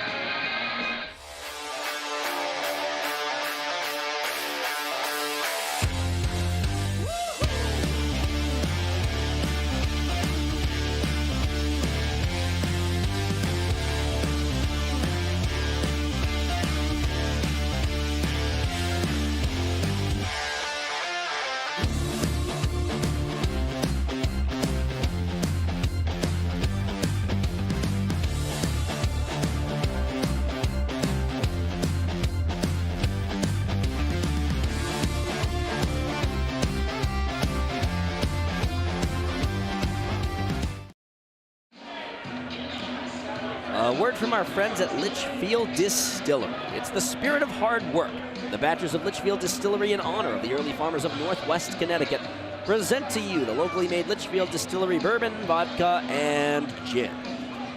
[SPEAKER 1] Word from our friends at Litchfield Distillery. It's the spirit of hard work. The Badgers of Litchfield Distillery, in honor of the early farmers of Northwest Connecticut, present to you the locally made Litchfield Distillery bourbon, vodka, and gin.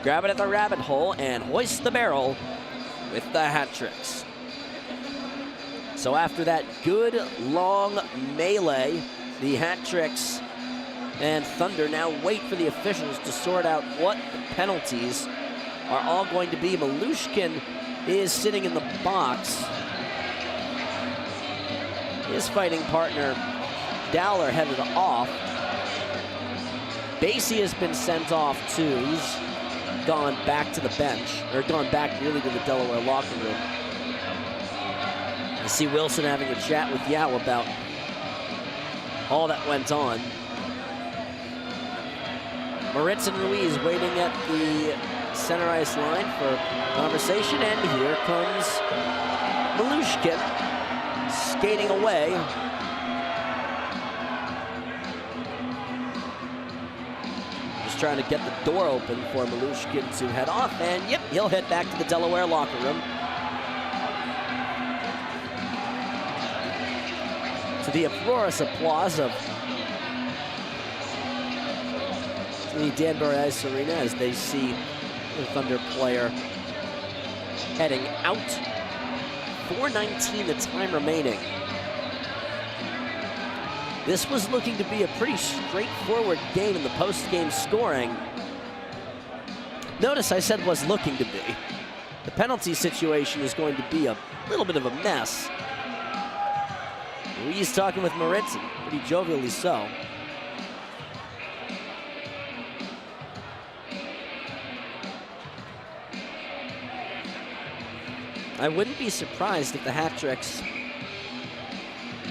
[SPEAKER 1] Grab it at the rabbit hole and hoist the barrel with the Hat Tricks. So after that good long melee, the Hat Tricks and Thunder now wait for the officials to sort out what the penalties are all going to be. Malushkin is sitting in the box. His fighting partner, Dowler, headed off. Basie has been sent off too. He's gone back to the bench, or gone back really to the Delaware locker room. You see Wilson having a chat with Yao about all that went on. Moritz and Ruiz waiting at the center ice line for conversation, and here comes Malushkin skating away. Just trying to get the door open for Malushkin to head off, and yep, he'll head back to the Delaware locker room. To the uproarious applause of the Danbury Ice Arena as they see the Thunder player heading out. 4:19 the time remaining. This was looking to be a pretty straightforward game in the post-game scoring. Notice I said was looking to be. The penalty situation is going to be a little bit of a mess. He's talking with Moritz, pretty jovially so. I wouldn't be surprised if the Hat Tricks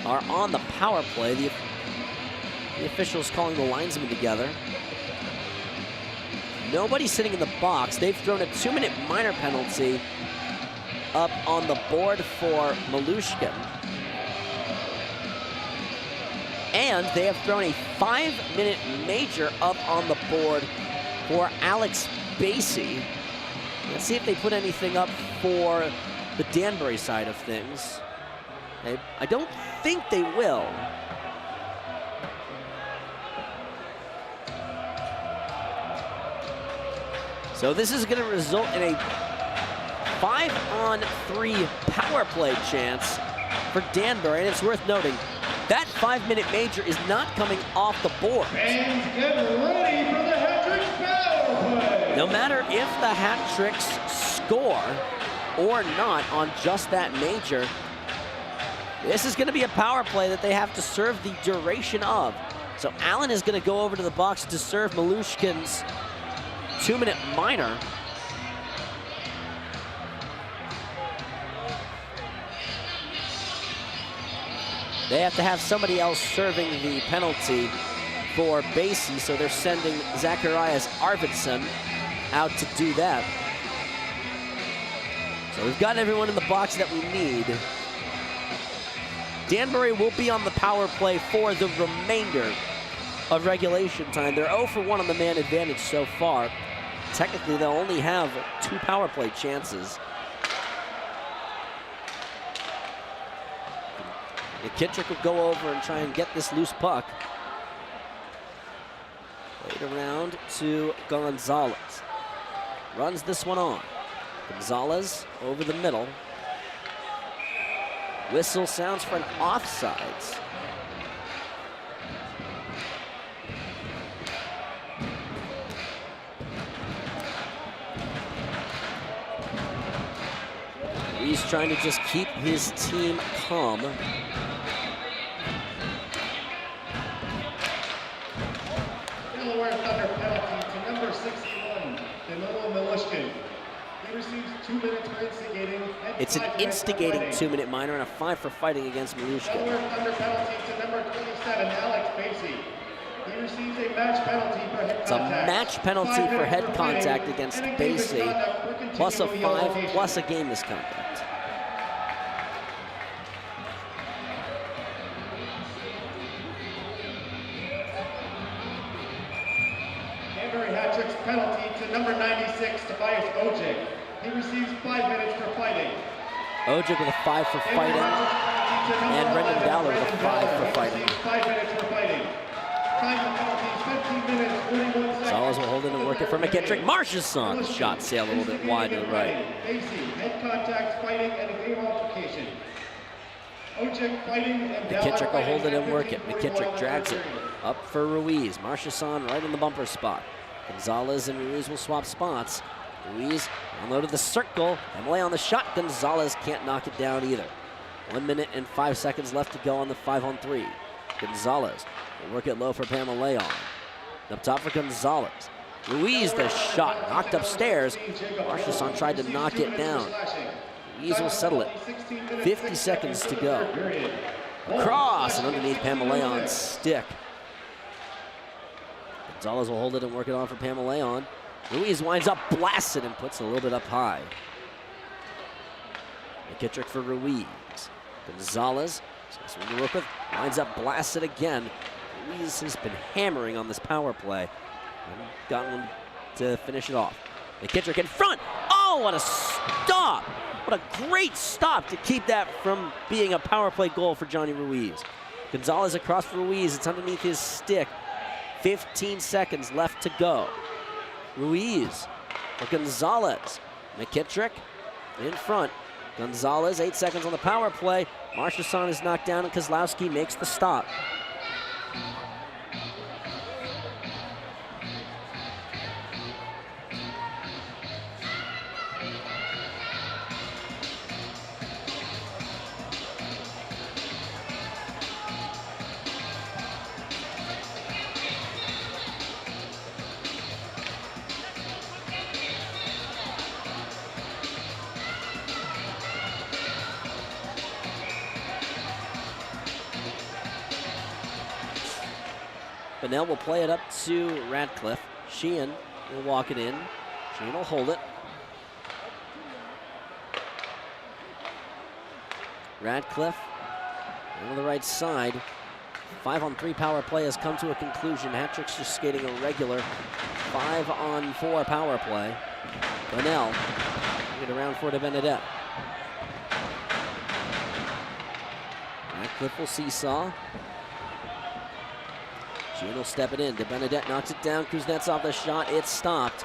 [SPEAKER 1] are on the power play. The officials calling the linesmen together. Nobody sitting in the box. They've thrown a 2-minute minor penalty up on the board for Malushkin. And they have thrown a 5-minute major up on the board for Alex Basie. Let's see if they put anything up for the Danbury side of things. I don't think they will. So this is going to result in a 5-on-3 power play chance for Danbury, and it's worth noting that 5-minute major is not coming off the board.
[SPEAKER 2] And get ready for the hat-trick power play.
[SPEAKER 1] No matter if the hat-tricks score or not on just that major, this is going to be a power play that they have to serve the duration of. So Allen is going to go over to the box to serve Malushkin's 2-minute minor. They have to have somebody else serving the penalty for Basie, so they're sending Zacharias Arvidsson out to do that. So we've got everyone in the box that we need. Danbury will be on the power play for the remainder of regulation time. They're 0 for 1 on the man advantage so far. Technically, they'll only have 2 power play chances. McKittrick will go over and try and get this loose puck. Played around to Gonzalez. Runs this one on. Gonzalez over the middle. Whistle sounds for an offsides. He's trying to just keep his team calm.
[SPEAKER 2] Delaware Thunder penalty to number 61, Danilo Milishkin. He receives 2 minutes for instigating.
[SPEAKER 1] It's an instigating 2-minute minor and a 5 for fighting against Malushkin.
[SPEAKER 2] Delaware Thunder penalty to number 27, Alex Basie. He receives a match penalty for head
[SPEAKER 1] It's a
[SPEAKER 2] contact.
[SPEAKER 1] match penalty for head contact against Basie, plus a 5, plus a game misconduct.
[SPEAKER 2] Danbury hat-tricks penalty to number 96, Tobias Ojik. He receives 5 minutes for fighting.
[SPEAKER 1] Ojik with a 5 for fighting, and Brendan Dowler with a 5 for fighting.
[SPEAKER 2] 5 minutes for fighting. Time of penalty, 15 minutes, 41 seconds.
[SPEAKER 1] Solis will hold it and work it for McKittrick. Marchessault, the shot sailed a little bit wide to the right.
[SPEAKER 2] Basie, head contact, fighting, and a game altercation. Ojik fighting and
[SPEAKER 1] McKittrick will hold it and work it. McKittrick drags it up for Ruiz. Marchessault right in the bumper spot. Gonzalez and Ruiz will swap spots. Ruiz down low to the circle. Emily on the shot. Gonzalez can't knock it down either. 1 minute and 5 seconds left to go on the 5-on-3. Gonzalez will work it low for Pamela. Up top for Gonzalez. Ruiz, the shot knocked upstairs. Marchessault tried to knock it down. Ruiz will settle it. 50 seconds to go. Cross and underneath Pamelaon's stick. Gonzalez will hold it and work it on for Pamela. Ruiz winds up blasted and puts it a little bit up high. McKittrick for Ruiz. Gonzalez, swing to work with, winds up blasted again. Ruiz has been hammering on this power play and gotten one to finish it off. McKittrick in front. Oh, what a stop! What a great stop to keep that from being a power play goal for Johnny Ruiz. Gonzalez across for Ruiz. It's underneath his stick. 15 seconds left to go. Ruiz for Gonzalez. McKittrick in front. Gonzalez, 8 seconds on the power play. Marchessault is knocked down and Kozlowski makes the stop. Bonnell will play it up to Radcliffe. Sheehan will walk it in. Sheehan will hold it. Radcliffe on the right side. 5-on-3 power play has come to a conclusion. Hat-Trick's just skating a regular 5-on-4 power play. Bonnell get around for DeBenedette. Radcliffe will seesaw. Sheehan will step it in. DeBenedette knocks it down. Kuznetsov the shot. It's stopped.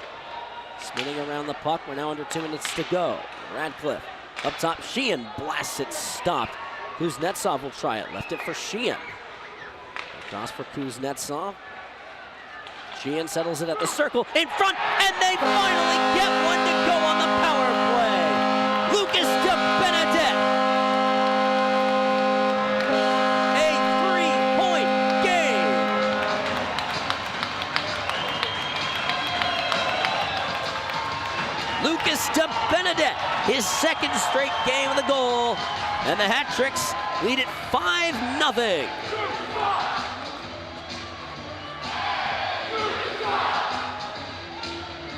[SPEAKER 1] Spinning around the puck. We're now under 2 minutes to go. Radcliffe up top. Sheehan blasts it. Stopped. Kuznetsov will try it. Left it for Sheehan. Across for Kuznetsov. Sheehan settles it at the circle. In front. And they finally get one to go on the power play. Lucas DeBenedette. Lucas DeBenedette, his second straight game of the goal, and the Hat-Tricks lead it 5-0.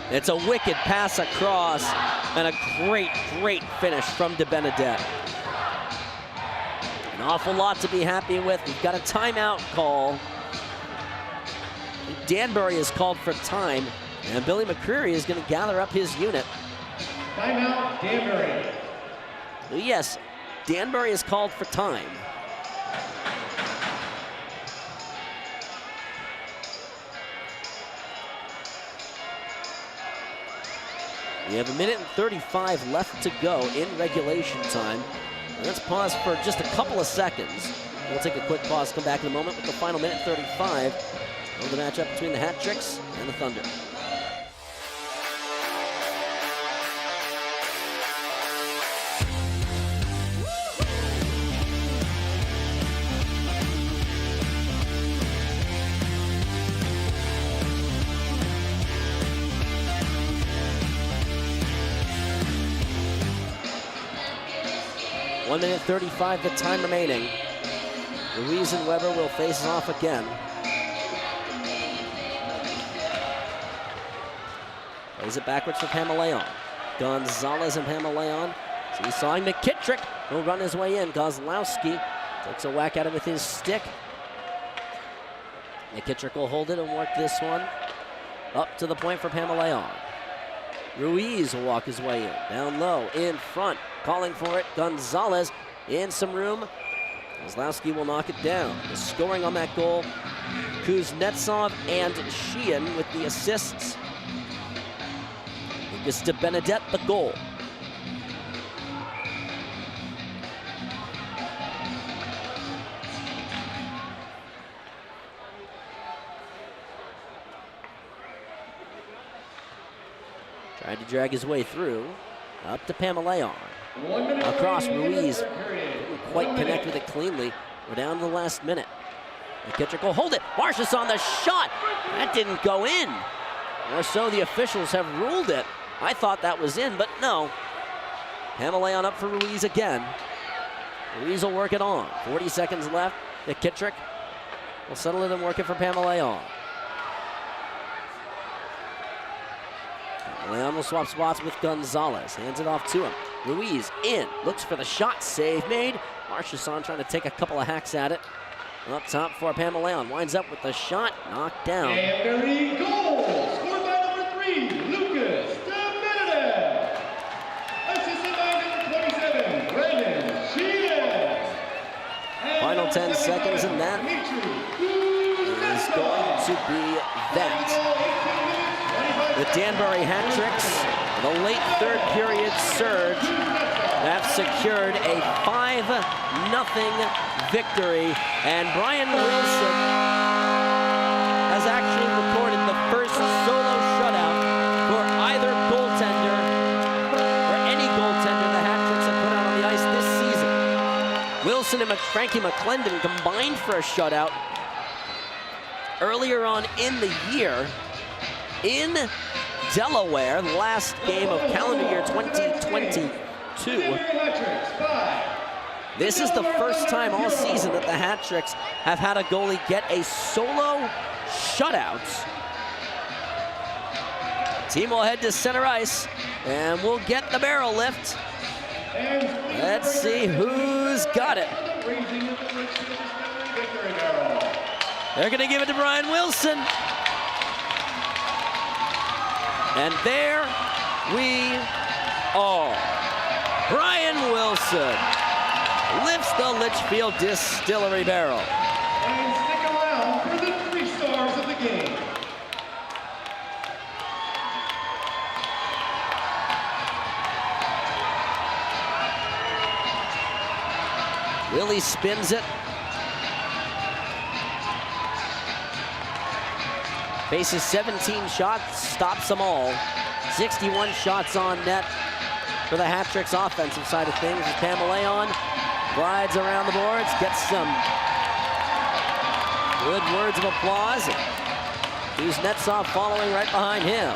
[SPEAKER 1] It's a wicked pass across, and a great finish from DeBenedette. An awful lot to be happy with. We've got a timeout call. Danbury is called for time. And Billy McCreary is going to gather up his unit.
[SPEAKER 2] Timeout, Danbury.
[SPEAKER 1] Yes, Danbury is called for time. We have 1:35 left to go in regulation time. Let's pause for just a couple of seconds. We'll take a quick pause, come back in a moment with the final 1:35 of the matchup between the Hat-Tricks and the Thunder. One 1:35, the time remaining. Ruiz and Weber will face off again. Plays it backwards for Pamaleon. Gonzalez and Pamaleon. Seesawing McKittrick. He'll run his way in. Kozlowski takes a whack at it with his stick. McKittrick will hold it and work this one up to the point for Pamaleon. Ruiz will walk his way in. Down low, in front, calling for it. Gonzalez in some room. Kozlowski will knock it down. The scoring on that goal, Kuznetsov and Sheehan with the assists. Lucas DeBenedette, the goal. Tried to drag his way through. Up to Pamaleon. Across Ruiz. Didn't quite connect with it cleanly. We're down to the last minute. McKittrick will hold it. Marchus on the shot. That didn't go in. Or so the officials have ruled it. I thought that was in, but no. Pamaleon up for Ruiz again. Ruiz will work it on. 40 seconds left. McKittrick will settle it and work it for Pamaleon. Leon will swap spots with Gonzalez. Hands it off to him. Ruiz in. Looks for the shot. Save made. Marchesson trying to take a couple of hacks at it. Up top for Pamaleon. Winds up with the shot. Knocked down.
[SPEAKER 2] Danbury goal. Scored by number 3, Lucas DeBenedette. Assisted by number 27, Brandon Sheehan.
[SPEAKER 1] Final 10 seconds, and that is going to be that. The Danbury Hat-Tricks, the late third period surge, have secured a 5-0 victory. And Brian Wilson has actually recorded the first solo shutout for either goaltender, or any goaltender the Hat-Tricks have put out on the ice this season. Wilson and Frankie McClendon combined for a shutout earlier on in the year in Delaware, the last game of calendar year 2022. This is the first time all season that the Hat Tricks have had a goalie get a solo shutout. Team will head to center ice, and we'll get the barrel lift. Let's see who's got it. They're going to give it to Brian Wilson. And there we are. Brian Wilson lifts the Litchfield Distillery barrel.
[SPEAKER 2] And stick around for the 3 stars of the game.
[SPEAKER 1] Willie spins it. Faces 17 shots, stops them all. 61 shots on net for the Hat Tricks offensive side of things. As Pamela glides around the boards, gets some good words of applause. Kuznetsov following right behind him.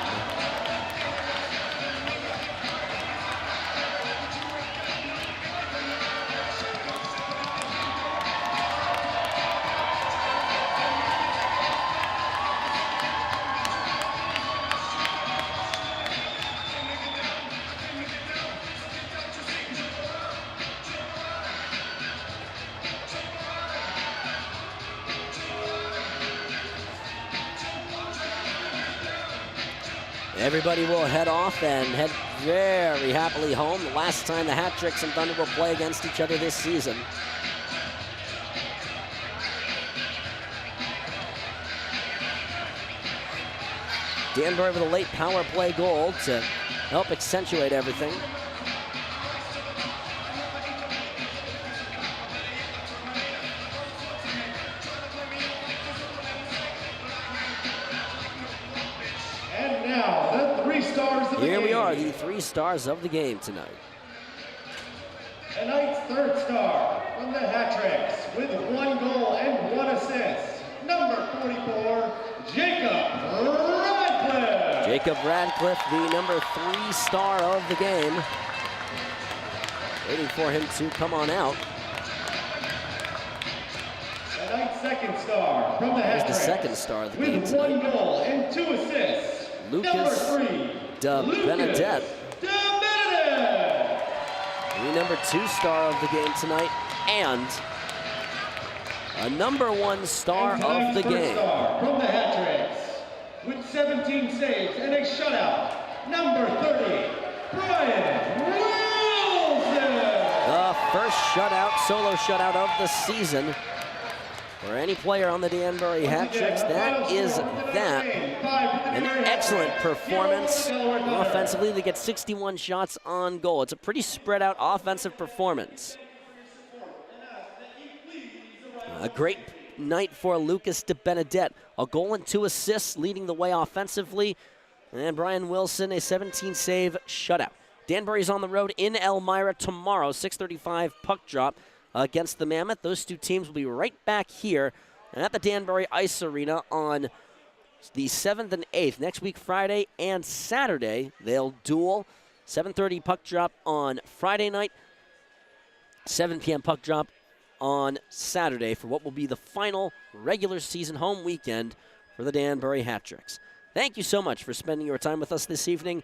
[SPEAKER 1] Everybody will head off and head very happily home. The last time the Hat Tricks and Thunder will play against each other this season. Danbury with a late power play goal to help accentuate everything. Here we are, the 3 stars of the game tonight.
[SPEAKER 2] Tonight's 3rd star from the Hat Tricks with 1 goal and 1 assist. Number 44, Jacob Radcliffe.
[SPEAKER 1] Jacob Radcliffe, the number 3 star of the game. Waiting for him to come on out.
[SPEAKER 2] Tonight's 2nd star from the Hat Tricks.
[SPEAKER 1] The 2nd star of the game
[SPEAKER 2] with
[SPEAKER 1] tonight.
[SPEAKER 2] 1 goal and 2 assists.
[SPEAKER 1] Lucas
[SPEAKER 2] Number 3,
[SPEAKER 1] Benedette. The number 2 star of the game tonight, and a number 1 star of the game.
[SPEAKER 2] Star from the Hat Tricks with 17 saves and a shutout. Number 30, Brian Wilson.
[SPEAKER 1] The first shutout, solo shutout of the season for any player on the Danbury Hat Tricks. That is that. An excellent performance offensively. They get 61 shots on goal. It's a pretty spread out offensive performance. A great night for Lucas Benedette. A goal and 2 assists leading the way offensively. And Brian Wilson, a 17 save shutout. Danbury's on the road in Elmira tomorrow, 6:35 puck drop against the Mammoth. Those 2 teams will be right back here at the Danbury Ice Arena on the 7th and 8th. Next week, Friday and Saturday, they'll duel. 7:30 puck drop on Friday night, 7 p.m. puck drop on Saturday for what will be the final regular season home weekend for the Danbury Hat Tricks. Thank you so much for spending your time with us this evening.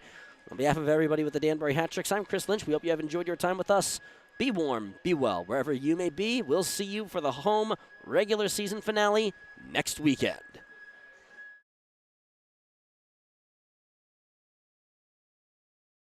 [SPEAKER 1] On behalf of everybody with the Danbury Hat Tricks, I'm Chris Lynch. We hope you have enjoyed your time with us. Be warm, be well, wherever you may be. We'll see you for the home regular season finale next weekend.